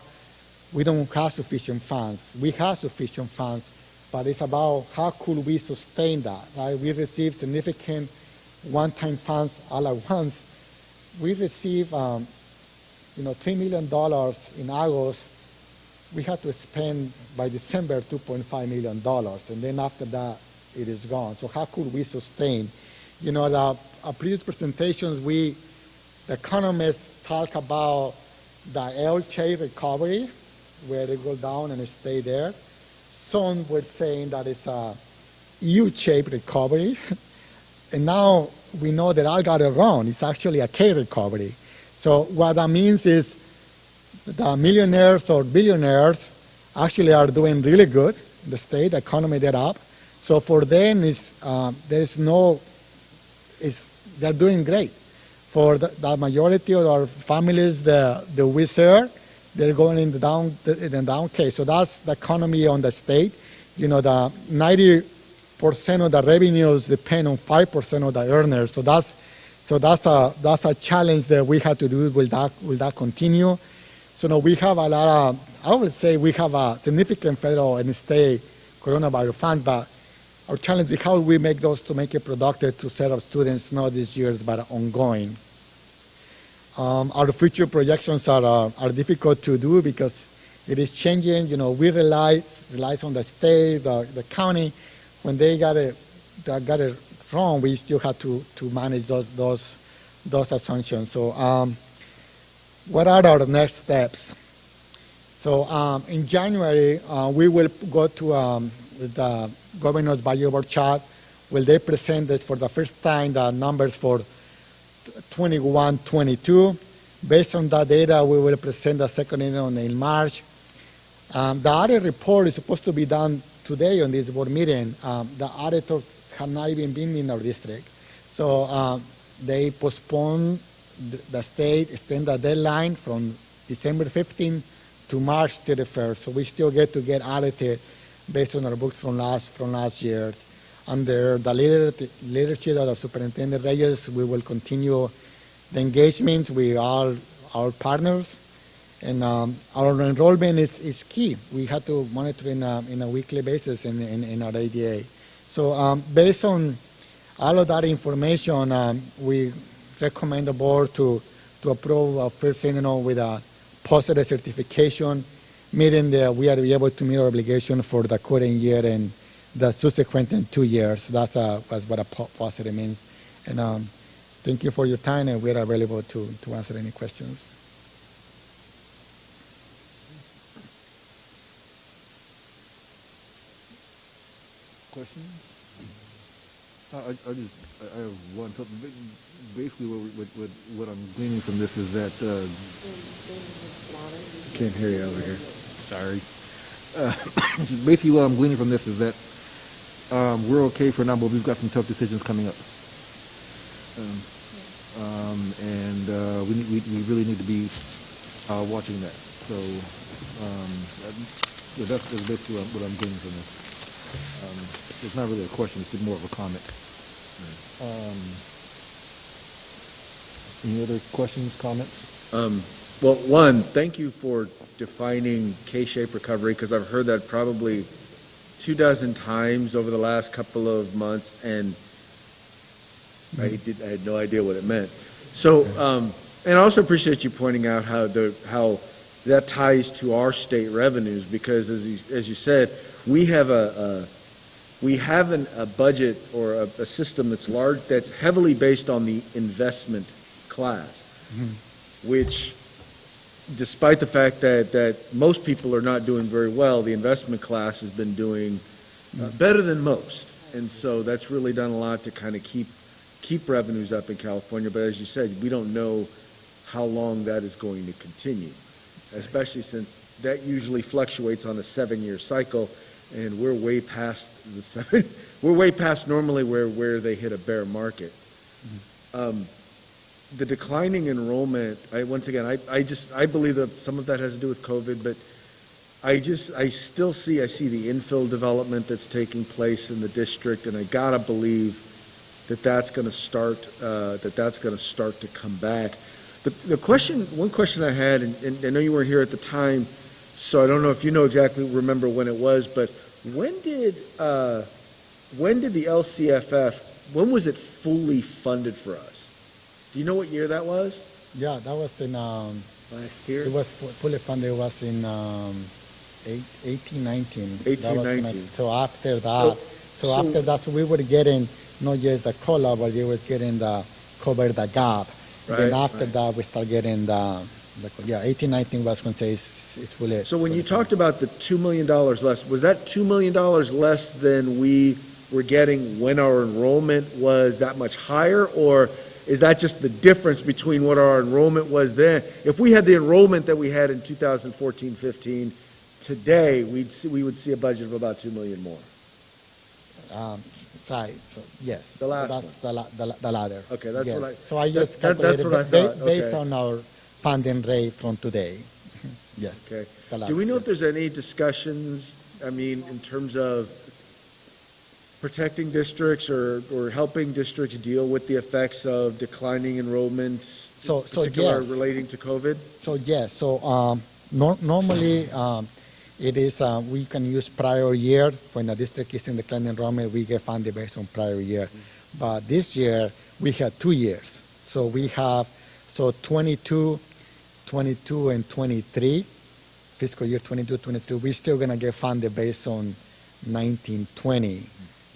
we don't have sufficient funds. We have sufficient funds, but it's about how could we sustain that, right? We received significant one-time funds all at once. We received, $3 million in August. We had to spend by December $2.5 million, and then after that, it is gone. So how could we sustain? Our previous presentations, the economists talk about the L-shaped recovery, where they go down and stay there. Some were saying that it's a U-shaped recovery. And now we know that I got it wrong. It's actually a K recovery. So what that means is the millionaires or billionaires actually are doing really good in the state. The economy they're up. So for them, they're doing great. For the majority of our families, the we serve, they're going in the down case. So that's the economy on the state. The 90% of the revenues depend on 5% of the earners. So that's a challenge that we have to do. Will that continue? So now we have a lot of, I would say we have a significant federal and state coronavirus fund, but our challenge is how we make those to make it productive to serve our students, not this year, but ongoing. Our future projections are difficult to do because it is changing. We relies on the state, the county. When they got it wrong, we still have to manage those assumptions. So what are our next steps? So in January, we will go to the governor's budget workshop. Will they present this for the first time, the numbers for 21-22. Based on that data, we will present the second in March. The audit report is supposed to be done today on this board meeting. The auditors have not even been in our district. So they postponed the state, extend the deadline from December 15th to March 31st. So we still get audited based on our books from last year. Under the leadership of our Superintendent Reyes, we will continue the engagement with all our partners. And our enrollment is key. We have to monitor in a weekly basis in our ADA. So based on all of that information, we recommend the board to approve a first annual with a positive certification, meaning that we are able to meet our obligation for the current year and the subsequent in 2 years. That's what a positive means. And thank you for your time, and we're available to answer any questions. Questions? I have one. So basically, what I'm gleaning from this is that Can't hear you over here. sorry. Basically, what I'm gleaning from this is that we're okay for now, but we've got some tough decisions coming up, and we really need to be watching that. So that's basically what I'm gleaning from this. It's not really a question; it's more of a comment. Any other questions, comments? Well, one, thank you for defining K-shaped recovery, because I've heard that probably 24 times over the last couple of months, and I had no idea what it meant. So, and I also appreciate you pointing out how that ties to our state revenues, because as you said, we have a budget or a system that's heavily based on the investment class, which, despite the fact that most people are not doing very well, the investment class has been doing better than most. And so that's really done a lot to kind of keep revenues up in California. But as you said, we don't know how long that is going to continue, especially since that usually fluctuates on a 7-year cycle, and we're way past we're way past normally where they hit a bear market. The declining enrollment, I believe that some of that has to do with COVID, but I still see the infill development that's taking place in the district, and I gotta believe that's going to start to come back. One question I had, and I know you weren't here at the time, so I don't know if you remember when it was, but when did the LCFF, when was it fully funded for us? Do you know what year that was? Yeah, that was in last year. It was fully funded. It was in 1819. 1819. So after that, after that, we were getting not just the COLA, but we were getting the cover the gap. Right, then after that, we start getting the 1819 was when it's fully. So when you talked about the $2 million less, was that $2 million less than we were getting when our enrollment was that much higher, or is that just the difference between what our enrollment was then? If we had the enrollment that we had in 2014-15, today we would see a budget of about $2 million more. Right. So yes. The last the latter. Okay, that's yes. what I. So I just that's what I thought. Based on our funding rate from today. Yes. Okay. The Do we know latter. if there's any discussions? I mean, in terms of protecting districts or helping districts deal with the effects of declining enrollment, So yes. relating to COVID? So yes. So normally it is we can use prior year when a district is in declining enrollment. We get funded based on prior year, but this year we had 2 years. So we have 22, and 23, fiscal year 22, 23. We're still gonna get funded based on 1920.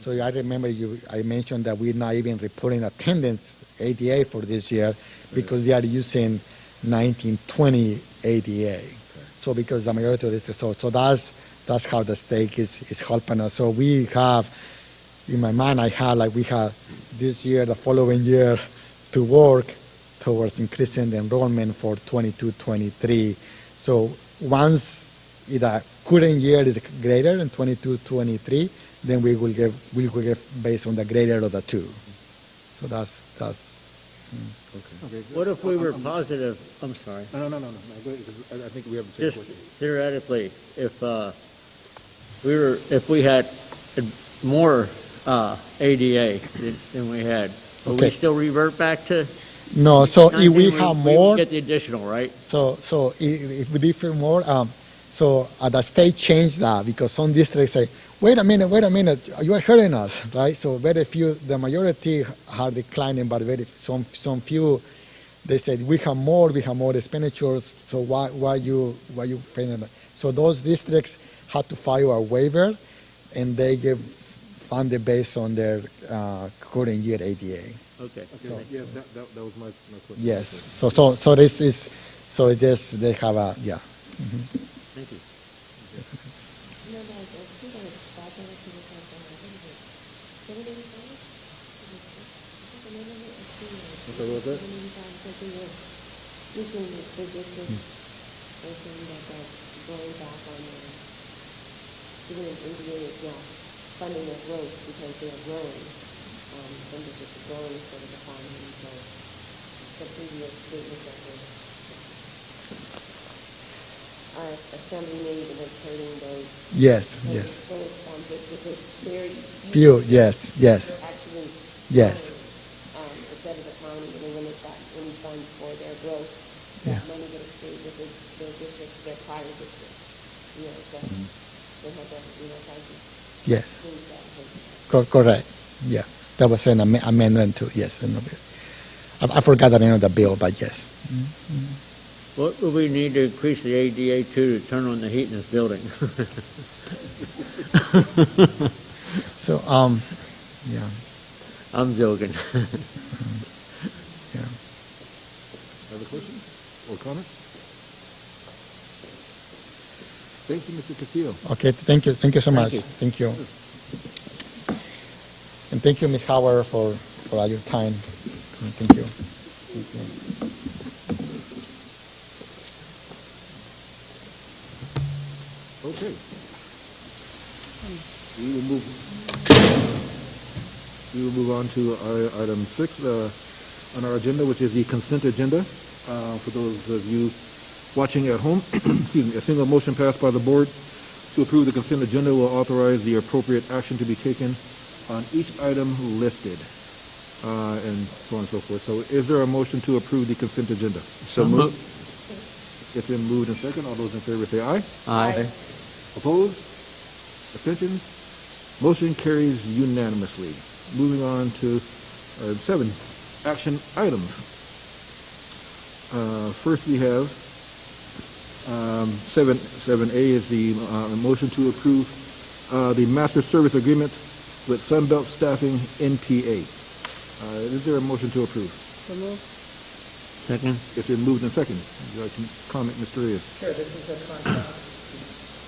So I remember I mentioned that we're not even reporting attendance ADA for this year because they are using 1920 ADA. So because the majority of this, so that's how the state is helping us. So we have, in my mind, we have this year, the following year, to work towards increasing the enrollment for 22, 23. So once the current year is greater than 22, 23, then we will get based on the greater of the two. So that's. Okay. What if we were positive? I'm sorry. No. Go ahead, 'cause I think we have the same Just question. theoretically, if we had more ADA than we had, would we still revert back to? No. So if we 19? have more, we get the additional, right? So if we differ more, so the state changed that because some districts say, wait a minute, you are hurting us, right? So very few, the majority are declining, but some few, they said we have more expenditures. So why you paying them? So those districts had to file a waiver, and they get funded based on their current year ADA. Okay. So, Yeah, that was my question. yes. So this is they have a yeah. Mm-hmm. Thank you. Okay, what was that? Listening to the district, they're saying that going back on even if NDA is not funding their growth because they are growing, some districts are growing instead of declining. So the previous statement that our assembly made and returning those. Yes. Those districts was very Few. Yes. they're actually Yes. instead of declining, and when they got any funds for their growth, Yeah. that so they had to, try to Yes. change that. Correct. Yeah. That was an amendment to, yes. I forgot the name of the bill, but yes. What would we need to increase the ADA to turn on the heat in this building? So, yeah. I'm joking. Yeah. Other questions or comments? Thank you, Mr. Castillo. Okay, thank you so much. you. Thank you. And thank you, Ms. Howard, for all your time. Thank you. Thank you. Okay. We will move on to item 6 on our agenda, which is the consent agenda. For those of you watching at home, excuse me, a single motion passed by the board to approve the consent agenda will authorize the appropriate action to be taken on each item listed, and so on and so forth. So is there a motion to approve the consent agenda? So moved. It's been moved and second. All those in favor say aye. Aye. Opposed? Abstentions? Motion carries unanimously. Moving on to 7, action items. First we have 7A is the motion to approve the master service agreement with Sunbelt Staffing NPA. Is there a motion to approve? So move. Second. It's been moved and second. Would you like to comment, Mr. Reyes? Sure, this is a contract.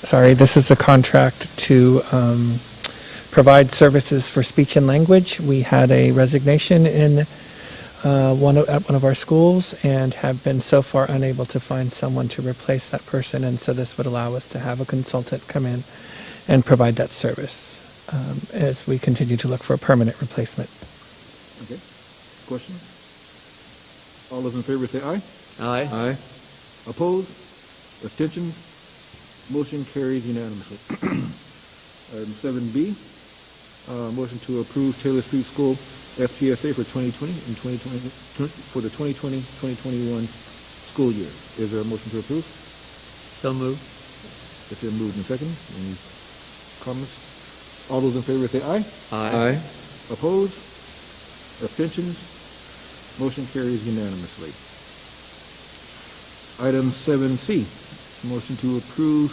Sorry, this is a contract to provide services for speech and language. We had a resignation in at one of our schools and have been so far unable to find someone to replace that person, and so this would allow us to have a consultant come in and provide that service as we continue to look for a permanent replacement. Okay. Questions? All those in favor say aye. Aye. Aye. Opposed? Abstentions? Motion carries unanimously. Item 7B, motion to approve Taylor Street School FPSA for 2020 and 2020 for the 2020-2021 school year. Is there a motion to approve? So moved. It's been moved and second. Any comments? All those in favor say aye. Aye. Opposed? Abstentions? Motion carries unanimously. Item 7C, motion to approve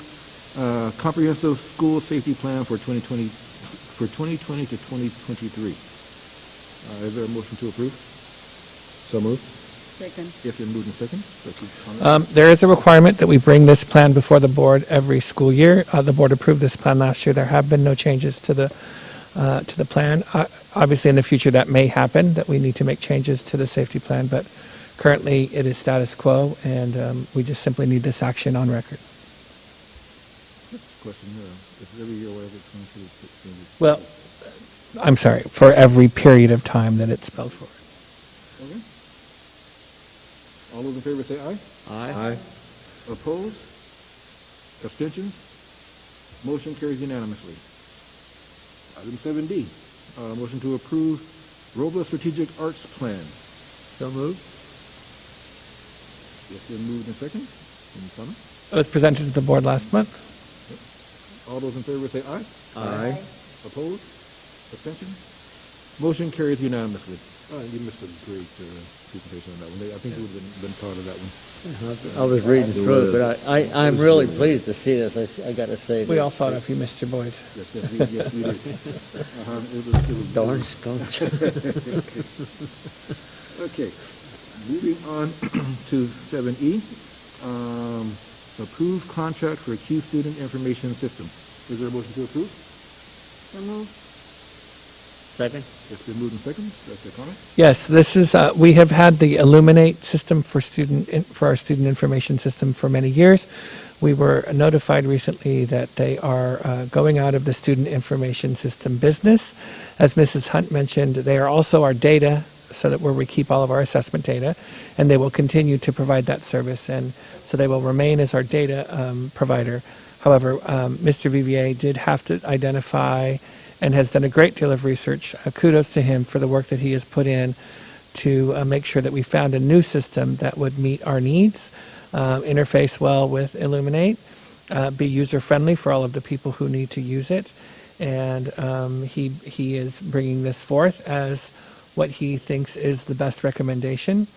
comprehensive school safety plan for 2020 to 2023. Is there a motion to approve? So moved. Second. If you're moved in second. Comment? There is a requirement that we bring this plan before the board every school year. The board approved this plan last year. There have been no changes to the plan. Obviously, in the future, that may happen, that we need to make changes to the safety plan, but currently it is status quo, and we just simply need this action on record. Question, is every year whatever it's going to changes? Well, I'm sorry, for every period of time that it's spelled for. Okay. All those in favor say aye. Aye. Opposed? Abstentions? Motion carries unanimously. Item 7D, motion to approve Robla Strategic Arts Plan. So moved. It's been moved and second. Any comment? It was presented to the board last month. All those in favor say aye. Aye. Opposed? Abstention? Motion carries unanimously. You missed a great presentation on that one. I think you would have been part of that one. I was reading through it, but I'm really pleased to see this. I got to say. We all thought of you, Mr. Boyd. Yes, we did. It was Darn skunks. Okay, moving on to 7E, approve contract for Q Student Information System. Is there a motion to approve? So move. Second. It's been moved and second. That's the comment. Yes, this is, we have had the Illuminate system for our student information system for many years. We were notified recently that they are going out of the student information system business. As Mrs. Hunt mentioned, they are also our data, so that where we keep all of our assessment data, and they will continue to provide that service, and so they will remain as our data provider. However, Mr. Vivier did have to identify and has done a great deal of research. Kudos to him for the work that he has put in to make sure that we found a new system that would meet our needs, interface well with Illuminate, be user-friendly for all of the people who need to use it. And he is bringing this forth as what he thinks is the best recommendation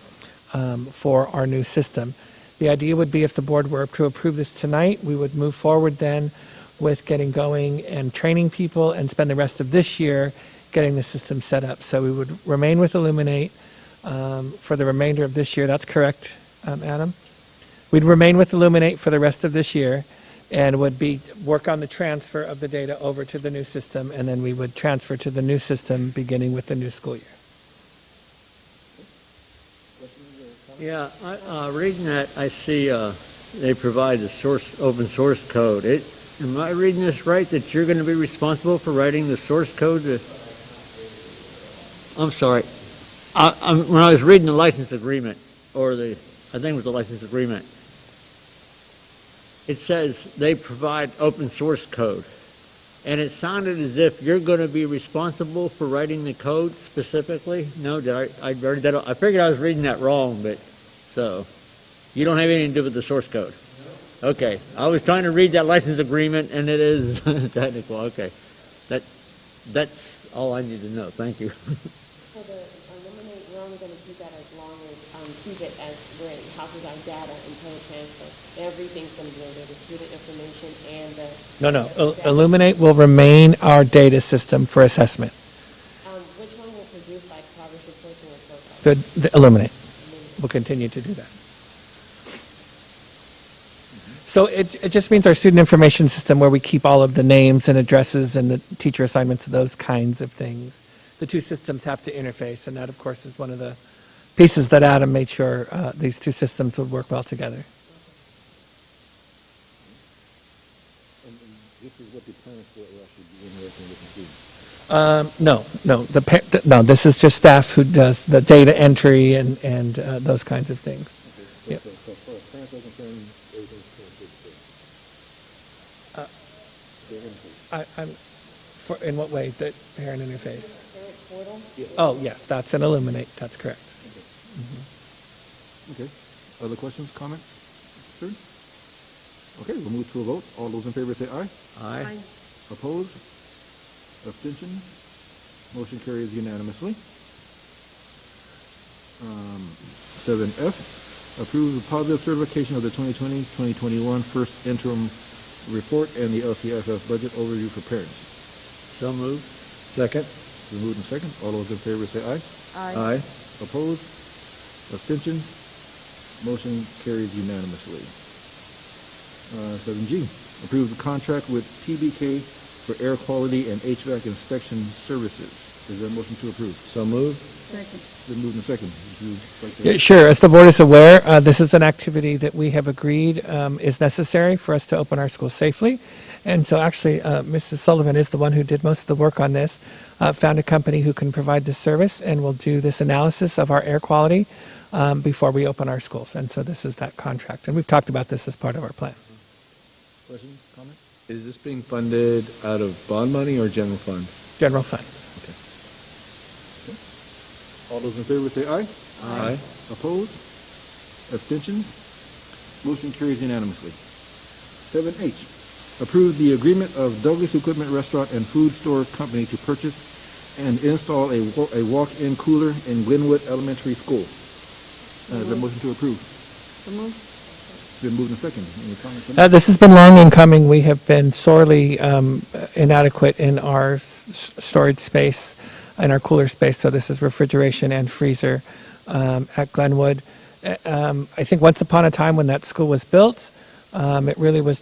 for our new system. The idea would be if the board were to approve this tonight, we would move forward then with getting going and training people and spend the rest of this year getting the system set up. So we would remain with Illuminate for the remainder of this year. That's correct, Adam? We'd remain with Illuminate for the rest of this year and would work on the transfer of the data over to the new system, and then we would transfer to the new system beginning with the new school year. Yeah, reading that, I see they provide the open source code. Am I reading this right, that you're going to be responsible for writing the source code? I'm sorry. When I was reading the license agreement, I think it was the license agreement, it says they provide open source code. And it sounded as if you're going to be responsible for writing the code specifically. No, I read that? I figured I was reading that wrong, but so you don't have anything to do with the source code. Okay, I was trying to read that license agreement, and it is technical. Okay, that's all I need to know. Thank you. For the Illuminate, we're only going to keep that as long as keep it as where it houses our data until it transfers. Everything's going to be under the student information and the. No. Illuminate will remain our data system for assessment. Which one will produce like progress reports and reports? The Illuminate will continue to do that. So it just means our student information system, where we keep all of the names and addresses and the teacher assignments, those kinds of things. The two systems have to interface, and that, of course, is one of the pieces that Adam made sure these two systems would work well together. And this is what the parents will actually be interacting with the students. No. This is just staff who does the data entry and those kinds of things. Okay. So as far as parents are concerned, everything's I'm in what way? The parent interface? Parent portal? Yeah. Oh, yes, that's an Illuminate. That's correct. Okay. Other questions, comments, concerns? Okay, we'll move to a vote. All those in favor say aye. Aye. Opposed? Abstentions? Motion carries unanimously. 7F, approve the positive certification of the 2020-2021 first interim report and the LCFF budget overview for parents. So moved. Second? Been moved and second. All those in favor say aye. Aye. Opposed? Abstentions? Motion carries unanimously. 7G, approve the contract with PBK for air quality and HVAC inspection services. Is there a motion to approve? So moved. Been moved and second. Would you like to- Yeah, sure. As the board is aware, this is an activity that we have agreed is necessary for us to open our schools safely. And so actually, Mrs. Sullivan is the one who did most of the work on this, found a company who can provide this service and will do this analysis of our air quality before we open our schools. And so this is that contract. And we've talked about this as part of our plan. Questions, comments? Is this being funded out of bond money or general fund? General fund. All those in favor say aye. Aye. Opposed? Abstentions? Motion carries unanimously. 7H, approve the agreement of Douglas Equipment Restaurant and Food Store Company to purchase and install a walk-in cooler in Glenwood Elementary School. Is there a motion to approve? Been moved and second. Any comments on that? This has been long in coming. We have been sorely inadequate in our storage space, in our cooler space. So this is refrigeration and freezer at Glenwood. I think once upon a time when that school was built, it really was,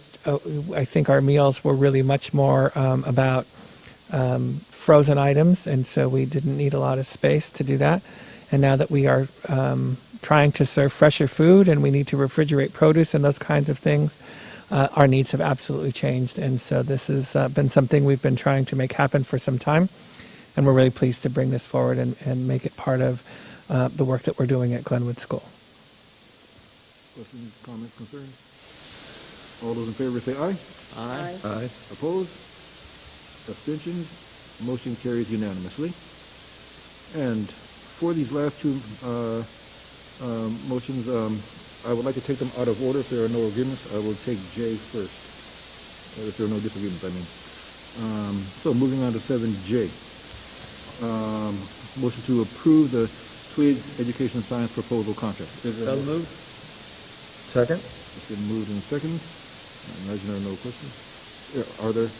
I think our meals were really much more about frozen items, and so we didn't need a lot of space to do that. And now that we are trying to serve fresher food and we need to refrigerate produce and those kinds of things, our needs have absolutely changed. And so this has been something we've been trying to make happen for some time, and we're really pleased to bring this forward and make it part of the work that we're doing at Glenwood School. Questions, comments, concerns? All those in favor say aye. Aye. Aye. Opposed? Abstentions? Motion carries unanimously. And for these last two motions, I would like to take them out of order. If there are no agreements, I will take J first. if there are no disagreements, I mean. So moving on to 7J. Motion to approve the Twig Education Science Proposal Contract. So moved. Second? It's been moved and seconded. I imagine there are no questions. Are there?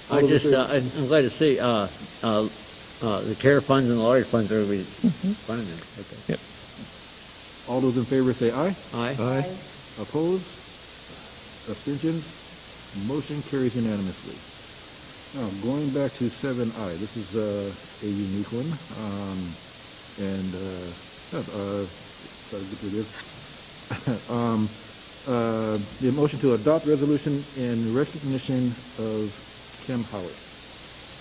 I just, I'm glad to see, the care funds and the large funds are going to be funding them. Okay. Yep. All those in favor say aye. Aye. Opposed? Abstentions? Motion carries unanimously. Now, going back to 7I, this is a unique one. Try to get through this. The motion to adopt resolution in recognition of Kim Howard.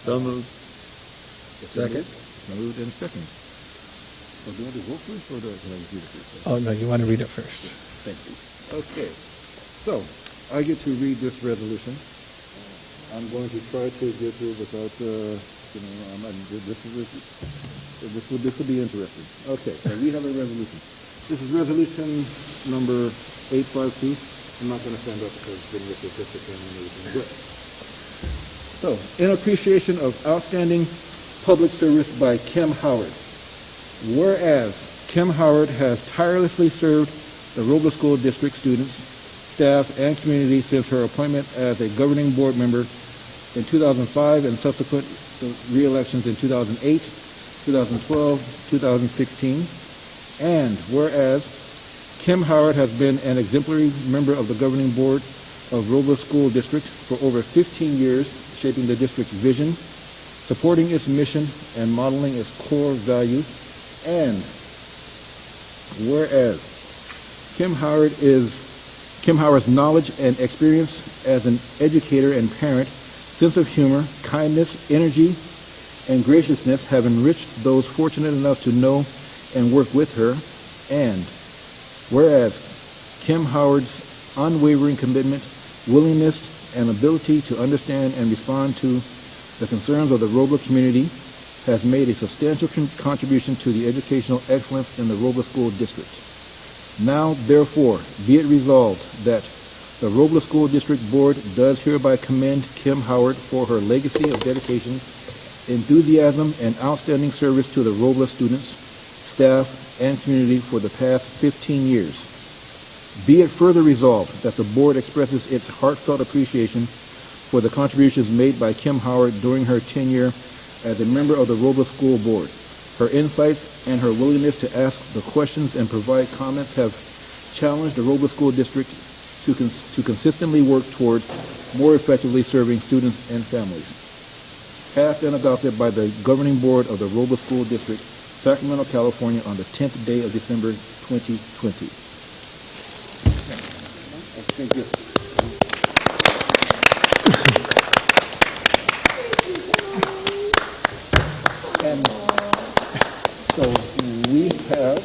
So moved. Second. Moved and second. So do you want to vote first, or can I just read it first? Oh, no, you want to read it first. Thank you. Okay. So, I get to read this resolution. I'm going to try to get through without, this will be interesting. Okay, so we have a resolution. This is resolution number 852. I'm not going to stand up because then you have to assist the family and everything. Good. So, in appreciation of outstanding public service by Kim Howard, whereas Kim Howard has tirelessly served the Robla School District students, staff, and community since her appointment as a governing board member in 2005 and subsequent re-elections in 2008, 2012, 2016. And whereas Kim Howard has been an exemplary member of the governing board of Robla School District for over 15 years, shaping the district's vision, supporting its mission, and modeling its core values. And whereas Kim Howard's knowledge and experience as an educator and parent, sense of humor, kindness, energy, and graciousness have enriched those fortunate enough to know and work with her. And whereas Kim Howard's unwavering commitment, willingness, and ability to understand and respond to the concerns of the Robla community has made a substantial contribution to the educational excellence in the Robla School District. Now, therefore, be it resolved that the Robla School District Board does hereby commend Kim Howard for her legacy of dedication, enthusiasm, and outstanding service to the Robla students, staff, and community for the past 15 years. Be it further resolved that the Board expresses its heartfelt appreciation for the contributions made by Kim Howard during her tenure as a member of the Robla School Board. Her insights and her willingness to ask the questions and provide comments have challenged the Robla School District to consistently work toward more effectively serving students and families. Passed and adopted by the Governing Board of the Robla School District, Sacramento, California, on the 10th day of December 2020. Thank you. And so we have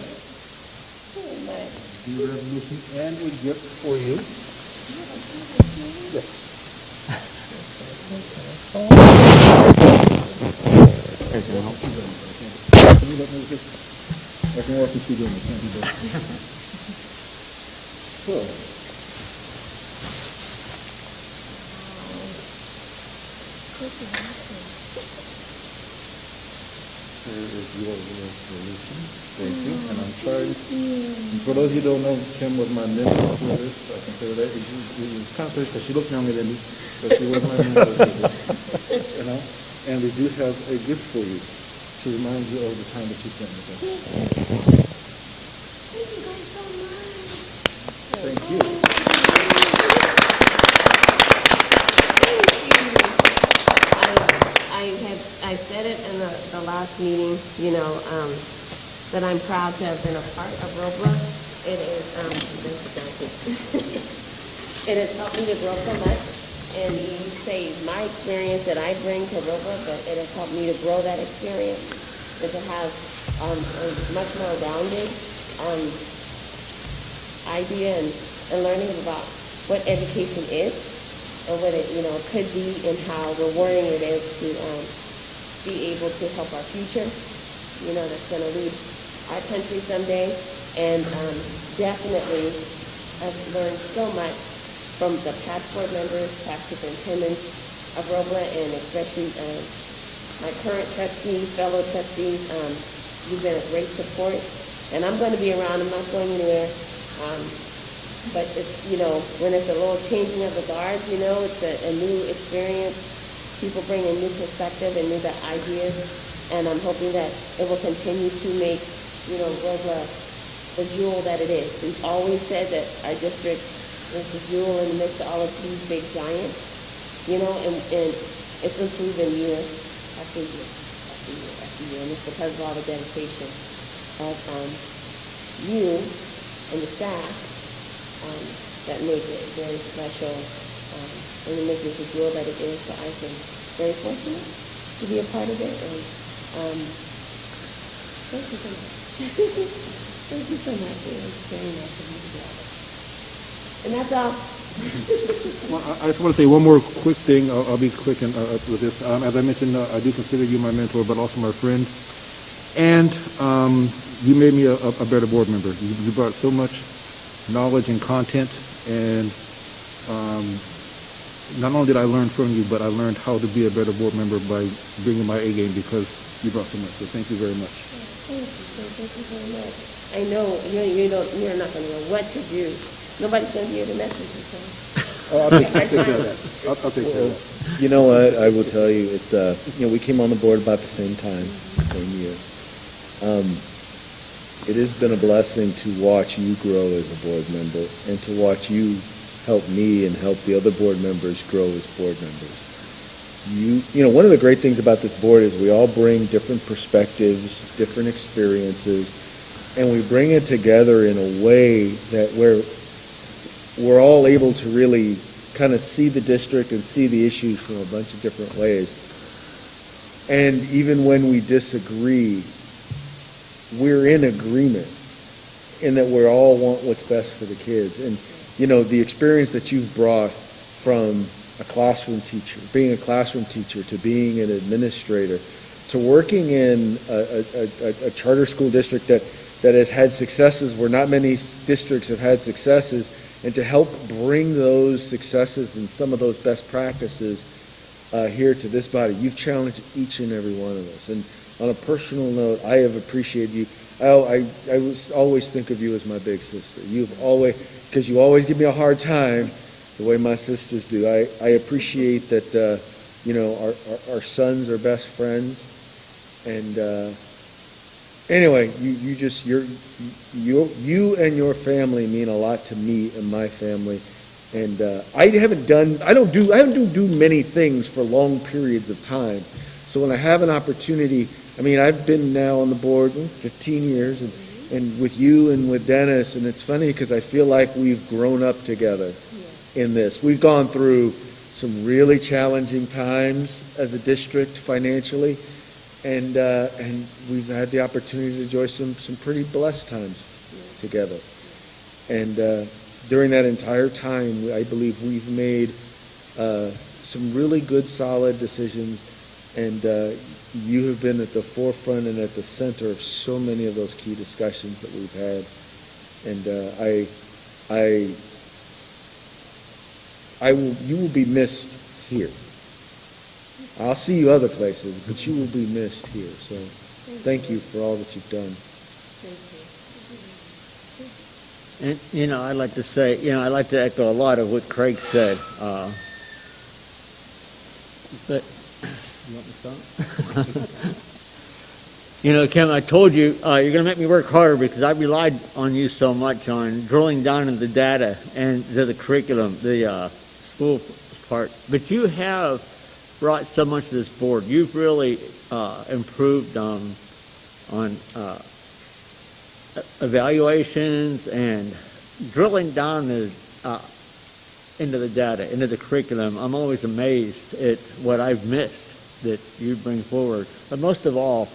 the resolution and a gift for you. Yes. I can walk you through doing it. Can't do that. So. Here is your resolution. Thank you. And I'm trying, for those of you who don't know, Kim was my mentor for this. I can say that. It was kind of strange because she looked younger than me, but she was my mentor for this. You know? And we do have a gift for you to remind you of the time that you spent with us. Thank you guys so much. Thank you. I said it in the last meeting, that I'm proud to have been a part of Robla. It is, it has helped me to grow so much. And you say my experience that I bring to Robla, but it has helped me to grow that experience and to have a much more rounded idea and learning about what education is and what it could be and how rewarding it is to be able to help our future, that's going to lead our country someday. And definitely I've learned so much from the past board members, past superintendents of Robla, and especially my current trustee, fellow trustees. You've been a great support, and I'm going to be around. I'm not going anywhere. But it's, when it's a little changing of the guards, it's a new experience. People bring a new perspective and new ideas, and I'm hoping that it will continue to make, Robla the jewel that it is. We've always said that our district is the jewel in the midst of all of these big giants, and it's been proven year after year after year after year, and it's because of all the dedication of you and the staff that make it very special, and it makes it the jewel that it is. So I've been very fortunate to be a part of it, and thank you so much. Thank you so much. It was very nice of you to do all this. And that's all. Well, I just want to say one more quick thing. I'll be quick with this. As I mentioned, I do consider you my mentor, but also my friend. And you made me a better board member. You brought so much knowledge and content, and not only did I learn from you, but I learned how to be a better board member by bringing my A game because you brought so much. So thank you very much. Thank you very much. I know you're not going to know what to do. Nobody's going to be able to mess with you. So. I'll take care of that. I'll take care of that. You know what? I will tell you, it's we came on the board about the same time, same year. It has been a blessing to watch you grow as a board member and to watch you help me and help the other board members grow as board members. One of the great things about this board is we all bring different perspectives, different experiences, and we bring it together in a way that we're all able to really kind of see the district and see the issues from a bunch of different ways. And even when we disagree, we're in agreement in that we all want what's best for the kids. And, the experience that you've brought from a classroom teacher, being a classroom teacher, to being an administrator, to working in a charter school district that has had successes where not many districts have had successes, and to help bring those successes and some of those best practices here to this body. You've challenged each and every one of us. And on a personal note, I have appreciated you. I always think of you as my big sister. Because you always give me a hard time, the way my sisters do. I appreciate that, our sons are best friends. And anyway, you and your family mean a lot to me and my family. And I don't do many things for long periods of time. So when I have an opportunity, I've been now on the board 15 years, and with you and with Dennis, and it's funny because I feel like we've grown up together in this. We've gone through some really challenging times as a district financially, and we've had the opportunity to enjoy some pretty blessed times together. And during that entire time, I believe we've made some really good, solid decisions, and you have been at the forefront and at the center of so many of those key discussions that we've had. And you will be missed here. I'll see you other places, but you will be missed here. So thank you for all that you've done. And, I'd like to say, I'd like to echo a lot of what Craig said. But, you want me to stop? Kim, I told you, you're going to make me work harder because I relied on you so much on drilling down into the data and to the curriculum, the school part. But you have brought so much to this board. You've really improved on evaluations and drilling down into the data, into the curriculum. I'm always amazed at what I've missed that you bring forward. But most of all,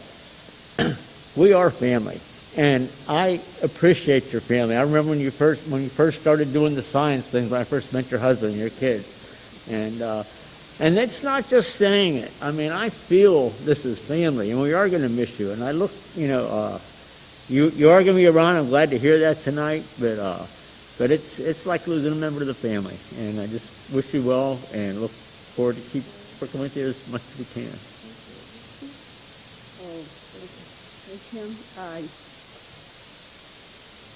we are family, and I appreciate your family. I remember when you first started doing the science things, when I first met your husband and your kids, and it's not just saying it. I feel this is family, and we are going to miss you. And I look, you are going to be around. I'm glad to hear that tonight. But But it's like losing a member of the family, and I just wish you well and look forward to keep working with you as much as we can. Kim,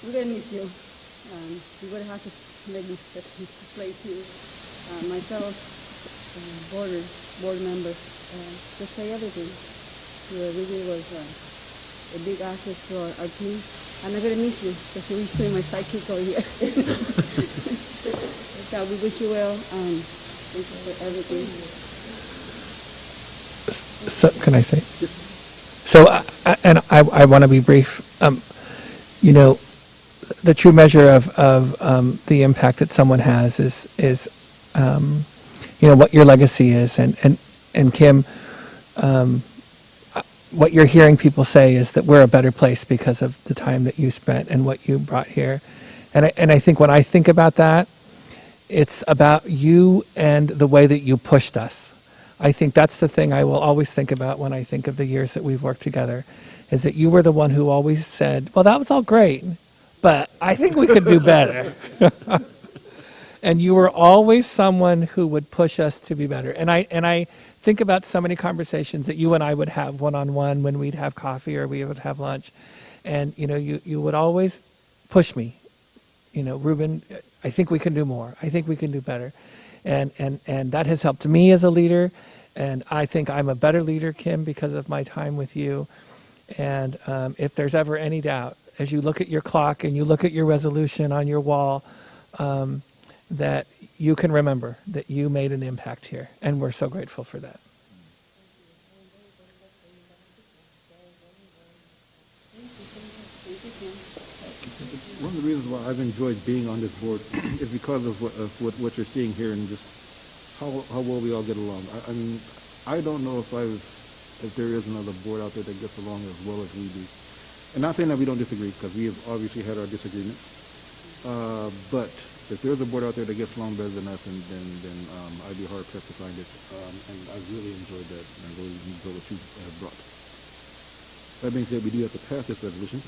we're going to miss you. You're going to have to make this step into play too. My fellow board members, just say everything. You really was a big asset to our team. And I'm going to miss you because you're still my sidekick over here. So we wish you well. Thank you for everything. So, can I say? So, I want to be brief. You know, the true measure of the impact that someone has is you know, what your legacy is. And Kim, what you're hearing people say is that we're a better place because of the time that you spent and what you brought here. And I think when I think about that, it's about you and the way that you pushed us. I think that's the thing I will always think about when I think of the years that we've worked together, is that you were the one who always said, well, that was all great, but I think we could do better. And you were always someone who would push us to be better. And I think about so many conversations that you and I would have one-on-one when we'd have coffee or we would have lunch. And, you know, you would always push me. You know, Ruben, I think we can do more. I think we can do better. And that has helped me as a leader. And I think I'm a better leader, Kim, because of my time with you. And if there's ever any doubt, as you look at your clock and you look at your resolution on your wall, that you can remember that you made an impact here. And we're so grateful for that. One of the reasons why I've enjoyed being on this board is because of what you're seeing here and just how well we all get along. I mean, I don't know if there is another board out there that gets along as well as we do. And not saying that we don't disagree, because we have obviously had our disagreements. But if there's a board out there that gets along better than us, then I'd be hard pressed to find it. And I've really enjoyed that, and I really enjoy what you have brought. That being said, we do have to pass this resolution.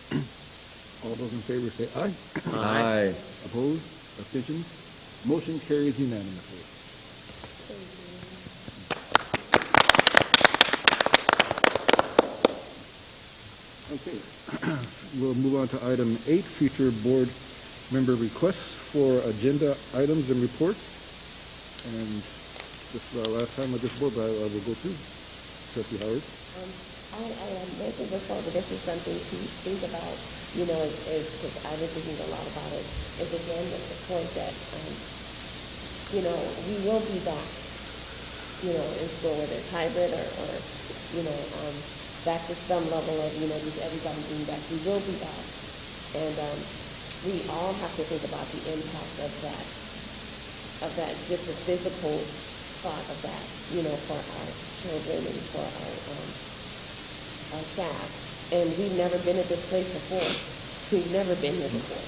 All those in favor say aye. Aye. Opposed? Abstentions? Motion carries unanimously. Okay. We'll move on to item 8, future board member requests for agenda items and reports. And this is our last time with this board, but I will go through. Trustee Howard. I mentioned before, but this is something to think about, you know, because I've been thinking a lot about it, is again the support that, you know, we will be back, you know, in school, whether it's hybrid or you know, back to some level of, you know, just everybody being back. We will be back. And we all have to think about the impact of that, just the physical thought of that, you know, for our children and for our staff. And we've never been at this place before. We've never been here before.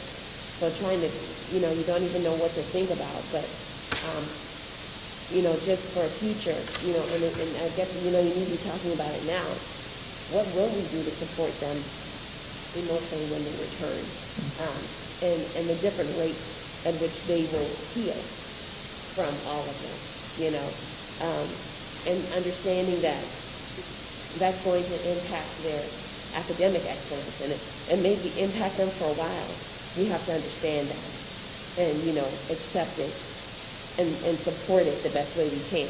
So trying to, you know, you don't even know what to think about, but, you know, just for a future, you know, and I guess, you know, you need to be talking about it now. What will we do to support them emotionally when they return? And the different rates at which they will heal from all of this, you know, and understanding that that's going to impact their academic excellence, and it may impact them for a while. We have to understand that and, you know, accept it and support it the best way we can.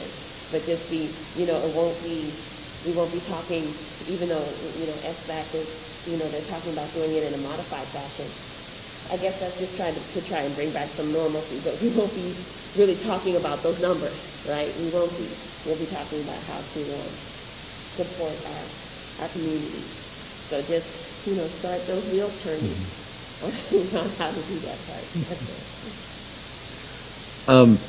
But just be, you know, we won't be talking, even though, you know, SBAC is, you know, they're talking about doing it in a modified fashion. I guess that's just trying to try and bring back some normalcy, but we won't be really talking about those numbers, right? We'll be talking about how to support our communities. So just, you know, start those wheels turning on how to do that part. That's it.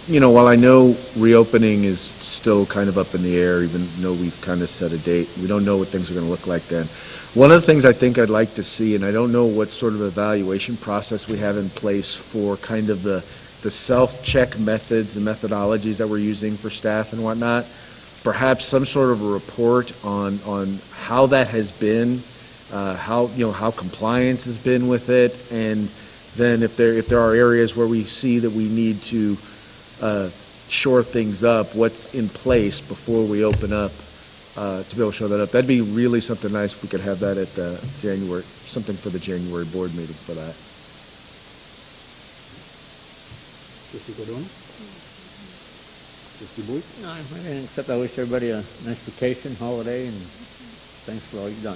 You know, while I know reopening is still kind of up in the air, even though we've kind of set a date, we don't know what things are going to look like then. One of the things I think I'd like to see, and I don't know what sort of evaluation process we have in place for kind of the self-check methods, the methodologies that we're using for staff and whatnot, perhaps some sort of a report on how that has been, how compliance has been with it, and then if there are areas where we see that we need to shore things up, what's in place before we open up, to be able to show that up. That'd be really something nice if we could have that at January, something for the January board meeting for that. Trustee Cardona? Trustee Boyd? No, I didn't, except I wish everybody a nice vacation, holiday, and thanks for all you've done.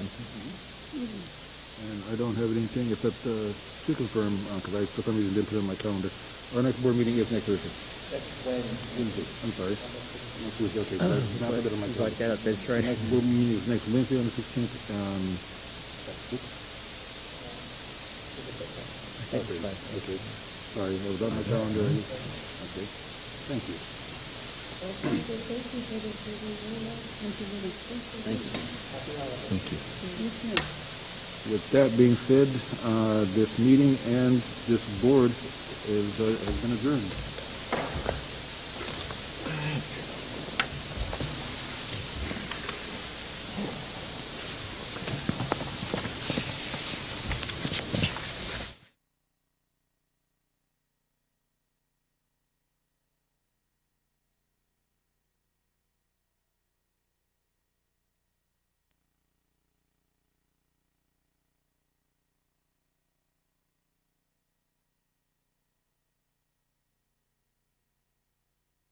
And I don't have anything except to confirm, because I, for some reason, didn't put it on my calendar. Our next board meeting is next Thursday. Wednesday. I'm sorry. Next Tuesday, okay. Now I put it on my calendar. Like that up there, right? Next board meeting is next Wednesday on the 16th. Okay. Sorry, I was on my calendar. Okay. Thank you. Thank you. With that being said, this meeting and this board has been adjourned.